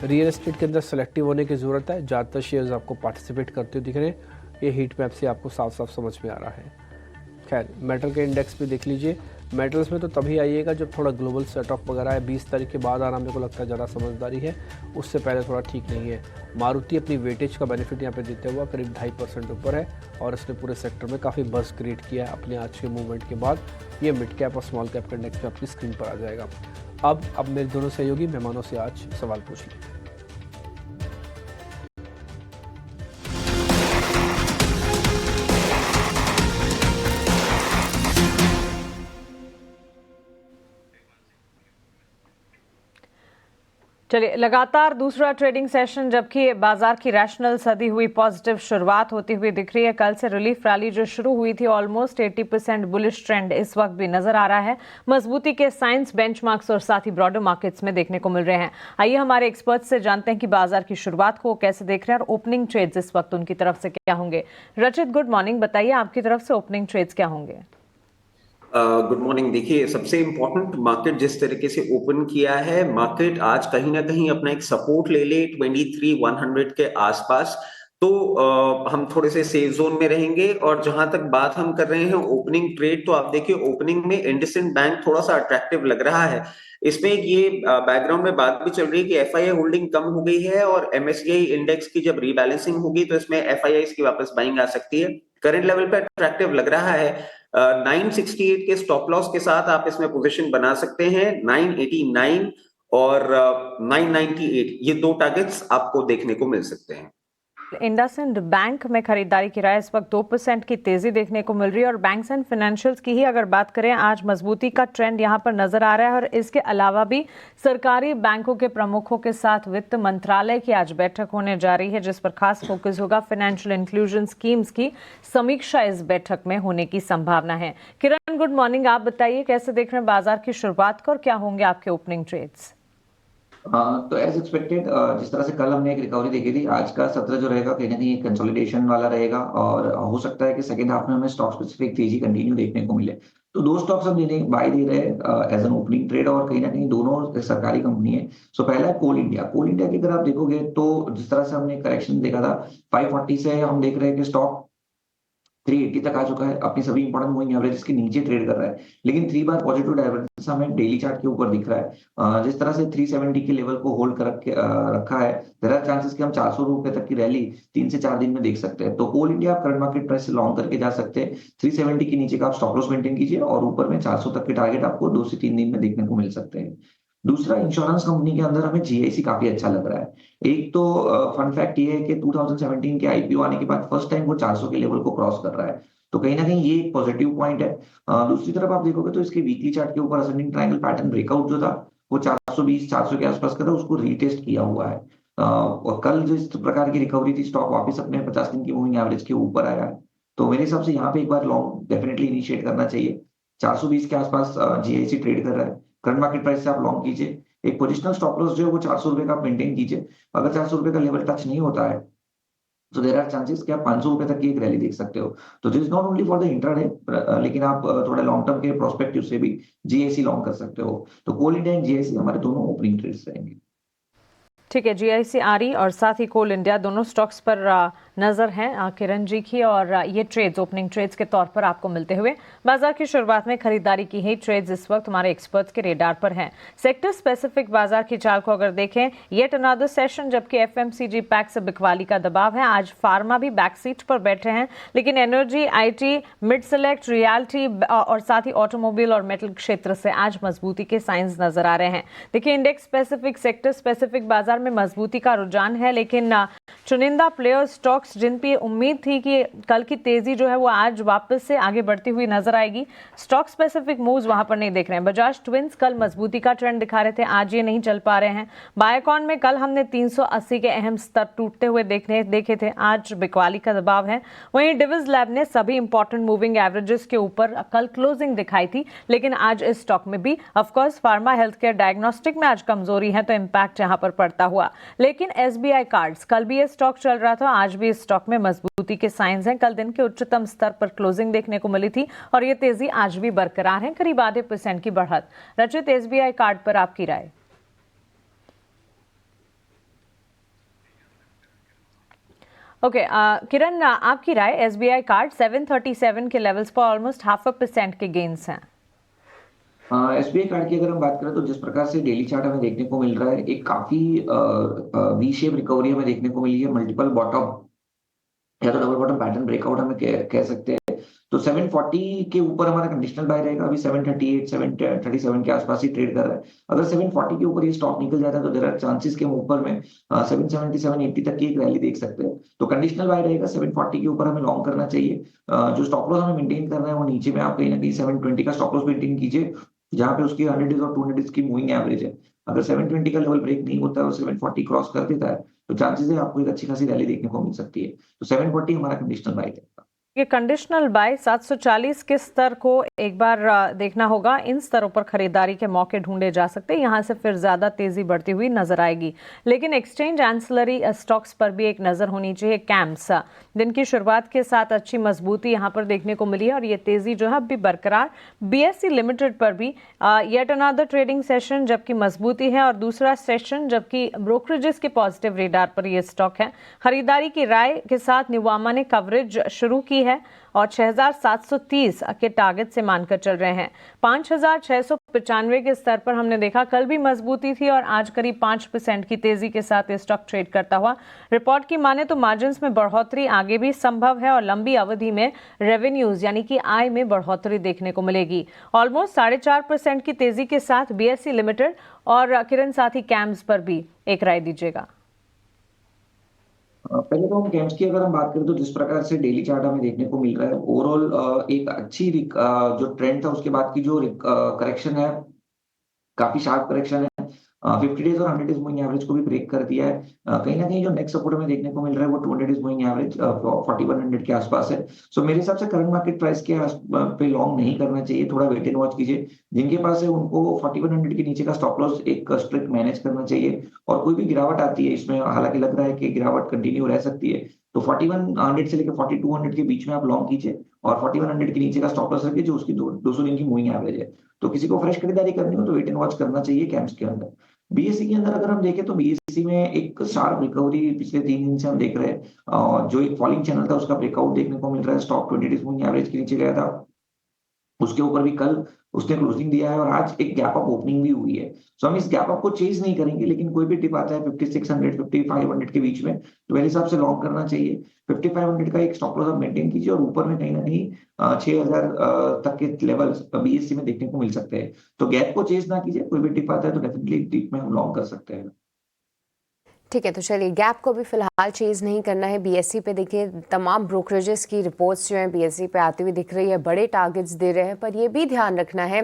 रियल एस्टेट के अंदर सेलेक्टिव होने की ज़रूरत है, ज़्यादातर शेयर्स आपको पार्टिसिपेट करते हुए दिख रहे हैं, ये हीट मैप से आपको साफ साफ समझ में आ रहा है। खैर मेटल के इंडेक्स भी देख लीजिए, मेटल्स में तो तभी आइएगा जब थोड़ा ग्लोबल सेट ऑफ वगैरह है, 20 तारीख के बाद आना मेरे को लगता है ज़्यादा समझदारी है, उससे पहले थोड़ा ठीक नहीं है। मारुति अपनी वेटेज का बेनिफिट यहाँ पे देते हुआ करीब 2.5% ऊपर है और इसने पूरे सेक्टर में काफ़ी बज़ क्रिएट किया है अपने आज के मूवमेंट के बाद। ये मिड कैप और स्मॉल कैप के इंडेक्स पे आपकी स्क्रीन पर आ जाएगा। अब मेरे दोनों सहयोगी मेहमानों से आज सवाल पूछ लें। चलिए, लगातार दूसरा ट्रेडिंग सेशन, जबकि बाजार की रैशनल सदी हुई पॉजिटिव शुरुआत होती हुई दिख रही है। कल से रिलीफ रैली जो शुरू हुई थी, ऑलमोस्ट 80% बुलिश ट्रेंड इस वक्त भी नजर आ रहा है। मजबूती के साइंस, बेंचमार्क्स और साथ ही ब्रॉडर मार्केट्स में देखने को मिल रहे हैं। आइए हमारे एक्सपर्ट से जानते हैं कि बाजार की शुरुआत को कैसे देख रहे हैं और ओपनिंग ट्रेड्स इस वक्त उनकी तरफ से क्या होंगे। रचित, गुड मॉर्निंग, बताइए आपकी तरफ से ओपनिंग ट्रेड्स क्या होंगे? Good morning. देखिए, सबसे इम्पोर्टेंट, मार्केट जिस तरीके से ओपन किया है, मार्केट आज कहीं ना कहीं अपना एक सपोर्ट ले ले 23,100 के आसपास, तो हम थोड़े से सेफ जोन में रहेंगे। और जहां तक बात हम कर रहे हैं ओपनिंग ट्रेड, तो आप देखिए ओपनिंग में इंडसइंड बैंक थोड़ा सा अट्रैक्टिव लग रहा है। इसमें ये बैकग्राउंड में बात भी चल रही है कि एफआईआई होल्डिंग कम हो गई है और एमएससीआई इंडेक्स की जब रीबैलेंसिंग होगी तो इसमें एफआईआई की वापस बाइंग आ सकती है। करंट लेवल पे अट्रैक्टिव लग रहा है। 968 के स्टॉप लॉस के साथ आप इसमें पोजीशन बना सकते हैं। 989 और 998 ये दो टारगेट्स आपको देखने को मिल सकते हैं। इंडसइंड बैंक में खरीदारी की राय इस वक्त 2% की तेजी देखने को मिल रही है और बैंक्स एंड फाइनेंशियल्स की ही अगर बात करें, आज मजबूती का ट्रेंड यहां पर नजर आ रहा है। और इसके अलावा भी सरकारी बैंकों के प्रमुखों के साथ वित्त मंत्रालय की आज बैठक होने जा रही है, जिस पर खास फोकस होगा। फाइनेंशियल इंक्लूजन स्कीम्स की समीक्षा इस बैठक में होने की संभावना है। किरण, गुड मॉर्निंग, आप बताइए कैसे देख रहे हैं बाजार की शुरुआत को और क्या होंगे आपके ओपनिंग ट्रेड्स? तो एज एक्सपेक्टेड, जिस तरह से कल हमने एक रिकवरी देखी थी, आज का सत्र जो रहेगा कहीं ना कहीं कंसोलिडेशन वाला रहेगा और हो सकता है कि सेकंड हाफ में हमें स्टॉक स्पेसिफिक तेजी कंटिन्यू देखने को मिले। तो दो स्टॉक्स हम बाय दे रहे हैं एज एन ओपनिंग ट्रेड और कहीं ना कहीं दोनों सरकारी कंपनी है। सो पहला है कोल इंडिया। कोल इंडिया की अगर आप देखोगे तो जिस तरह से हमने करेक्शन देखा था 540 से हम देख रहे हैं कि स्टॉक 380 तक आ चुका है, अपनी सभी इंपॉर्टेंट मूविंग एवरेज के नीचे ट्रेड कर रहा है, लेकिन 3 बार पॉजिटिव डाइवर्जेंस हमें डेली चार्ट के ऊपर दिख रहा है। जिस तरह से 370 के लेवल को होल्ड कर रखा है, देयर आर चांसेस कि हम 400 रुपए तक की रैली 3 से 4 दिन में देख सकते हैं। तो कोल इंडिया आप करंट मार्केट प्राइस से लॉन्ग करके जा सकते हैं। 370 के नीचे का आप स्टॉप लॉस मेंटेन कीजिए और ऊपर में 400 तक के टारगेट आपको 2 से 3 दिन में देखने को मिल सकते हैं। दूसरा, इंश्योरेंस कंपनी के अंदर हमें जीआईसी काफी अच्छा लग रहा है। एक तो फन फैक्ट ये है कि 2017 के आईपीओ आने के बाद फर्स्ट टाइम वो 400 के लेवल को क्रॉस कर रहा है, तो कहीं ना कहीं ये एक पॉजिटिव पॉइंट है। दूसरी तरफ आप देखोगे तो इसके वीकली चार्ट के ऊपर असेंडिंग ट्रायंगल पैटर्न ब्रेकआउट जो था वो 420-400 के आसपास का था, उसको रीटेस्ट किया हुआ है। और कल जो इस प्रकार की रिकवरी थी, स्टॉक वापस अपने 50 दिन की मूविंग एवरेज के ऊपर आया है, तो मेरे हिसाब से यहाँ पे एक बार लॉन्ग डेफिनेटली इनिशिएट करना चाहिए। 420 के आसपास जीआईसी ट्रेड कर रहा है, करंट मार्केट प्राइस से आप लॉन्ग कीजिए। एक पोजिशनल स्टॉप लॉस जो है वो 400 रुपए का आप मेंटेन कीजिए। अगर 400 रुपए का लेवल टच नहीं होता है तो देयर आर चांसेस कि आप 500 रुपए तक की एक रैली देख सकते हो। तो this not only for the intraday, लेकिन आप थोड़ा लॉन्ग टर्म के प्रोस्पेक्टिव से भी जीआईसी लॉन्ग कर सकते हो। तो कोल इंडिया एंड जीआईसी हमारे दोनों ओपनिंग ट्रेड्स रहेंगे। ठीक है, जीआईसी आ रही और साथ ही कोल इंडिया, दोनों स्टॉक्स पर नज़र है किरण जी की, और ये ट्रेड्स ओपनिंग ट्रेड्स के तौर पर आपको मिलते हुए बाजार की शुरुआत में खरीदारी की ही ट्रेड्स इस वक्त हमारे एक्सपर्ट्स के रेडार पर हैं। सेक्टर स्पेसिफिक बाजार की चाल को अगर देखें, येट अनदर सेशन, जबकि एफएमसीजी पैक से बिकवाली का दबाव है। आज फार्मा भी बैक सीट पर बैठे हैं, लेकिन energy, IT, mid select, reality और साथ ही ऑटोमोबाइल और मेटल क्षेत्र से आज मजबूती के साइंस नजर आ रहे हैं। देखिए, इंडेक्स स्पेसिफिक, सेक्टर स्पेसिफिक बाजार में मजबूती का रुझान है, लेकिन चुनिंदा प्लेयर स्टॉक्स जिन पे उम्मीद थी कि कल की तेजी जो है वो आज वापस से आगे बढ़ती हुई नजर आएगी, स्टॉक स्पेसिफिक मूव्स वहां पर नहीं देख रहे हैं। बजाज ट्विंस कल मजबूती का ट्रेंड दिखा रहे थे, आज ये नहीं चल पा रहे हैं। बायोकॉन में कल हमने 380 के अहम स्तर टूटते हुए देखे थे, आज बिकवाली का दबाव है। वहीं डिविज लैब ने सभी इंपॉर्टेंट मूविंग एवरेजेस के ऊपर कल क्लोजिंग दिखाई थी, लेकिन आज इस स्टॉक में भी of course pharma, health care, diagnostic में आज कमजोरी है, तो इंपैक्ट यहां पर पड़ता हुआ। लेकिन एसबीआई कार्ड्स, कल भी ये स्टॉक चल रहा था, आज भी इस स्टॉक में मजबूती के साइंस हैं। कल दिन के उच्चतम स्तर पर क्लोजिंग देखने को मिली थी और ये तेजी आज भी बरकरार है, करीब आधे % की बढ़त। रचित, एसबीआई कार्ड पर आपकी राय? ओके, किरण, आपकी राय? एसबीआई कार्ड 737 के लेवल्स पर ऑलमोस्ट 0.5% के गेन्स हैं। एसबीआई कार्ड की अगर हम बात करें तो जिस प्रकार से डेली चार्ट हमें देखने को मिल रहा है, एक काफी वी शेप रिकवरी हमें देखने को मिली है। मल्टीपल बॉटम या तो डबल बॉटम पैटर्न ब्रेकआउट हमें कह सकते हैं। तो 740 के ऊपर हमारा कंडीशनल बाय रहेगा। अभी 738 737 के आसपास ही ट्रेड कर रहा है। अगर 740 के ऊपर ये स्टॉक निकल जाता है तो देयर आर चांसेस के हम ऊपर में 770 780 तक की एक रैली देख सकते हैं। तो कंडीशनल बाय रहेगा, 740 के ऊपर हमें लॉन्ग करना चाहिए। जो स्टॉप लॉस हमें मेंटेन करना है वो नीचे में आप कहीं ना कहीं 720 का स्टॉप लॉस मेंटेन कीजिए, जहां पे उसकी 100 डेज और 200 डेज की मूविंग एवरेज है। अगर 720 का लेवल ब्रेक नहीं होता है और 740 क्रॉस कर देता है तो चांसेस है आपको एक अच्छी खासी रैली देखने को मिल सकती है। तो 740 हमारा कंडीशनल बाय है। ये कंडीशनल बाय 740 के स्तर को एक बार देखना होगा। इन स्तरों पर खरीदारी के मौके ढूंढे जा सकते हैं, यहां से फिर ज्यादा तेजी बढ़ती हुई नजर आएगी। लेकिन एक्सचेंज एंसिलरी स्टॉक्स पर भी एक नजर होनी चाहिए। कैम्स दिन की शुरुआत के साथ अच्छी मजबूती यहां पर देखने को मिली है और ये तेजी जो है अब भी बरकरार। बीएसई लिमिटेड पर भी येट अनदर ट्रेडिंग सेशन जबकि मजबूती है और दूसरा सेशन जबकि ब्रोकरेजेस के पॉजिटिव रेडार पर यह स्टॉक है। खरीदारी की राय के साथ निवामा ने कवरेज शुरू की है और 6730 के टारगेट से मानकर चल रहे हैं। 5695 के स्तर पर हमने देखा कल भी मजबूती थी और आज करीब 5% की तेजी के साथ ये स्टॉक ट्रेड करता हुआ। रिपोर्ट की माने तो मार्जिन्स में बढ़ोतरी आगे भी संभव है और लंबी अवधि में रेवेन्यूज यानी कि आय में बढ़ोतरी देखने को मिलेगी। ऑलमोस्ट 4.5% की तेजी के साथ बीएसई लिमिटेड और किरण साथी कैम्स पर भी एक राय दीजिएगा। पहले तो हम गेम्स की अगर हम बात करें तो जिस प्रकार से डेली चार्ट हमें देखने को मिल रहा है, ओवरऑल एक अच्छी जो ट्रेंड था उसके बाद की जो करेक्शन है, काफी शार्प करेक्शन है। 50 डेज और 100 डेज मूविंग एवरेज को भी ब्रेक कर दिया है। कहीं ना कहीं जो नेक्स्ट सपोर्ट हमें देखने को मिल रहा है वो 200 डेज मूविंग एवरेज 4100 के आसपास है। सो मेरे हिसाब से करंट मार्केट प्राइस के पे लॉन्ग नहीं करना चाहिए, थोड़ा वेट एंड वॉच कीजिए। जिनके पास है उनको 4100 के नीचे का स्टॉप लॉस एक स्ट्रिक्ट मैनेज करना चाहिए और कोई भी गिरावट आती है इसमें, हालांकि लग रहा है कि गिरावट कंटिन्यू रह सकती है, तो 4100 से लेकर 4200 के बीच में आप लॉन्ग कीजिए और 4100 के नीचे का स्टॉप लॉस रखिए जो उसकी 200 दिन की मूविंग एवरेज है। तो किसी को फ्रेश खरीदारी करनी हो तो वेट एंड वॉच करना चाहिए कैम्स के अंदर। बीएससी के अंदर अगर हम देखें तो बीएससी में एक शार्प रिकवरी पिछले 3 दिन से हम देख रहे हैं। जो एक फॉलिंग चैनल था उसका ब्रेकआउट देखने को मिल रहा है। स्टॉक 20 डेज मूविंग एवरेज के नीचे गया था, उसके ऊपर भी कल उसने क्लोजिंग दिया है और आज एक गैप अप ओपनिंग भी हुई है। सो हम इस गैप अप को चेज नहीं करेंगे, लेकिन कोई भी टिप आता है 5600 5500 के बीच में तो मेरे हिसाब से लॉन्ग करना चाहिए। 5500 का एक स्टॉप लॉस आप मेंटेन कीजिए और ऊपर में कहीं ना कहीं 6000 तक के लेवल्स बीएससी में देखने को मिल सकते हैं। तो गैप को चेज ना कीजिए, कोई भी टिप आता है तो डेफिनेटली टिप में हम लॉन्ग कर सकते हैं। ठीक है, तो चलिए गैप को भी फिलहाल चेज नहीं करना है। बीएससी पे देखिए तमाम ब्रोकरेजेस की रिपोर्ट्स जो हैं बीएससी पे आती हुई दिख रही है, बड़े टारगेट्स दे रहे हैं, पर ये भी ध्यान रखना है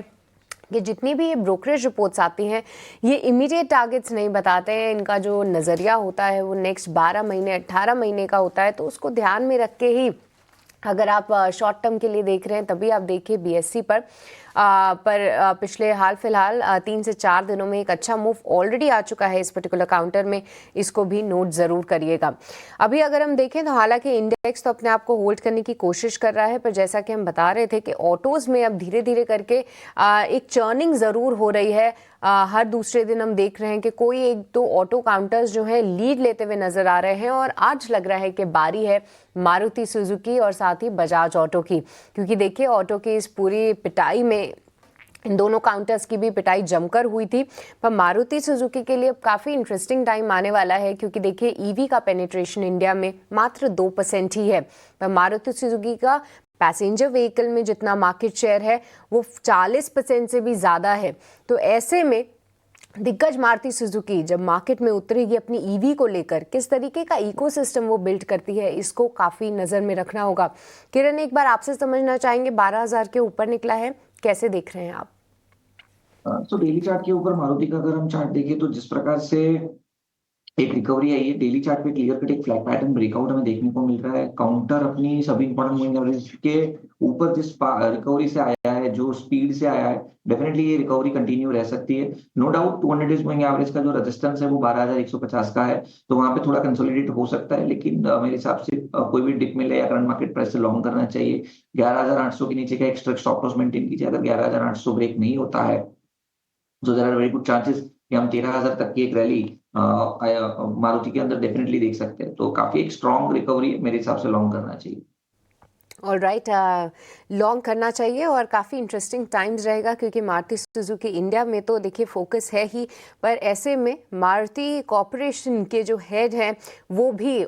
कि जितनी भी ये ब्रोकरेज रिपोर्ट्स आती हैं ये इमीडिएट टारगेट्स नहीं बताते हैं। इनका जो नज़रिया होता है वो नेक्स्ट 12 महीने 18 महीने का होता है, तो उसको ध्यान में रख के ही अगर आप शॉर्ट टर्म के लिए देख रहे हैं तभी आप देखिए बीएससी पर पर पिछले हाल फिलहाल 3 से 4 दिनों में एक अच्छा मूव ऑलरेडी आ चुका है इस पर्टिकुलर काउंटर में, इसको भी नोट ज़रूर करिएगा। अभी अगर हम देखें तो हालांकि इंडेक्स तो अपने आप को होल्ड करने की कोशिश कर रहा है, पर जैसा कि हम बता रहे थे कि ऑटोज़ में अब धीरे धीरे करके एक चर्निंग ज़रूर हो रही है। हर दूसरे दिन हम देख रहे हैं कि कोई एक दो ऑटो काउंटर्स जो है लीड लेते हुए नजर आ रहे हैं, और आज लग रहा है कि बारी है मारुति सुजुकी और साथ ही बजाज ऑटो की, क्योंकि देखिए ऑटो की इस पूरी पिटाई में इन दोनों काउंटर्स की भी पिटाई जमकर हुई थी। पर मारुति सुजुकी के लिए काफ़ी इंटरेस्टिंग टाइम आने वाला है, क्योंकि देखिए ईवी का पेनिट्रेशन इंडिया में मात्र 2% ही है, पर मारुति सुजुकी का पैसेंजर व्हीकल में जितना मार्केट शेयर है वो 40% से भी ज़्यादा है। तो ऐसे में दिग्गज मारुति सुजुकी जब मार्केट में उतरेगी अपनी ईवी को लेकर, किस तरीके का इकोसिस्टम वो बिल्ड करती है, इसको काफ़ी नज़र में रखना होगा। किरण, एक बार आपसे समझना चाहेंगे, 12,000 के ऊपर निकला है, कैसे देख रहे हैं आप? तो डेली चार्ट के ऊपर मारुति का अगर हम चार्ट देखें तो जिस प्रकार से एक रिकवरी आई है, डेली चार्ट पे क्लियर कट एक फ्लैट पैटर्न ब्रेकआउट हमें देखने को मिल रहा है। काउंटर अपनी सभी इंपॉर्टेंट मूविंग एवरेज के ऊपर जिस रिकवरी से आया है, जो स्पीड से आया है, डेफिनेटली ये रिकवरी कंटिन्यू रह सकती है। No doubt 200 days moving average का जो रेजिस्टेंस है वो 12,150 का है, तो वहां पे थोड़ा कंसोलिडेट हो सकता है, लेकिन मेरे हिसाब से कोई भी डिप मिले या करंट मार्केट प्राइस से लॉन्ग करना चाहिए। 11,800 के नीचे का एक्स्ट्रा स्टॉप लॉस मेंटेन कीजिए। अगर 11,800 ब्रेक नहीं होता है तो there are very good chances कि हम 13,000 तक की एक रैली मारुति के अंदर डेफिनेटली देख सकते हैं। तो काफी एक स्ट्रॉन्ग रिकवरी है, मेरे हिसाब से लॉन्ग करना चाहिए। ऑलराइट, लॉन्ग करना चाहिए और काफ़ी इंटरेस्टिंग टाइम्स रहेगा, क्योंकि मारुति सुजुकी इंडिया में तो देखिए फोकस है ही, पर ऐसे में मारुति कॉरपोरेशन के जो हेड हैं वो भी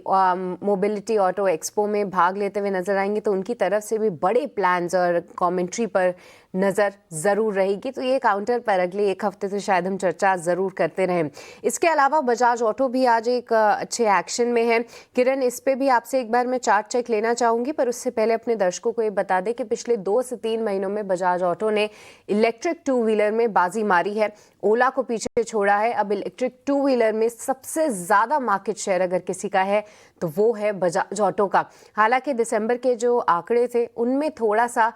मोबिलिटी ऑटो एक्सपो में भाग लेते हुए नजर आएंगे, तो उनकी तरफ से भी बड़े प्लान्स और कमेंट्री पर नज़र ज़रूर रहेगी। तो ये काउंटर पर अगले एक हफ्ते से शायद हम चर्चा ज़रूर करते रहें। इसके अलावा बजाज ऑटो भी आज एक अच्छे एक्शन में है। किरण, इस पे भी आपसे एक बार मैं चार्ट चेक लेना चाहूँगी, पर उससे पहले अपने दर्शकों को ये बता दें कि पिछले 2 से 3 महीनों में बजाज ऑटो ने इलेक्ट्रिक 2 व्हीलर में बाजी मारी है, ओला को पीछे छोड़ा है। अब इलेक्ट्रिक 2 व्हीलर में सबसे ज़्यादा मार्केट शेयर अगर किसी का है तो वो है बजाज ऑटो का। हालांकि दिसंबर के जो आंकड़े थे उनमें थोड़ा सा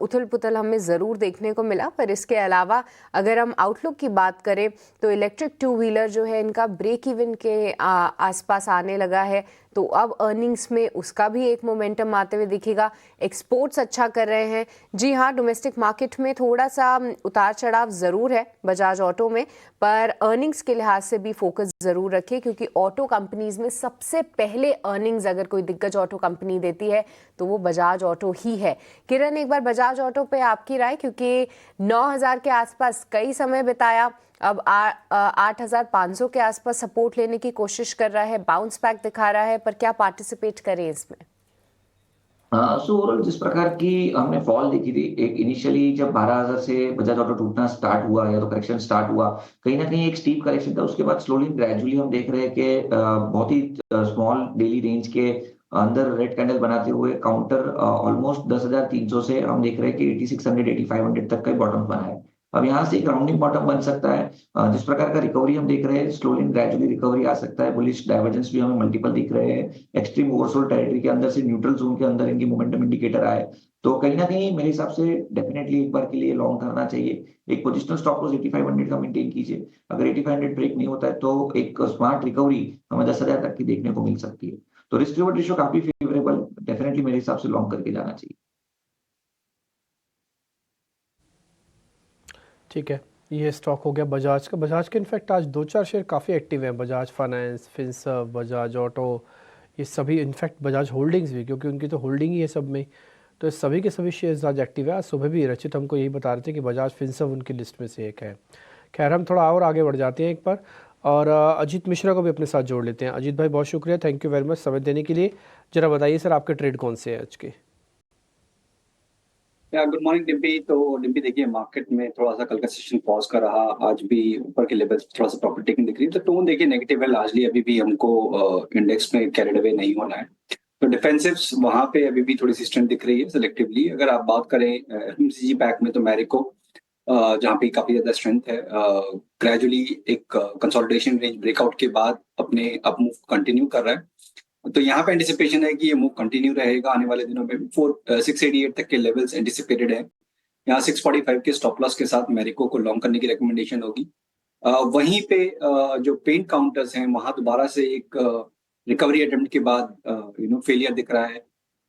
उथल पुथल हमें ज़रूर देखने को मिला, पर इसके अलावा अगर हम आउटलुक की बात करें तो इलेक्ट्रिक 2 व्हीलर जो है इनका ब्रेक इवन के आसपास आने लगा है, तो अब अर्निंग्स में उसका भी एक मोमेंटम आते हुए दिखेगा। एक्सपोर्ट्स अच्छा कर रहे हैं। जी हाँ, डोमेस्टिक मार्केट में थोड़ा सा उतार चढ़ाव ज़रूर है बजाज ऑटो में, पर अर्निंग्स के लिहाज से भी फोकस ज़रूर रखें, क्योंकि ऑटो कंपनीज में सबसे पहले अर्निंग्स अगर कोई दिग्गज ऑटो कंपनी देती है तो वो बजाज ऑटो ही है। किरण, एक बार बजाज ऑटो पे आपकी राय, क्योंकि 9,000 के आसपास कई समय बिताया, अब 8,500 के आसपास सपोर्ट लेने की कोशिश कर रहा है, बाउंस बैक दिखा रहा है, पर क्या पार्टिसिपेट करें इसमें? सो ओवरऑल जिस प्रकार की हमने फॉल देखी थी, एक इनिशियली जब 12,000 से बजाज ऑटो टूटना स्टार्ट हुआ या तो करेक्शन स्टार्ट हुआ, कहीं ना कहीं एक स्टीप करेक्शन था। उसके बाद स्लोली ग्रेजुअली हम देख रहे हैं कि बहुत ही स्मॉल डेली रेंज के अंदर रेड कैंडल बनाते हुए काउंटर ऑलमोस्ट 10,300 से हम देख रहे हैं कि 8,600 8,500 तक का बॉटम बना है। अब यहाँ से एक राउंडिंग बॉटम बन सकता है। जिस प्रकार का रिकवरी हम देख रहे हैं, स्लोली ग्रेजुअली रिकवरी आ सकता है। बुलिश डाइवर्जेंस भी हमें मल्टीपल दिख रहे हैं। एक्सट्रीम ओवरसोल्ड टेरिटरी के अंदर से न्यूट्रल जोन के अंदर इनकी मोमेंटम इंडिकेटर आए, तो कहीं ना कहीं मेरे हिसाब से डेफिनेटली एक बार के लिए लॉन्ग करना चाहिए। एक पोजिशनल स्टॉप लॉस 8,500 का मेंटेन कीजिए। अगर 8,500 ब्रेक नहीं होता है तो एक स्मार्ट रिकवरी हमें 10,000 तक की देखने को मिल सकती है। तो रिस्क रिवॉर्ड रेशियो काफी फेवरेबल, डेफिनेटली मेरे हिसाब से लॉन्ग करके जाना चाहिए। ठीक है, ये स्टॉक हो गया बजाज का। बजाज के इनफैक्ट आज 2-4 शेयर काफ़ी एक्टिव हैं, Bajaj finance, Finserv, Bajaj auto, ये सभी इनफैक्ट बजाज होल्डिंग्स भी, क्योंकि उनकी तो होल्डिंग ही है सब में, तो सभी के सभी शेयर्स आज एक्टिव है। आज सुबह भी रचित हमको यही बता रहे थे कि बजाज फिनसर्व उनकी लिस्ट में से एक है। खैर, हम थोड़ा और आगे बढ़ जाते हैं एक बार, और अजीत मिश्रा को भी अपने साथ जोड़ लेते हैं। अजीत भाई, बहुत शुक्रिया, थैंक यू वेरी मच समय देने के लिए। ज़रा बताइए सर, आपके ट्रेड कौन से हैं आज के? Good morning Dimpy. तो डिम्पी देखिए, मार्केट में थोड़ा सा कल का सेशन पॉज का रहा, आज भी ऊपर के लेवल थोड़ा सा प्रॉफिट टेकिंग दिख रही है। तो टोन देखिए नेगेटिव है लार्जली, अभी भी हमको इंडेक्स में कैरिड अवे नहीं होना है। तो डिफेंसिव्स वहां पे अभी भी थोड़ी सी स्ट्रेंथ दिख रही है सिलेक्टिवली। अगर आप बात करें एफएमसीजी पैक में, तो मैरिको जहाँ पे काफी ज्यादा स्ट्रेंथ है, ग्रेजुअली एक कंसोलिडेशन रेंज ब्रेकआउट के बाद अपने अप मूव कंटिन्यू कर रहा है। तो यहाँ पे एंटिसिपेशन है कि ये मूव कंटिन्यू रहेगा आने वाले दिनों में। 688 तक के लेवल्स एंटिसिपेटेड है। यहाँ 645 के स्टॉप लॉस के साथ मैरिको को लॉन्ग करने की रिकमेंडेशन होगी। वहीं पे जो पेन काउंटर्स हैं वहां दोबारा से एक रिकवरी अटेम्प्ट के बाद फेलियर दिख रहा है।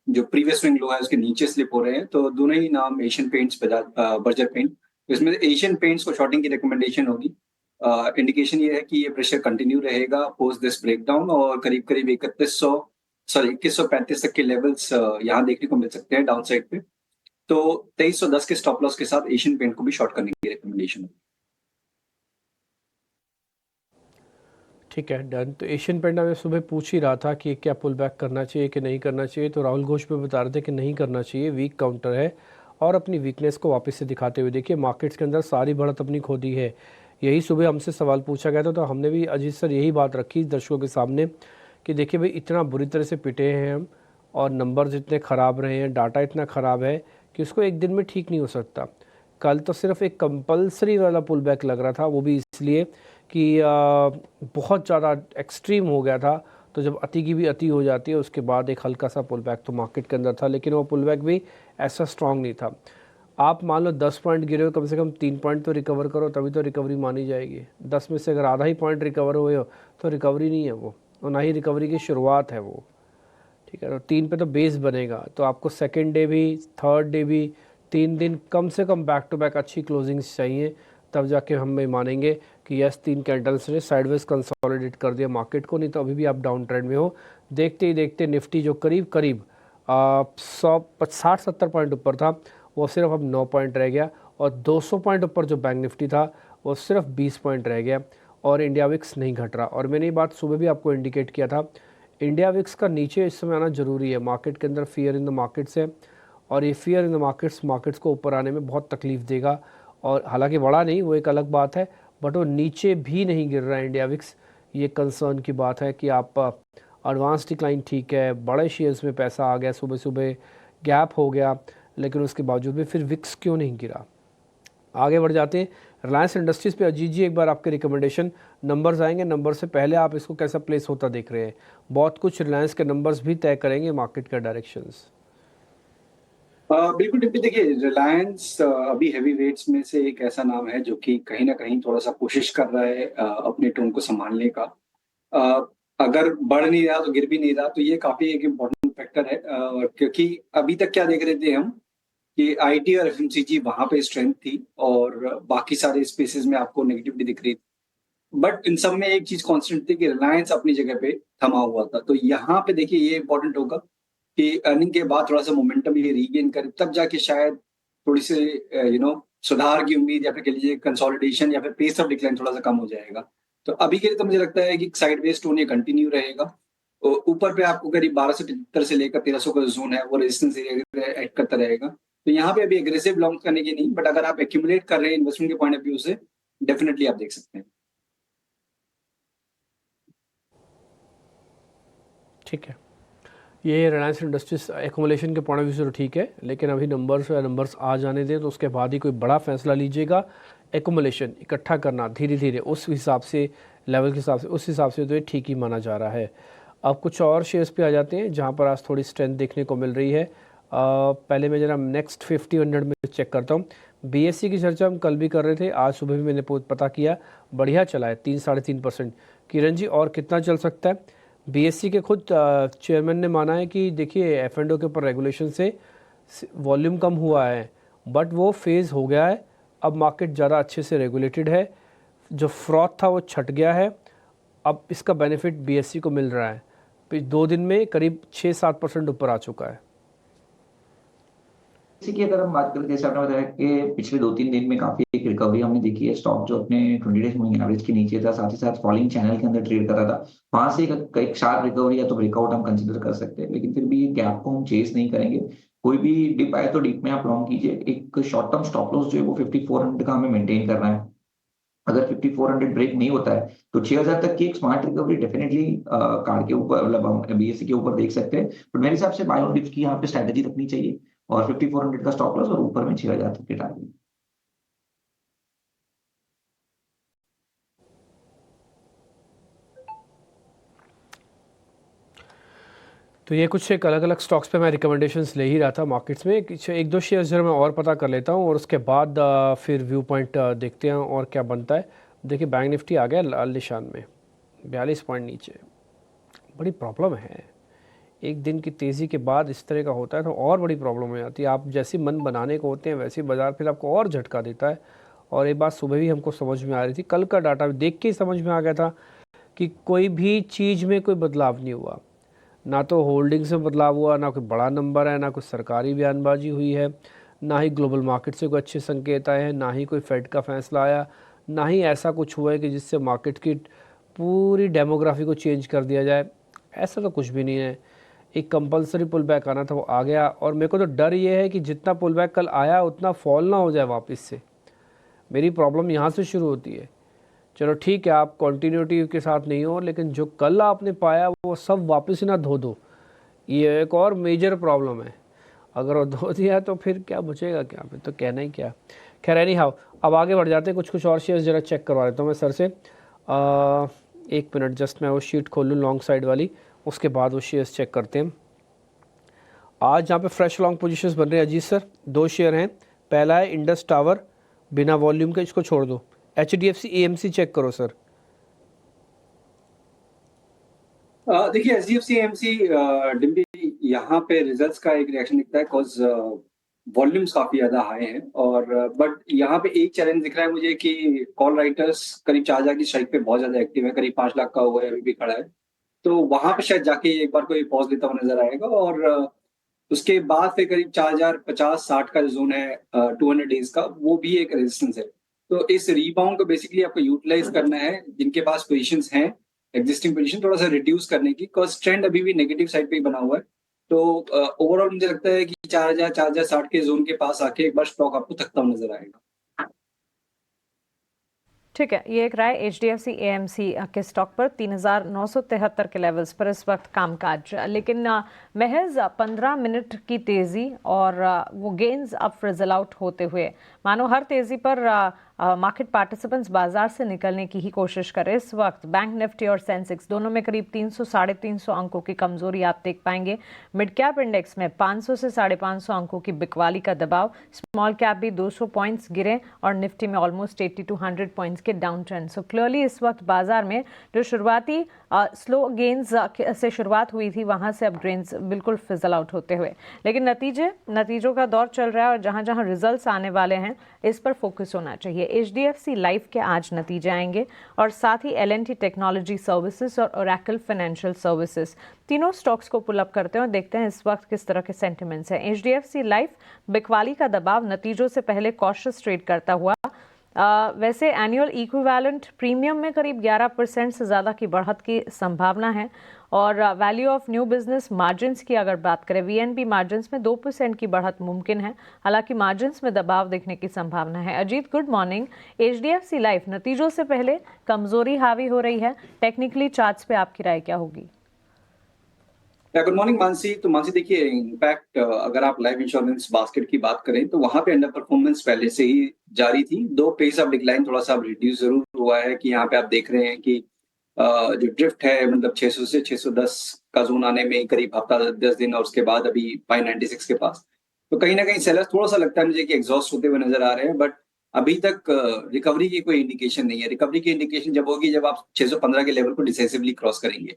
जो प्रीवियस स्विंग लो है उसके नीचे स्लिप हो रहे हैं, तो दोनों ही नाम एशियन पेंट्स, बर्जर पेंट, इसमें एशियन पेंट्स को शॉर्टिंग की रिकमेंडेशन होगी। इंडिकेशन ये है कि ये प्रेशर कंटिन्यू रहेगा पोस्ट दिस ब्रेकडाउन और करीब करीब 2135 तक के लेवल्स यहाँ देखने को मिल सकते हैं डाउन साइड पे। तो 2310 के स्टॉप लॉस के साथ एशियन पेंट को भी शॉर्ट करने की रिकमेंडेशन होगी। ठीक है, डन। तो एशियन पेंट मैं सुबह पूछ ही रहा था कि क्या पुल बैक करना चाहिए कि नहीं करना चाहिए, तो राहुल घोष पे बता रहे थे कि नहीं करना चाहिए, वीक काउंटर है और अपनी वीकनेस को वापस से दिखाते हुए देखिए मार्केट्स के अंदर सारी बढ़त अपनी खो दी है। यही सुबह हमसे सवाल पूछा गया था, तो हमने भी अजीत सर यही बात रखी दर्शकों के सामने कि देखिए भाई इतना बुरी तरह से पिटे हैं हम और नंबर्स इतने ख़राब रहे हैं, डाटा इतना ख़राब है कि उसको एक दिन में ठीक नहीं हो सकता। कल तो सिर्फ एक कंपलसरी वाला पुल बैक लग रहा था, वो भी इसलिए कि बहुत ज़्यादा एक्सट्रीम हो गया था, तो जब अति की भी अति हो जाती है उसके बाद एक हल्का सा पुल बैक तो मार्केट के अंदर था, लेकिन वो पुल बैक भी ऐसा स्ट्रांग नहीं था। आप मान लो 10 पॉइंट गिरे हो, कम से कम 3 पॉइंट तो रिकवर करो, तभी तो रिकवरी मानी जाएगी। 10 में से अगर आधा ही पॉइंट रिकवर हुए हो तो रिकवरी नहीं है वो, और ना ही रिकवरी की शुरुआत है वो। ठीक है, तो 3 पे तो बेस बनेगा, तो आपको सेकेंड डे भी, थर्ड डे भी, 3 दिन कम से कम बैक टू बैक अच्छी क्लोजिंग्स चाहिए, तब जाके हम ये मानेंगे कि यस 3 कैंडल्स ने साइडवेज कंसोलिडेट कर दिया मार्केट को, नहीं तो अभी भी आप डाउन ट्रेंड में हो। देखते ही देखते निफ्टी जो करीब 60-70 पॉइंट ऊपर था वो सिर्फ अब 9 पॉइंट रह गया, और 200 पॉइंट ऊपर जो बैंक निफ्टी था वो सिर्फ 20 पॉइंट रह गया, और इंडिया विक्स नहीं घट रहा। और मैंने ये बात सुबह भी आपको इंडिकेट किया था, इंडिया विक्स का नीचे इस समय आना ज़रूरी है। मार्केट के अंदर फियर इन द मार्केट्स है, और ये फियर इन द मार्केट्स को ऊपर आने में बहुत तकलीफ देगा। और हालांकि बड़ा नहीं, वो एक अलग बात है, बट वो नीचे भी नहीं गिर रहा है इंडिया विक्स। ये कंसर्न की बात है कि आप एडवांस डिक्लाइन ठीक है, बड़े शेयर्स में पैसा आ गया, सुबह सुबह गैप हो गया, लेकिन उसके बावजूद भी फिर विक्स क्यों नहीं गिरा। आगे बढ़ जाते हैं रिलायंस इंडस्ट्रीज़ पे। अजीत जी एक बार आपके रिकमेंडेशन, नंबर्स आएंगे, नंबर से पहले आप इसको कैसा प्लेस होता देख रहे हैं? बहुत कुछ रिलायंस के नंबर्स भी तय करेंगे मार्केट का डायरेक्शंस। बिल्कुल डिम्पी, देखिए रिलायंस अभी हैवी वेट्स में से एक ऐसा नाम है जो कि कहीं ना कहीं थोड़ा सा कोशिश कर रहा है अपने टोन को संभालने का। अगर बढ़ नहीं रहा तो गिर भी नहीं रहा, तो ये काफी एक इम्पोर्टेंट फैक्टर है, क्योंकि अभी तक क्या देख रहे थे हम कि आईटी और एफएमसीजी वहां पे स्ट्रेंथ थी और बाकी सारे स्पेसेस में आपको नेगेटिविटी दिख रही थी, बट इन सब में एक चीज कांस्टेंट थी कि रिलायंस अपनी जगह पे थमा हुआ था। तो यहाँ पे देखिए ये इंपॉर्टेंट होगा कि अर्निंग के बाद थोड़ा सा मोमेंटम ये रीगेन करे, तब जाके शायद थोड़ी सी सुधार की उम्मीद, या फिर कह लीजिए कंसोलिडेशन या फिर पेस ऑफ डिक्लाइन थोड़ा सा कम हो जाएगा। तो अभी के लिए तो मुझे लगता है कि साइडवेज टोन ये कंटिन्यू रहेगा। ऊपर पे आपको करीब 1275 से लेकर 1300 का जोन है वो रेजिस्टेंस एरिया ऐड करता रहेगा। तो यहाँ पे अभी एग्रेसिव लॉन्ग करने की नहीं, बट अगर आप एक्यूमुलेट कर रहे हैं इन्वेस्टमेंट के पॉइंट ऑफ व्यू से, डेफिनेटली आप देख सकते हैं। ठीक है, ये रिलायंस इंडस्ट्रीज एक्यूमुलेशन के पॉइंट ऑफ व्यू से तो ठीक है, लेकिन अभी नंबर्स आ जाने दें, तो उसके बाद ही कोई बड़ा फैसला लीजिएगा। एक्यूमुलेशन इकट्ठा करना धीरे धीरे, उस हिसाब से लेवल के हिसाब से, उस हिसाब से तो ये ठीक ही माना जा रहा है। अब कुछ और शेयर्स पे आ जाते हैं जहाँ पर आज थोड़ी स्ट्रेंथ देखने को मिल रही है। पहले मैं जरा नेक्स्ट 50-100 में चेक करता हूँ। बीएससी की चर्चा हम कल भी कर रहे थे, आज सुबह भी मैंने पता किया, बढ़िया चला है 3-3.5%। किरण जी और कितना चल सकता है? बीएससी के खुद चेयरमैन ने माना है कि देखिए एफ&ओ के ऊपर रेगुलेशन से वॉल्यूम कम हुआ है, बट वो फेज़ हो गया है, अब मार्केट ज़्यादा अच्छे से रेगुलेटेड है, जो फ्रॉड था वो छट गया है, अब इसका बेनिफिट बीएससी को मिल रहा है। 2 दिन में करीब 6-7% ऊपर आ चुका है। इसी की अगर हम बात करें, जैसे आपने बताया कि पिछले 2-3 दिन में काफी एक रिकवरी हमने देखी है। स्टॉक जो अपने 20 डेज मूविंग एवरेज के नीचे था, साथ ही साथ फॉलिंग चैनल के अंदर ट्रेड कर रहा था, वहां से एक शार्प रिकवरी या तो ब्रेकआउट हम कंसिडर कर सकते हैं, लेकिन फिर भी ये गैप को हम चेस नहीं करेंगे। कोई भी डिप आए तो डिप में आप लॉन्ग कीजिए। एक शॉर्ट टर्म स्टॉप लॉस जो है वो 5400 का हमें मेंटेन करना है। अगर 5400 ब्रेक नहीं होता है तो 6000 तक की एक स्मार्ट रिकवरी डेफिनेटली कार्ड के ऊपर, मतलब हम बीएससी के ऊपर देख सकते हैं। बट मेरे हिसाब से बाय ऑन डिप्स की यहाँ पे स्ट्रेटेजी रखनी चाहिए, और 5400 का स्टॉप लॉस और ऊपर में 6000 तक के टारगेट। तो ये कुछ एक अलग अलग स्टॉक्स पे मैं रिकमेंडेशंस ले ही रहा था मार्केट्स में। एक दो शेयर्स जरा मैं और पता कर लेता हूँ और उसके बाद फिर व्यू पॉइंट देखते हैं और क्या बनता है। देखिए बैंक निफ्टी आ गया लाल निशान में, 42 पॉइंट नीचे। बड़ी प्रॉब्लम है, एक दिन की तेज़ी के बाद इस तरह का होता है तो और बड़ी प्रॉब्लम हो जाती है। आप जैसे मन बनाने को होते हैं वैसे ही बाज़ार फिर आपको और झटका देता है। और एक बात सुबह भी हमको समझ में आ रही थी, कल का डाटा देख के ही समझ में आ गया था कि कोई भी चीज़ में कोई बदलाव नहीं हुआ, ना तो होल्डिंग्स में बदलाव हुआ, ना कोई बड़ा नंबर है, ना कोई सरकारी बयानबाजी हुई है, ना ही ग्लोबल मार्केट से कोई अच्छे संकेत आए हैं, ना ही कोई फेड का फैसला आया, ना ही ऐसा कुछ हुआ है कि जिससे मार्केट की पूरी डेमोग्राफी को चेंज कर दिया जाए। ऐसा तो कुछ भी नहीं है। एक कंपलसरी पुल बैक आना था, वो आ गया। और मेरे को तो डर ये है कि जितना पुल बैक कल आया उतना फॉल ना हो जाए वापस से। मेरी प्रॉब्लम यहाँ से शुरू होती है। चलो ठीक है, आप कंटिन्यूटी के साथ नहीं हो, लेकिन जो कल आपने पाया वो सब वापस ही ना धो दो, ये एक और मेजर प्रॉब्लम है। अगर वो धो दिया तो फिर क्या बचेगा, क्या फिर तो कहना ही क्या। खैर एनी हाउ, अब आगे बढ़ जाते हैं। कुछ और शेयर्स ज़रा चेक करवा देता हूँ मैं सर से। 1 मिनट जस्ट मैं वो शीट खोल लूँ लॉन्ग साइड वाली, उसके बाद वो शेयर्स चेक करते हैं। आज यहाँ पे फ्रेश लॉन्ग पोजीशंस बन रहे हैं अजीत सर। 2 शेयर हैं। पहला है इंडस टावर, बिना वॉल्यूम के, इसको छोड़ दो। HDFC AMC चेक करो सर। देखिए HDFC AMC डिम्बी यहाँ पे रिजल्ट्स का एक रिएक्शन दिखता है बिकॉज वॉल्यूम्स काफी ज्यादा हाई हैं और बट यहाँ पे एक चैलेंज दिख रहा है मुझे कि कॉल राइटर्स करीब 4,000 की स्ट्राइक पे बहुत ज्यादा एक्टिव है, करीब 5 लाख का हुआ है, अभी भी खड़ा है। तो वहां पे शायद जाके एक बार कोई पॉज लेता हुआ नजर आएगा और उसके बाद फिर करीब 4,050-60 का जोन है 200 डेज का, वो भी एक रेजिस्टेंस है। तो इस रीबाउंड को बेसिकली आपको यूटिलाइज करना है, जिनके पास पोजीशंस हैं एग्जिस्टिंग पोजीशन थोड़ा सा रिड्यूस करने की, बिकॉज ट्रेंड अभी भी नेगेटिव साइड पे ही बना हुआ है। तो ओवरऑल मुझे लगता है कि 4,000-4,060 के जोन के पास आके एक बार स्टॉक आपको थकता हुआ नजर आएगा। ठीक है, ये एक राय HDFC AMC के स्टॉक पर 3,973 के लेवल्स पर इस वक्त कामकाज, लेकिन महज 15 मिनट की तेज़ी और वो गेंस अब फ्रिजल आउट होते हुए मानो हर तेज़ी पर मार्केट पार्टिसिपेंट्स बाजार से निकलने की ही कोशिश करें। इस वक्त बैंक निफ्टी और सेंसेक्स दोनों में करीब 300-350 अंकों की कमजोरी आप देख पाएंगे। मिड कैप इंडेक्स में 500 से 550 अंकों की बिकवाली का दबाव, स्मॉल कैप भी 200 पॉइंट्स गिरे और निफ्टी में ऑलमोस्ट 80 to 100 पॉइंट्स के डाउन ट्रेंड। सो क्लियरली इस वक्त बाजार में जो शुरुआती स्लो गेंस से शुरुआत हुई थी, वहां से अब गेंस बिल्कुल फिजल आउट होते हुए, लेकिन नतीजों का दौर चल रहा है और जहां जहां रिजल्ट्स आने वाले हैं इस पर फोकस होना चाहिए। HDFC लाइफ के आज नतीजे आएंगे और साथ ही L&T टेक्नोलॉजी सर्विसेज और ओरेकल फाइनेंशियल सर्विसेज, तीनों स्टॉक्स को पुल अप करते हैं और देखते हैं इस वक्त किस तरह के सेंटिमेंट्स हैं। HDFC लाइफ बिकवाली का दबाव, नतीजों से पहले कॉशियस ट्रेड करता हुआ। वैसे एनुअल इक्विवेलेंट प्रीमियम में करीब 11% से ज़्यादा की बढ़त की संभावना है और value of new business margins की अगर बात करें, VNB मार्जिन्स में 2% की बढ़त मुमकिन है, हालांकि मार्जिन्स में दबाव देखने की संभावना है। Ajit good morning. HDFC life नतीजों से पहले कमजोरी हावी हो रही है, टेक्निकली चार्ट्स पे आपकी राय क्या होगी? Good morning Mansi. तो मानसी देखिए, इनफैक्ट अगर आप लाइफ इंश्योरेंस बास्केट की बात करें तो वहां पे अंडर परफॉर्मेंस पहले से ही जारी थी, दो पेस ऑफ डिक्लाइन थोड़ा सा रिड्यूस जरूर हुआ है कि यहाँ पे आप देख रहे हैं कि जो ड्रिफ्ट है मतलब 600 से 610 का जोन आने में करीब हफ्ता 10 दिन और उसके बाद अभी 596 के पास, तो कहीं ना कहीं सेलर्स थोड़ा सा लगता है मुझे कि एग्जॉस्ट होते हुए नजर आ रहे हैं, बट अभी तक रिकवरी की कोई इंडिकेशन नहीं है। रिकवरी की इंडिकेशन जब होगी जब आप 615 के लेवल को डिसाइसिवली क्रॉस करेंगे।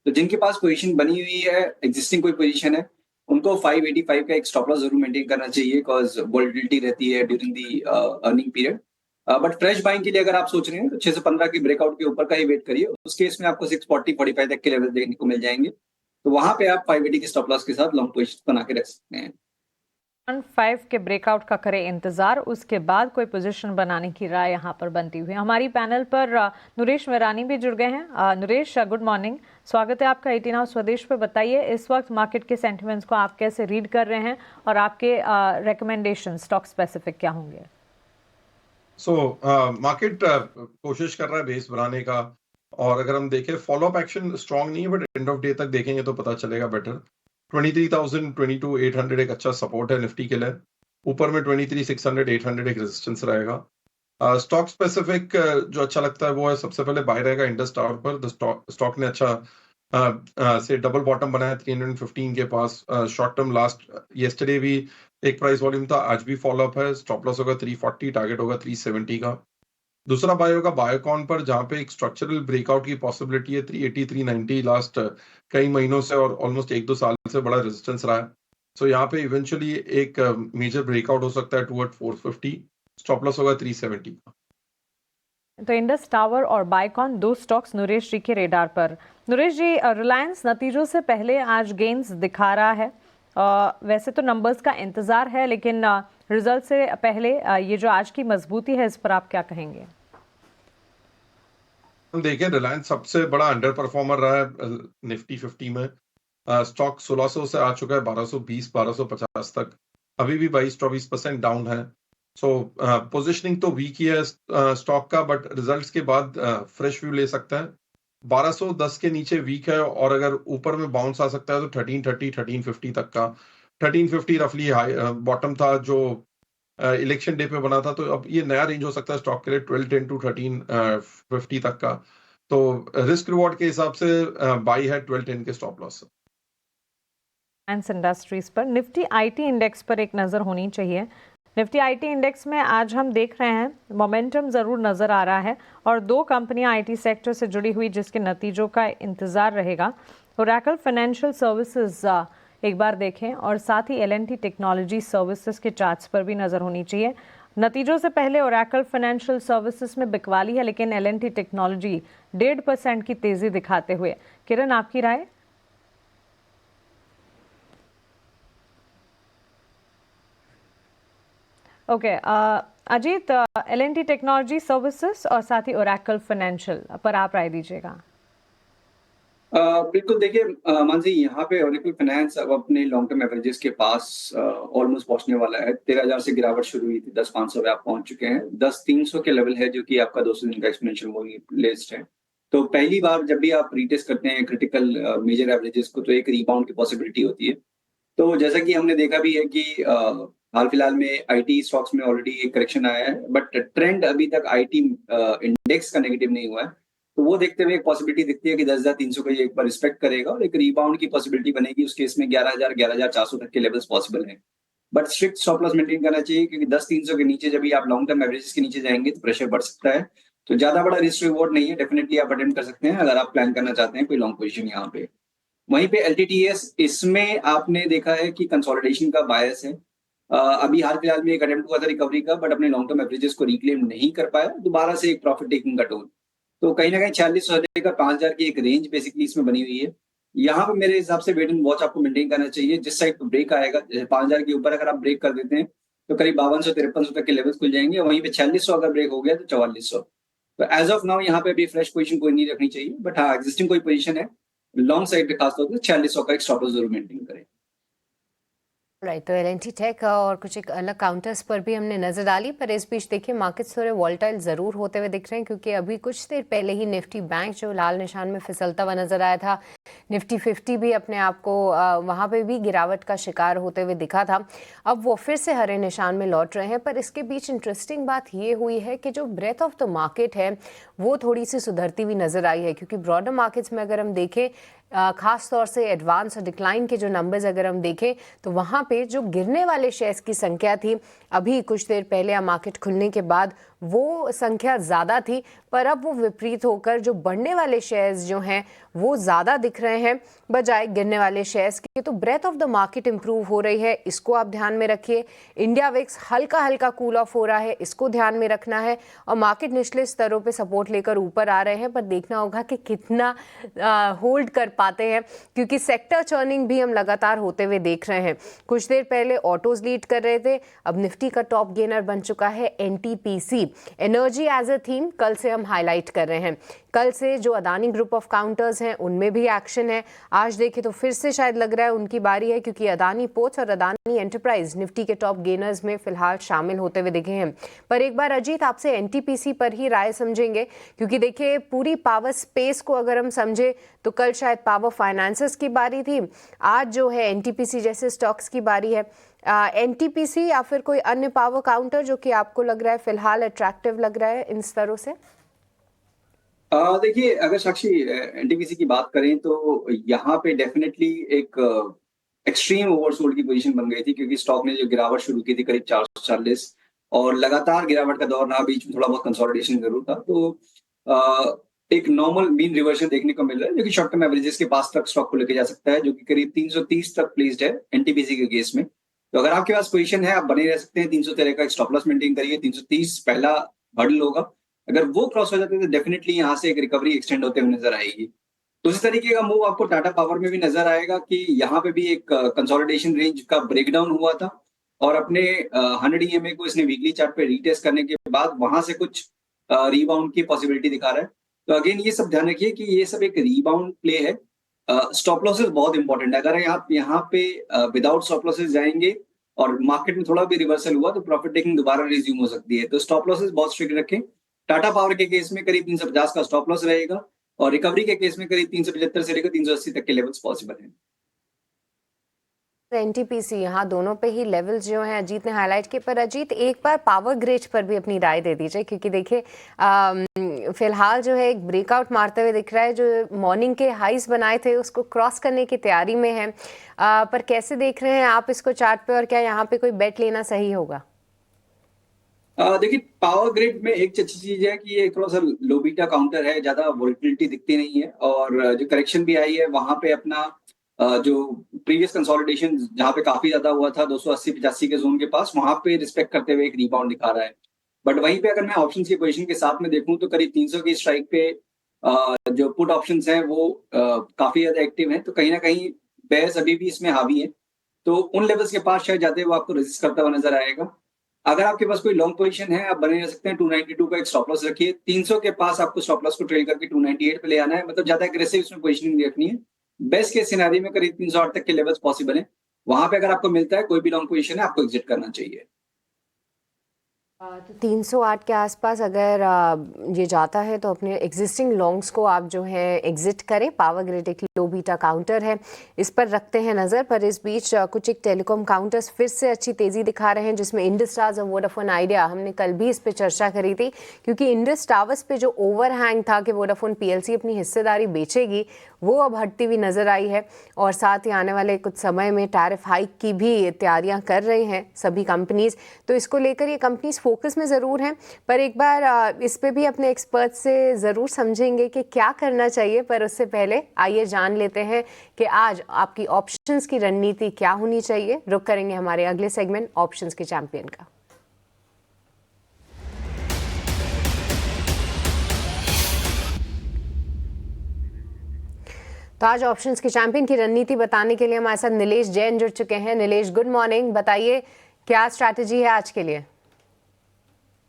तो जिनके पास पोजीशन बनी हुई है, एग्जिस्टिंग कोई पोजीशन है, उनको 585 का एक स्टॉप लॉस जरूर मेंटेन करना चाहिए, बिकॉज वोलेटिलिटी रहती है during the earning period. But fresh buying के लिए अगर आप सोच रहे हैं तो 615 की ब्रेकआउट के ऊपर का ही वेट करिए, उस केस में आपको 640-45 तक के लेवल देखने को मिल जाएंगे, तो वहां पे आप 580 के स्टॉप लॉस के साथ लॉन्ग पोजीशन बना के रख सकते हैं। 5 के ब्रेकआउट का करें इंतजार, उसके बाद कोई पोजीशन बनाने की राय यहाँ पर बनती हुई। हमारी पैनल पर नरेश मेरानी भी जुड़ गए हैं। नरेश गुड मॉर्निंग, स्वागत है आपका 18 आवर स्वदेश पे। बताइए इस वक्त मार्केट के सेंटिमेंट्स को आप कैसे रीड कर रहे हैं और आपके रिकमेंडेशन स्टॉक स्पेसिफिक क्या होंगे? मार्केट कोशिश कर रहा है बेस बनाने का, और अगर हम देखें फॉलो अप एक्शन स्ट्रांग नहीं है, बट एंड ऑफ डे तक देखेंगे तो पता चलेगा बेटर। 23,000 22,800 एक अच्छा सपोर्ट है निफ्टी के लिए, ऊपर में 23,600 800 एक रेजिस्टेंस रहेगा। स्टॉक स्पेसिफिक जो अच्छा लगता है वो है, सबसे पहले बाय रहेगा इंडस टावर पर। स्टॉक ने अच्छा से डबल बॉटम बना है 315 के पास। शॉर्ट टर्म लास्ट येस्टरडे भी एक प्राइस वॉल्यूम था, आज भी फॉलो अप है। स्टॉप लॉस होगा 340, टारगेट होगा 370 का। दूसरा बाय होगा बायोकॉन पर, जहां पे एक स्ट्रक्चरल ब्रेकआउट की पॉसिबिलिटी है 380 390 लास्ट कई महीनों से और ऑलमोस्ट 1-2 साल से बड़ा रेजिस्टेंस रहा है। सो यहाँ पे इवेंचुअली एक मेजर ब्रेकआउट हो सकता है टुवर्ड 450। स्टॉप लॉस होगा 370 का। तो इंडस टावर और बायकॉन दो स्टॉक्स नरेश जी के रेडार पर। नरेश जी, रिलायंस नतीजों से पहले आज गेन्स दिखा रहा है। वैसे तो नंबर्स का इंतजार है, लेकिन रिजल्ट से पहले ये जो आज की मजबूती है, इस पर आप क्या कहेंगे? हम देखें, रिलायंस सबसे बड़ा अंडर परफॉर्मर रहा है निफ्टी 50 में। स्टॉक 1600 से आ चुका है 1220 1250 तक, अभी भी 22-24% डाउन है। सो पोजीशनिंग तो वीक ही है स्टॉक का, बट रिजल्ट्स के बाद फ्रेश व्यू ले सकता है। 1210 के नीचे वीक है, और अगर ऊपर में बाउंस आ सकता है तो 1330 1350 तक का। 1350 रफली हाई बॉटम था जो इलेक्शन डे पे बना था, तो अब ये नया रेंज हो सकता है स्टॉक के लिए 1210 टू 1350 तक का। तो रिस्क रिवॉर्ड के हिसाब से बाई है 1210 के स्टॉप लॉस। रिलायंस इंडस्ट्रीज पर निफ्टी आईटी इंडेक्स पर एक नज़र होनी चाहिए। निफ्टी आईटी इंडेक्स में आज हम देख रहे हैं मोमेंटम ज़रूर नज़र आ रहा है, और दो कंपनियां आईटी सेक्टर से जुड़ी हुई जिसके नतीजों का इंतज़ार रहेगा। ओरेकल फाइनेंशियल सर्विसेज एक बार देखें, और साथ ही एल&टी टेक्नोलॉजी सर्विसेज के चार्ट्स पर भी नज़र होनी चाहिए। नतीजों से पहले ओरेकल फाइनेंशियल सर्विसेज में बिकवाली है, लेकिन एल&टी टेक्नोलॉजी 1.5% की तेज़ी दिखाते हुए। किरण, आपकी राय? Okay, Ajit, L and T technology services और साथ ही ओरेकल फाइनेंशियल पर आप राय दीजिएगा। बिल्कुल, देखिए मानसी, यहाँ पे ओरेकल फाइनेंस अब अपने लॉन्ग टर्म एवरेजेस के पास ऑलमोस्ट पहुंचने वाला है। 13,000 से गिरावट शुरू हुई थी, 10,500 पे आप पहुंच चुके हैं। 10,300 के लेवल है, जो कि आपका 200 दिन का एक्सपोनेंशियल मूविंग लिस्ट है। तो पहली बार जब भी आप रीटेस्ट करते हैं क्रिटिकल मेजर एवरेजेस को, तो एक रिबाउंड की पॉसिबिलिटी होती है। तो जैसा कि हमने देखा भी है कि हाल फिलहाल में आईटी स्टॉक्स में ऑलरेडी एक करेक्शन आया है, बट ट्रेंड अभी तक आईटी इंडेक्स का नेगेटिव नहीं हुआ है। तो वो देखते हुए एक पॉसिबिलिटी दिखती है कि 10,300 को ये एक बार रिस्पेक्ट करेगा और एक रिबाउंड की पॉसिबिलिटी बनेगी। उस केस में 11,000 11,400 तक के लेवल्स पॉसिबल हैं, but strict stop loss maintain करना चाहिए, क्योंकि 10,300 के नीचे जब भी आप लॉन्ग टर्म एवरेजेस के नीचे जाएंगे तो प्रेशर बढ़ सकता है। तो ज्यादा बड़ा रिस्क रिवॉर्ड नहीं है, डेफिनेटली आप अटेम्प्ट कर सकते हैं अगर आप प्लान करना चाहते हैं कोई लॉन्ग पोजीशन यहाँ पे। वहीं पे एलटीटीएस, इसमें आपने देखा है कि कंसोलिडेशन का बायस है। अभी हाल फिलहाल में एक अटेम्प्ट हुआ था रिकवरी का, बट अपने लॉन्ग टर्म एवरेजेस को रिक्लेम नहीं कर पाया, दोबारा से एक प्रॉफिट टेकिंग का टोन। तो कहीं ना कहीं 46 से लेकर 5,000 की एक रेंज बेसिकली इसमें बनी हुई है। यहाँ पे मेरे हिसाब से वेट एंड वॉच आपको मेंटेन करना चाहिए। जिस साइड पे ब्रेक आएगा, जैसे 5,000 के ऊपर अगर आप ब्रेक कर देते हैं तो करीब 5200-5300 तक के लेवल्स खुल जाएंगे। वहीं पे 4600 अगर ब्रेक हो गया तो 4400। तो एज ऑफ नाउ यहाँ पे अभी फ्रेश पोजीशन कोई नहीं रखनी चाहिए, बट हाँ, एग्जिस्टिंग कोई पोजीशन है लॉन्ग साइड पे खासतौर पर 4600 का एक स्टॉप लॉस जरूर मेंटेन करें। राइट, तो एल&टी टेक और कुछ एक अलग काउंटर्स पर भी हमने नजर डाली, पर इस बीच देखिए मार्केट्स थोड़े वॉलेटाइल ज़रूर होते हुए दिख रहे हैं, क्योंकि अभी कुछ देर पहले ही निफ्टी बैंक जो लाल निशान में फिसलता हुआ नजर आया था, निफ्टी 50 भी अपने आप को वहाँ पे भी गिरावट का शिकार होते हुए दिखा था। अब वो फिर से हरे निशान में लौट रहे हैं, पर इसके बीच इंटरेस्टिंग बात ये हुई है कि जो ब्रेथ ऑफ द मार्केट है वो थोड़ी सी सुधरती हुई नजर आई है, क्योंकि ब्रॉडर मार्केट्स में अगर हम देखें, खास तौर से एडवांस और डिक्लाइन के जो नंबर्स अगर हम देखें, तो वहाँ पे जो गिरने वाले शेयर्स की संख्या थी अभी कुछ देर पहले मार्केट खुलने के बाद वो संख्या ज़्यादा थी, पर अब वो विपरीत होकर जो बढ़ने वाले शेयर्स जो हैं वो ज़्यादा दिख रहे हैं बजाय गिरने वाले शेयर्स के। तो breadth of the market improve हो रही है, इसको आप ध्यान में रखिए। इंडिया विक्स हल्का हल्का कूल ऑफ हो रहा है, इसको ध्यान में रखना है। और मार्केट निचले स्तरों पे सपोर्ट लेकर ऊपर आ रहे हैं, पर देखना होगा कि कितना होल्ड कर पाते हैं, क्योंकि सेक्टर चर्निंग भी हम लगातार होते हुए देख रहे हैं। कुछ देर पहले ऑटोज लीड कर रहे थे, अब निफ्टी का टॉप गेनर बन चुका है NTPC. Energy as a theme कल से हम हाईलाइट कर रहे हैं। कल से जो अदानी ग्रुप ऑफ काउंटर्स हैं उनमें भी एक्शन है। आज देखें तो फिर से शायद लग रहा है उनकी बारी है, क्योंकि अदानी पोर्ट्स और अदानी एंटरप्राइज निफ्टी के टॉप गेनर्स में फिलहाल शामिल होते हुए दिखे हैं। पर एक बार अजीत आपसे एनटीपीसी पर ही राय समझेंगे, क्योंकि देखिए पूरी पावर स्पेस को अगर हम समझे तो कल शायद पावर फाइनेंसेस की बारी थी, आज जो है एनटीपीसी जैसे स्टॉक्स की बारी है। एनटीपीसी या फिर कोई अन्य पावर काउंटर जो कि आपको लग रहा है फिलहाल अट्रैक्टिव लग रहा है इन स्तरों से? देखिए, अगर साक्षी एनटीपीसी की बात करें तो यहाँ पे डेफिनेटली एक एक्सट्रीम ओवरसोल्ड की पोजीशन बन गई थी, क्योंकि स्टॉक ने जो गिरावट शुरू की थी करीब 440 और लगातार गिरावट का दौर रहा, बीच में थोड़ा बहुत कंसोलिडेशन जरूर था। तो एक नॉर्मल मीन रिवर्जन देखने को मिल रहा है, जो कि शॉर्ट टर्म एवरेजेस के पास तक स्टॉक को लेके जा सकता है, जो कि करीब 330 तक प्लेस्ड है एनटीपीसी के केस में। तो अगर आपके पास पोजीशन है, आप बने रह सकते हैं। 313 का एक स्टॉप लॉस मेंटेन करिए। 330 पहला हर्डल होगा, अगर वो क्रॉस हो जाते हैं तो डेफिनेटली यहाँ से एक रिकवरी एक्सटेंड होते हुए नजर आएगी। तो उसी तरीके का मूव आपको टाटा पावर में भी नजर आएगा कि यहाँ पे भी एक कंसोलिडेशन रेंज का ब्रेकडाउन हुआ था और अपने 100 EMA को इसने वीकली चार्ट पे रीटेस्ट करने के बाद वहां से कुछ रीबाउंड की पॉसिबिलिटी दिखा रहा है। तो अगेन ये सब ध्यान रखिए कि ये सब एक रीबाउंड प्ले है। स्टॉप लॉसेस बहुत इंपॉर्टेंट है। अगर आप यहाँ पे विदाउट स्टॉप लॉसेस जाएंगे और मार्केट में थोड़ा भी रिवर्सल हुआ तो प्रॉफिट टेकिंग दोबारा रिज्यूम हो सकती है। तो स्टॉप लॉसेस बहुत स्ट्रिक्ट रखें। टाटा पावर के केस में करीब 350 का स्टॉप लॉस रहेगा और रिकवरी के केस में करीब 375 से लेकर 380 तक के लेवल्स पॉसिबल हैं। एनटीपीसी यहाँ दोनों पे ही लेवल्स जो हैं अजीत ने हाईलाइट किए। पर अजीत, एक बार पावर ग्रिड पर भी अपनी राय दे दीजिए, क्योंकि देखिए फिलहाल जो है एक ब्रेकआउट मारते हुए दिख रहा है। जो मॉर्निंग के हाइस बनाए थे उसको क्रॉस करने की तैयारी में है। पर कैसे देख रहे हैं आप इसको चार्ट पे, और क्या यहाँ पे कोई बेट लेना सही होगा? देखिए, पावर ग्रिड में एक अच्छी चीज है कि ये थोड़ा सा लो बीटा काउंटर है, ज्यादा वोलेटिलिटी दिखती नहीं है और जो करेक्शन भी आई है वहां पे अपना जो प्रीवियस कंसोलिडेशन जहां पे काफी ज्यादा हुआ था 280-85 के जोन के पास, वहां पे रिस्पेक्ट करते हुए एक रिबाउंड दिखा रहा है। बट वहीं पे अगर मैं ऑप्शन की पोजीशन के साथ में देखूं तो करीब 300 की स्ट्राइक पे जो पुट ऑप्शंस हैं वो काफी ज्यादा एक्टिव हैं। तो कहीं ना कहीं बेयर्स अभी भी इसमें हावी है, तो उन लेवल्स के पास शायद जाते हुए आपको रेजिस्ट करता हुआ नजर आएगा। अगर आपके पास कोई लॉन्ग पोजीशन है, आप बने रह सकते हैं। 292 का एक स्टॉप लॉस रखिए। 300 के पास आपको स्टॉप लॉस को ट्रेल करके 298 पे ले आना है। मतलब ज्यादा एग्रेसिव इसमें पोजीशनिंग रखनी है। बेस्ट केस सिनेरियो में करीब 308 तक के लेवल्स पॉसिबल है। वहां पे अगर आपको मिलता है कोई भी लॉन्ग पोजीशन है, आपको एग्जिट करना चाहिए। तो 308 के आसपास अगर ये जाता है तो अपने एग्जिस्टिंग लॉन्ग्स को आप जो है एग्जिट करें। पावर ग्रिड एक लो बीटा काउंटर है, इस पर रखते हैं नज़र। पर इस बीच कुछ एक टेलीकॉम काउंटर्स फिर से अच्छी तेज़ी दिखा रहे हैं, जिसमें इंडस टावर्स और वोडाफोन आइडिया। हमने कल भी इस पर चर्चा करी थी, क्योंकि इंडस टावर्स पे जो ओवरहैंग था कि वोडाफोन PLC अपनी हिस्सेदारी बेचेगी, वो अब हटती हुई नज़र आई है। और साथ ही आने वाले कुछ समय में टैरिफ हाइक की भी तैयारियां कर रही हैं सभी कंपनीज। तो इसको लेकर ये कंपनीज फोकस में ज़रूर हैं। पर एक बार इस पे भी अपने एक्सपर्ट से ज़रूर समझेंगे कि क्या करना चाहिए। पर उससे पहले आइए जान लेते हैं कि आज आपकी ऑप्शंस की रणनीति क्या होनी चाहिए। रुक करेंगे हमारे अगले सेगमेंट ऑप्शंस के चैंपियन का। तो आज ऑप्शंस के चैंपियन की रणनीति बताने के लिए हमारे साथ नीलेश जैन जुड़ चुके हैं। Nilesh, good morning. बताइए क्या स्ट्रैटेजी है आज के लिए?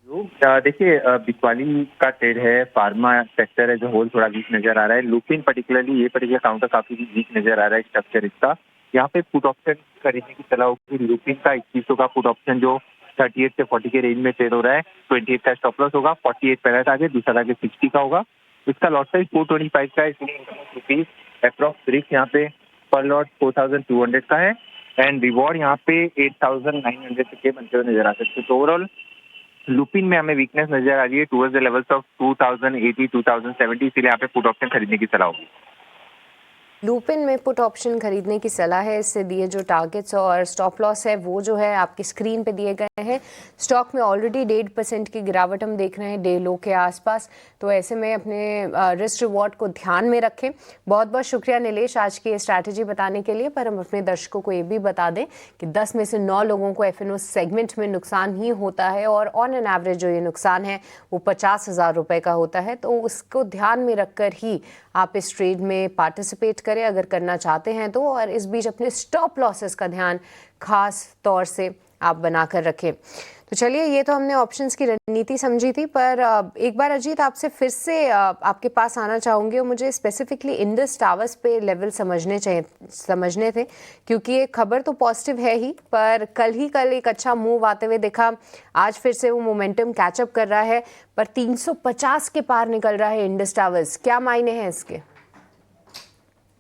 देखिए, बिकवाली का ट्रेड है। फार्मा सेक्टर है जो होल थोड़ा वीक नजर आ रहा है। लुपिन पर्टिकुलरली ये पर्टिकुलर काउंटर काफी वीक नजर आ रहा है स्ट्रक्चर इसका। यहाँ पे पुट ऑप्शन खरीदने की सलाह होगी। लुपिन का 2100 का पुट ऑप्शन जो 38 से 40 के रेंज में ट्रेड हो रहा है। 28 का स्टॉप लॉस होगा। 48 पहला टारगेट, दूसरा टारगेट 60 का होगा। इसका लॉट साइज 425 का है, इसलिए अप्रॉक्स रिस्क यहाँ पे पर लॉट 4200 का है एंड रिवॉर्ड यहाँ पे 8900 के बनते हुए नजर आ सकते हैं। तो ओवरऑल लुपिन में हमें वीकनेस नजर आ रही है टुवर्ड्स द लेवल्स ऑफ 2080 2070, इसलिए यहाँ पे पुट ऑप्शन खरीदने की सलाह होगी। लुपिन में पुट ऑप्शन खरीदने की सलाह है। इससे दिए जो टारगेट्स और स्टॉप लॉस है वो जो है आपकी स्क्रीन पे दिए गए हैं। स्टॉक में ऑलरेडी 1.5% की गिरावट हम देख रहे हैं डे लो के आसपास। तो ऐसे में अपने रिस्क रिवॉर्ड को ध्यान में रखें। बहुत बहुत शुक्रिया नीलेश आज की स्ट्रैटेजी बताने के लिए। पर हम अपने दर्शकों को ये भी बता दें कि 10 में से 9 लोगों को FNO सेगमेंट में नुकसान ही होता है और ऑन एन एवरेज जो ये नुकसान है वो 50,000 रुपये का होता है। तो उसको ध्यान में रखकर ही आप इस ट्रेड में पार्टिसिपेट करें अगर करना चाहते हैं तो। और इस बीच अपने स्टॉप लॉसेस का ध्यान खास तौर से आप बनाकर रखें। तो चलिए, ये तो हमने ऑप्शंस की रणनीति समझी थी। पर एक बार अजीत आपसे फिर से आपके पास आना चाहूँगी और मुझे स्पेसिफिकली इंडस टावर्स पे लेवल समझने थे, क्योंकि ये खबर तो पॉजिटिव है ही, पर कल एक अच्छा मूव आते हुए दिखा। आज फिर से वो मोमेंटम कैचअप कर रहा है, पर 350 के पार निकल रहा है इंडस टावर्स। क्या मायने हैं इसके?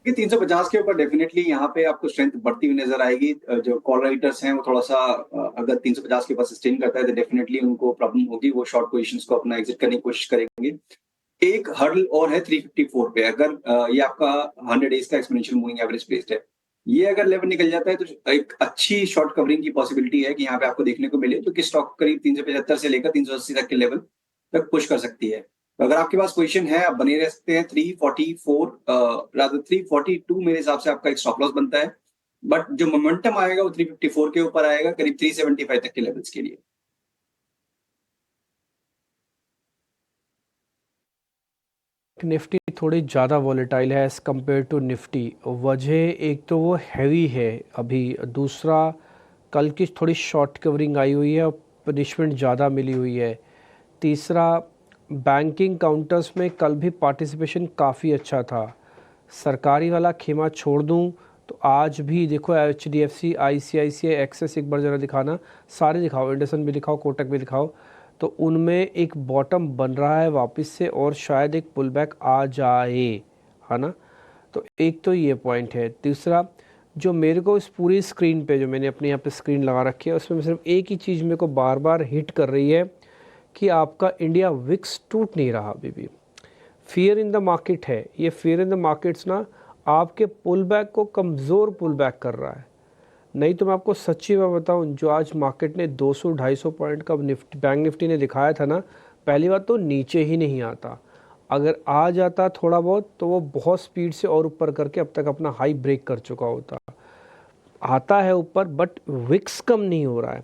350 के ऊपर डेफिनेटली यहाँ पे आपको स्ट्रेंथ बढ़ती हुई नजर आएगी। जो कॉल राइटर्स हैं वो थोड़ा सा अगर 350 के पास सस्टेन करता है तो डेफिनेटली उनको प्रॉब्लम होगी। वो शॉर्ट पोजीशंस को अपना एग्जिट करने की कोशिश करेंगे। एक हर्डल और है 354 पे। अगर ये आपका 100 डेज का एक्सपोनेंशियल मूविंग एवरेज बेस्ड है, ये अगर लेवल निकल जाता है तो एक अच्छी शॉर्ट कवरिंग की पॉसिबिलिटी है कि यहाँ पे आपको देखने को मिले, जो कि स्टॉक करीब 375 से लेकर 380 तक के लेवल तक पुश कर सकती है। तो अगर आपके पास पोजीशन है, आप बने रह सकते हैं। 342 मेरे हिसाब से आपका एक स्टॉप लॉस बनता है, बट जो मोमेंटम आएगा वो 354 के ऊपर आएगा, करीब 375 तक के लेवल्स के लिए। निफ्टी थोड़ी ज़्यादा वॉलेटाइल है एज़ कम्पेयर टू निफ्टी। वजह एक तो वो हैवी है अभी, दूसरा कल की थोड़ी शॉर्ट कवरिंग आई हुई है और पनिशमेंट ज़्यादा मिली हुई है, तीसरा बैंकिंग काउंटर्स में कल भी पार्टिसिपेशन काफ़ी अच्छा था। सरकारी वाला खेमा छोड़ दूं तो आज भी देखो HDFC, ICICI, एक्सिस, एक बार ज़रा दिखाना, सारे दिखाओ, इंडसन भी दिखाओ, कोटक भी दिखाओ, तो उनमें एक बॉटम बन रहा है वापस से और शायद एक पुल बैक आ जाए, है ना। तो एक तो ये पॉइंट है। तीसरा जो मेरे को इस पूरी स्क्रीन पे, जो मैंने अपने यहाँ पे स्क्रीन लगा रखी है, उसमें सिर्फ एक ही चीज़ मेरे को बार बार हिट कर रही है कि आपका इंडिया विक्स टूट नहीं रहा अभी भी। फियर इन द मार्केट है, ये फियर इन द मार्केट्स ना आपके पुल बैक को कमज़ोर पुल बैक कर रहा है। नहीं तो मैं आपको सच्ची बात बताऊं, जो आज मार्केट ने 200-250 पॉइंट का बैंक निफ्टी ने दिखाया था ना, पहली बात तो नीचे ही नहीं आता, अगर आ जाता थोड़ा बहुत तो वो बहुत स्पीड से और ऊपर करके अब तक अपना हाई ब्रेक कर चुका होता। आता है ऊपर बट विक्स कम नहीं हो रहा है।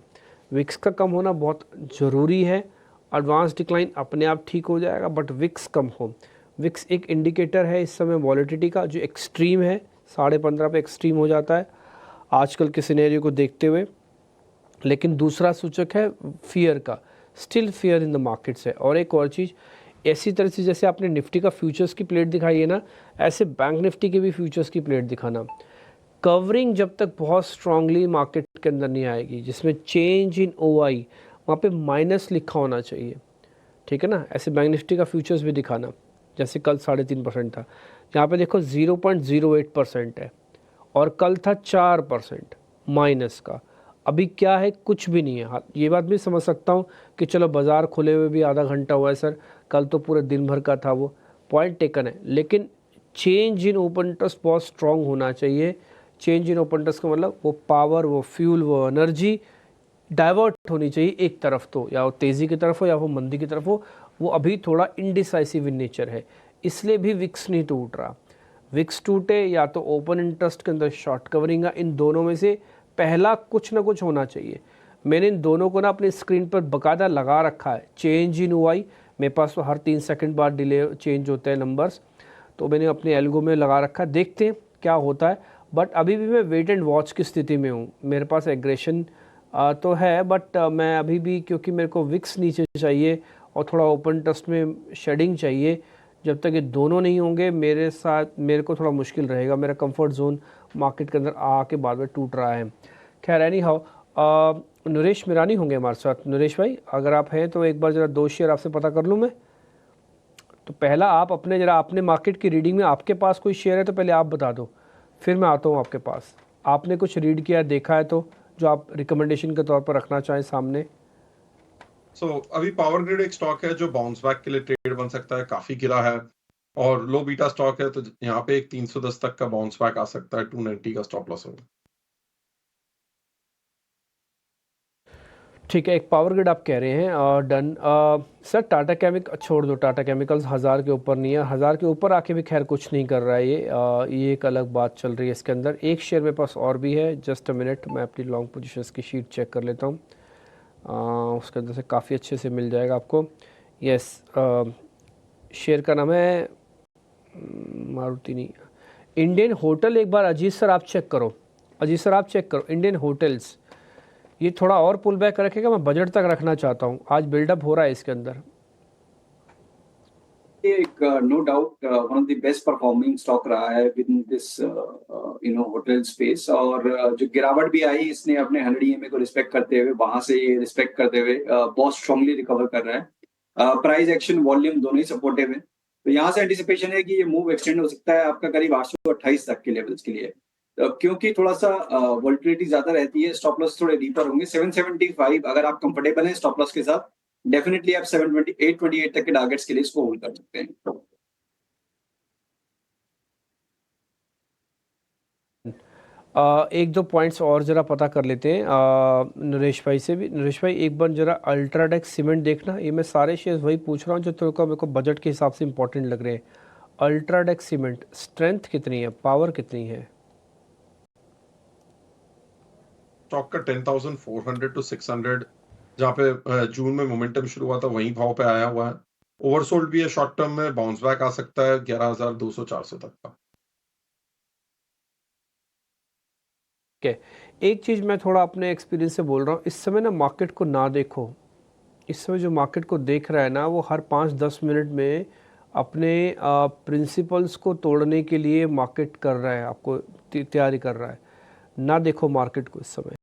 विक्स का कम होना बहुत ज़रूरी है। एडवांस डिक्लाइन अपने आप ठीक हो जाएगा बट विक्स कम हो। विक्स एक इंडिकेटर है इस समय वॉलेटिलिटी का, जो एक्सट्रीम है, 15.5 पे एक्सट्रीम हो जाता है आजकल के सिनेरियो को देखते हुए। लेकिन दूसरा सूचक है फियर का, still fear in the markets है। और एक और चीज़, ऐसी तरह से जैसे आपने निफ्टी का फ्यूचर्स की प्लेट दिखाई है ना, ऐसे बैंक निफ्टी के भी फ्यूचर्स की प्लेट दिखाना। कवरिंग जब तक बहुत स्ट्रांगली मार्केट के अंदर नहीं आएगी, जिसमें चेंज इन OI वहाँ पे माइनस लिखा होना चाहिए, ठीक है ना। ऐसे बैंक निफ्टी का फ्यूचर्स भी दिखाना, जैसे कल 3.5% था, यहाँ पे देखो 0.08% है और कल था 4% माइनस का। अभी क्या है, कुछ भी नहीं है। हाँ, ये बात भी समझ सकता हूँ कि चलो बाज़ार खुले हुए भी आधा घंटा हुआ है सर, कल तो पूरे दिन भर का था, वो पॉइंट टेकन है। लेकिन चेंज इन ओपन इंटरेस्ट बहुत स्ट्रॉन्ग होना चाहिए। चेंज इन ओपन इंटरेस्ट का मतलब वो पावर, वो फ्यूल, वो एनर्जी डाइवर्ट होनी चाहिए एक तरफ, तो या वो तेज़ी की तरफ हो या वो मंदी की तरफ हो। वो अभी थोड़ा इनडिसाइसिव इन नेचर है, इसलिए भी विक्स नहीं टूट रहा। विक्स टूटे या तो ओपन इंटरेस्ट के अंदर शॉर्ट कवरिंग, इन दोनों में से पहला कुछ ना कुछ होना चाहिए। मैंने इन दोनों को ना अपनी स्क्रीन पर बाकायदा लगा रखा है। चेंज इन OI मेरे पास तो हर 3 सेकंड बाद डिले चेंज होते हैं नंबर्स, तो मैंने अपने एल्गो में लगा रखा है, देखते हैं क्या होता है। बट अभी भी मैं वेट एंड वॉच की स्थिति में हूँ। मेरे पास एग्रेशन तो है बट मैं अभी भी, क्योंकि मेरे को विक्स नीचे चाहिए और थोड़ा ओपन इंटरेस्ट में शेडिंग चाहिए, जब तक ये दोनों नहीं होंगे मेरे साथ, मेरे को थोड़ा मुश्किल रहेगा। मेरा कंफर्ट जोन मार्केट के अंदर आके बाद में टूट रहा है। खैर एनी हाउ, नरेश मिरानी होंगे हमारे साथ। नरेश भाई अगर आप हैं तो एक बार ज़रा 2 शेयर आपसे पता कर लूँ मैं। तो पहला आप अपने ज़रा अपने मार्केट की रीडिंग में आपके पास कोई शेयर है तो पहले आप बता दो, फिर मैं आता हूँ आपके पास। आपने कुछ रीड किया, देखा है तो जो आप रिकमेंडेशन के तौर पर रखना चाहें सामने। अभी पावर ग्रिड एक स्टॉक है जो बाउंस बैक के लिए ट्रेड बन सकता है, काफी गिरा है और लो बीटा स्टॉक है, तो यहाँ पे एक 310 तक का बाउंस बैक आ सकता है, 290 का स्टॉप लॉस होगा। ठीक है, एक पावर ग्रिड आप कह रहे हैं डन। सर टाटा केमिकल छोड़ दो, टाटा केमिकल्स 1000 के ऊपर नहीं है, 1000 के ऊपर आके भी खैर कुछ नहीं कर रहा है ये एक अलग बात चल रही है इसके अंदर। एक शेयर मेरे पास और भी है, जस्ट अ मिनट, मैं अपनी लॉन्ग पोजीशंस की शीट चेक कर लेता हूँ। उसके अंदर से काफ़ी अच्छे से मिल जाएगा आपको। यस, शेयर का नाम है मारुति नहीं, इंडियन होटल। एक बार अजीत सर आप चेक करो, अजीत सर आप चेक करो इंडियन होटल्स, ये थोड़ा और पुल बैक रखेगा, मैं बजट तक रखना चाहता हूँ, आज बिल्डअप हो रहा है इसके अंदर। एक no doubt one of the best performing stock रहा है within this hotel space, और जो गिरावट भी आई इसने अपने 100 EMA को रिस्पेक्ट करते हुए, वहां से रिस्पेक्ट करते हुए बहुत स्ट्रांगली रिकवर कर रहा है। प्राइस एक्शन वॉल्यूम दोनों ही सपोर्टिव है, तो यहाँ से एंटिसिपेशन है कि ये मूव एक्सटेंड हो सकता है आपका करीब 828 तक के लेवल्स के लिए। क्योंकि थोड़ा सा वोलेटिलिटी ज्यादा रहती है, स्टॉप लॉस थोड़े डीपर होंगे। 775 अगर आप कंफर्टेबल हैं स्टॉप लॉस के साथ डेफिनेटली आप 728 तक के टारगेट्स के लिए इसको होल्ड कर सकते हैं। एक दो पॉइंट्स और ज़रा पता कर लेते हैं नरेश भाई से भी। नरेश भाई एक बार ज़रा अल्ट्राटेक सीमेंट देखना, ये मैं सारे शेयर्स वही पूछ रहा हूँ जो मेरे को बजट के हिसाब से इंपॉर्टेंट लग रहे हैं। अल्ट्राटेक सीमेंट स्ट्रेंथ कितनी है, पावर कितनी है? स्टॉक का 10,400 to 600 जहाँ पे जून में मोमेंटम शुरू हुआ था वहीं भाव पे आया हुआ है। ओवरसोल्ड भी है, शॉर्ट टर्म में बाउंस बैक आ सकता है 11,200-400 तक का। एक चीज़ मैं थोड़ा अपने एक्सपीरियंस से बोल रहा हूँ, इस समय ना मार्केट को ना देखो। इस समय जो मार्केट को देख रहा है ना, वो हर 5-10 मिनट में अपने प्रिंसिपल्स को तोड़ने के लिए मार्केट कर रहा है, आपको तैयारी कर रहा है। ना देखो मार्केट को इस समय,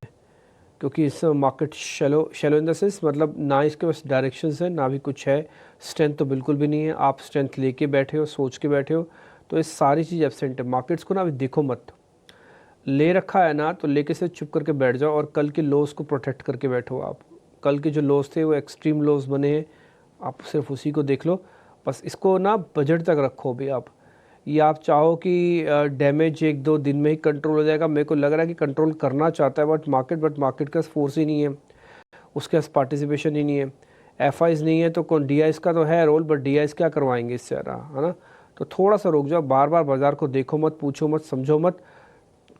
क्योंकि इस समय market shallow in the sense, मतलब ना इसके पास डायरेक्शंस है ना भी कुछ है, स्ट्रेंथ तो बिल्कुल भी नहीं है। आप स्ट्रेंथ लेके बैठे हो, सोच के बैठे हो, तो ये सारी चीज़ एब्सेंट है। मार्केट्स को ना अभी देखो मत, ले रखा है ना तो लेके से चुप करके बैठ जाओ और कल के लॉस को प्रोटेक्ट करके बैठो। आप कल के जो लॉस थे वो एक्सट्रीम लॉस बने हैं, आप सिर्फ उसी को देख लो। बस इसको ना बजट तक रखो भी आप। ये आप चाहो कि डैमेज 1-2 दिन में ही कंट्रोल हो जाएगा, मेरे को लग रहा है कि कंट्रोल करना चाहता है बट मार्केट का फोर्स ही नहीं है, उसके पास पार्टिसिपेशन ही नहीं है। एफआईज नहीं है तो कौन, डीआईज का तो है रोल, बट डीआईज क्या करवाएंगे इससे, है ना। तो थोड़ा सा रुक जाओ, बार बार बाजार को देखो मत, पूछो मत, समझो मत।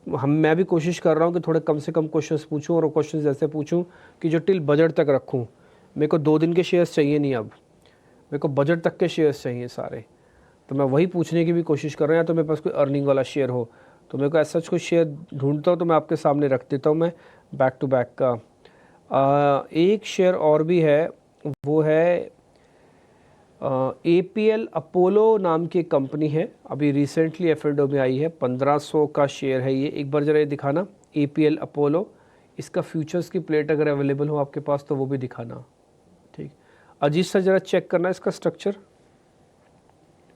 मैं भी कोशिश कर रहा हूँ कि थोड़े कम से कम क्वेश्चंस पूछूं, और क्वेश्चंस ऐसे पूछूं कि जो टिल बजट तक रखूं। मेरे को 2 दिन के शेयर्स चाहिए नहीं, अब मेरे को बजट तक के शेयर्स चाहिए सारे। तो मैं वही पूछने की भी कोशिश कर रहा हूँ, या तो मेरे पास कोई अर्निंग वाला शेयर हो तो मेरे को ऐसा कुछ शेयर ढूंढता हूँ तो मैं आपके सामने रख देता हूँ। मैं बैक टू बैक का एक शेयर और भी है, वो है APL अपोलो नाम की कंपनी है, अभी रिसेंटली एफएनओ में आई है, 1500 का शेयर है ये। एक बार जरा ये दिखाना APL अपोलो, इसका फ्यूचर्स की प्लेट अगर अवेलेबल हो आपके पास तो वो भी दिखाना, ठीक। अजीत सर जरा चेक करना इसका स्ट्रक्चर।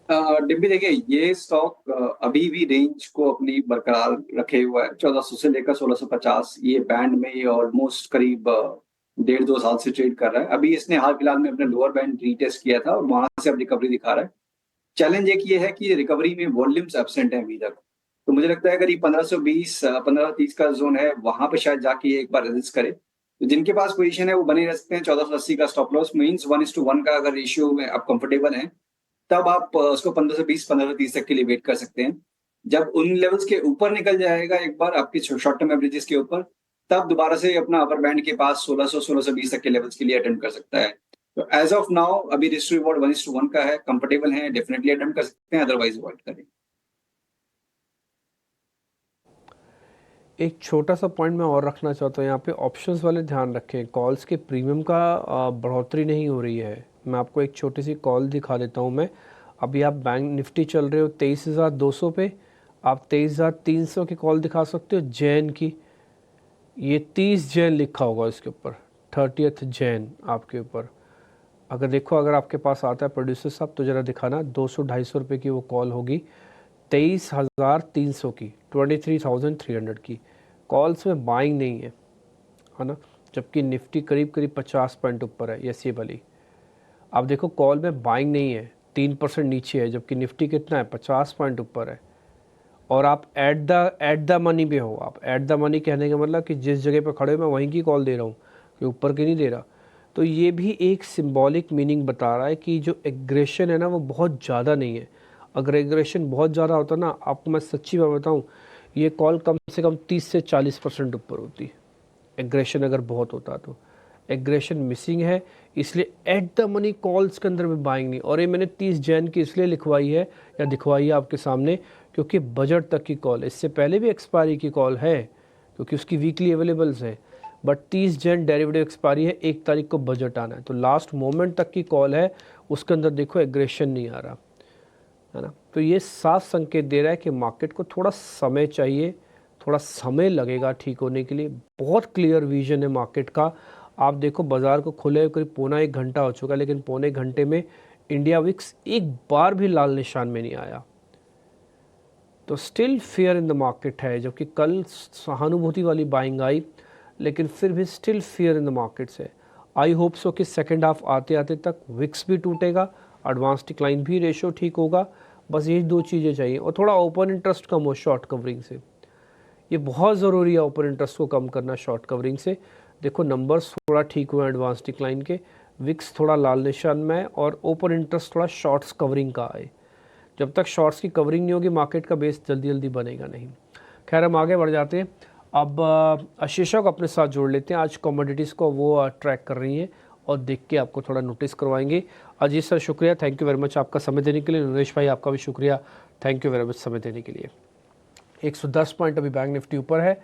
डिम्पी देखिए, ये स्टॉक अभी भी रेंज को अपनी बरकरार रखे हुआ है, 1400 से लेकर 1650 ये बैंड में ऑलमोस्ट करीब 1.5-2 साल से ट्रेड कर रहा है। अभी इसने हाल फिलहाल में अपने लोअर बैंड रीटेस्ट किया था और वहां से अब रिकवरी दिखा रहा है। चैलेंज एक ये है कि रिकवरी में वॉल्यूम्स एब्सेंट है अभी तक, तो मुझे लगता है करीब 1520-1530 का जोन है, वहां पे शायद जाके एक बार रेजिस्ट करे। तो जिनके पास पोजीशन है वो बने रह सकते हैं। 1480 का स्टॉप लॉस मींस 1:1 का अगर रेशियो में आप कंफर्टेबल हैं तब आप उसको 1520, 1530 तक के लिए वेट कर सकते हैं। जब उन लेवल्स के ऊपर निकल जाएगा एक बार आपके शॉर्ट टर्म एवरेजेस के ऊपर, तब दोबारा से अपना अपर बैंड के पास 1600, 1620 तक के लेवल्स के लिए अटेम्प्ट कर सकता है। तो एज ऑफ नाउ अभी रिस्क रिवॉर्ड 1:1 का है, कंफर्टेबल है, डेफिनेटली अटेम्प्ट कर सकते हैं, अदरवाइज अवॉइड करें। एक छोटा सा पॉइंट मैं और रखना चाहता हूँ यहाँ पे, ऑप्शंस वाले ध्यान रखें, कॉल्स के प्रीमियम का बढ़ोतरी नहीं हो रही है। मैं आपको एक छोटी सी कॉल दिखा देता हूँ मैं। अभी आप बैंक निफ्टी चल रहे हो 23,200 पे, आप 23,300 की कॉल दिखा सकते हो जैन की। ये 30 जैन लिखा होगा इसके ऊपर, 30th जैन आपके ऊपर। अगर देखो, अगर आपके पास आता है प्रोड्यूसर साहब तो ज़रा दिखाना, 200-250 रुपये की वो कॉल होगी, 23,300 की, 23,300 की कॉल्स में बाइंग नहीं है ना। जबकि निफ्टी करीब 50 पॉइंट ऊपर है, यस ये वाली। आप देखो कॉल में बाइंग नहीं है, 3% नीचे है, जबकि निफ्टी कितना है, 50 पॉइंट ऊपर है। और आप एट द मनी पे हो। आप एट द मनी कहने का मतलब कि जिस जगह पे खड़े हो मैं वहीं की कॉल दे रहा हूँ, कि ऊपर की नहीं दे रहा। तो ये भी एक सिंबॉलिक मीनिंग बता रहा है कि जो एग्रेशन है ना वो बहुत ज़्यादा नहीं है। अगर एग्रेशन बहुत ज़्यादा होता ना, आपको मैं सच्ची बात बताऊँ, ये कॉल कम से कम 30 से 40% ऊपर होती। एग्रेशन अगर बहुत होता तो एग्रेशन मिसिंग है, इसलिए एट द मनी कॉल्स के अंदर भी बाइंग नहीं। और ये मैंने 30 जैन की इसलिए लिखवाई है या दिखवाई है आपके सामने, क्योंकि बजट तक की कॉल, इससे पहले भी एक्सपायरी की कॉल है क्योंकि उसकी वीकली अवेलेबल्स है, बट 30 जैन डेरिवेटिव एक्सपायरी है, 1 तारीख को बजट आना है, तो लास्ट मोमेंट तक की कॉल है, उसके अंदर देखो एग्रेशन नहीं आ रहा है ना। तो ये साफ संकेत दे रहा है कि मार्केट को थोड़ा समय चाहिए, थोड़ा समय लगेगा ठीक होने के लिए। बहुत क्लियर विजन है मार्केट का। आप देखो बाजार को खुले करीब 1.25 घंटा हो चुका है, लेकिन 1.25 घंटे में इंडिया विक्स एक बार भी लाल निशान में नहीं आया। तो still fear in the market है, जबकि कल सहानुभूति वाली बाइंग आई, लेकिन फिर भी still fear in the markets है। आई होप सो कि सेकेंड हाफ आते आते तक विक्स भी टूटेगा, एडवांस डिक्लाइन भी रेशो ठीक होगा। बस यही दो चीज़ें चाहिए, और थोड़ा ओपन इंटरेस्ट कम हो शॉर्ट कवरिंग से। ये बहुत ज़रूरी है ओपन इंटरेस्ट को कम करना शॉर्ट कवरिंग से। देखो नंबर्स थोड़ा ठीक हुए एडवांस डिक्लाइन के, विक्स थोड़ा लाल निशान में है, और ओपन इंटरेस्ट थोड़ा शॉर्ट्स कवरिंग का आए। जब तक शॉर्ट्स की कवरिंग नहीं होगी मार्केट का बेस जल्दी जल्दी बनेगा नहीं। खैर हम आगे बढ़ जाते हैं। अब आशीषा को अपने साथ जोड़ लेते हैं। आज कमोडिटीज़ को वो ट्रैक कर रही हैं और देख के आपको थोड़ा नोटिस करवाएंगे। अजीत सर शुक्रिया, थैंक यू वेरी मच आपका समय देने के लिए। नरेश भाई आपका भी शुक्रिया, थैंक यू वेरी मच समय देने के लिए। 110 पॉइंट अभी बैंक निफ्टी ऊपर है।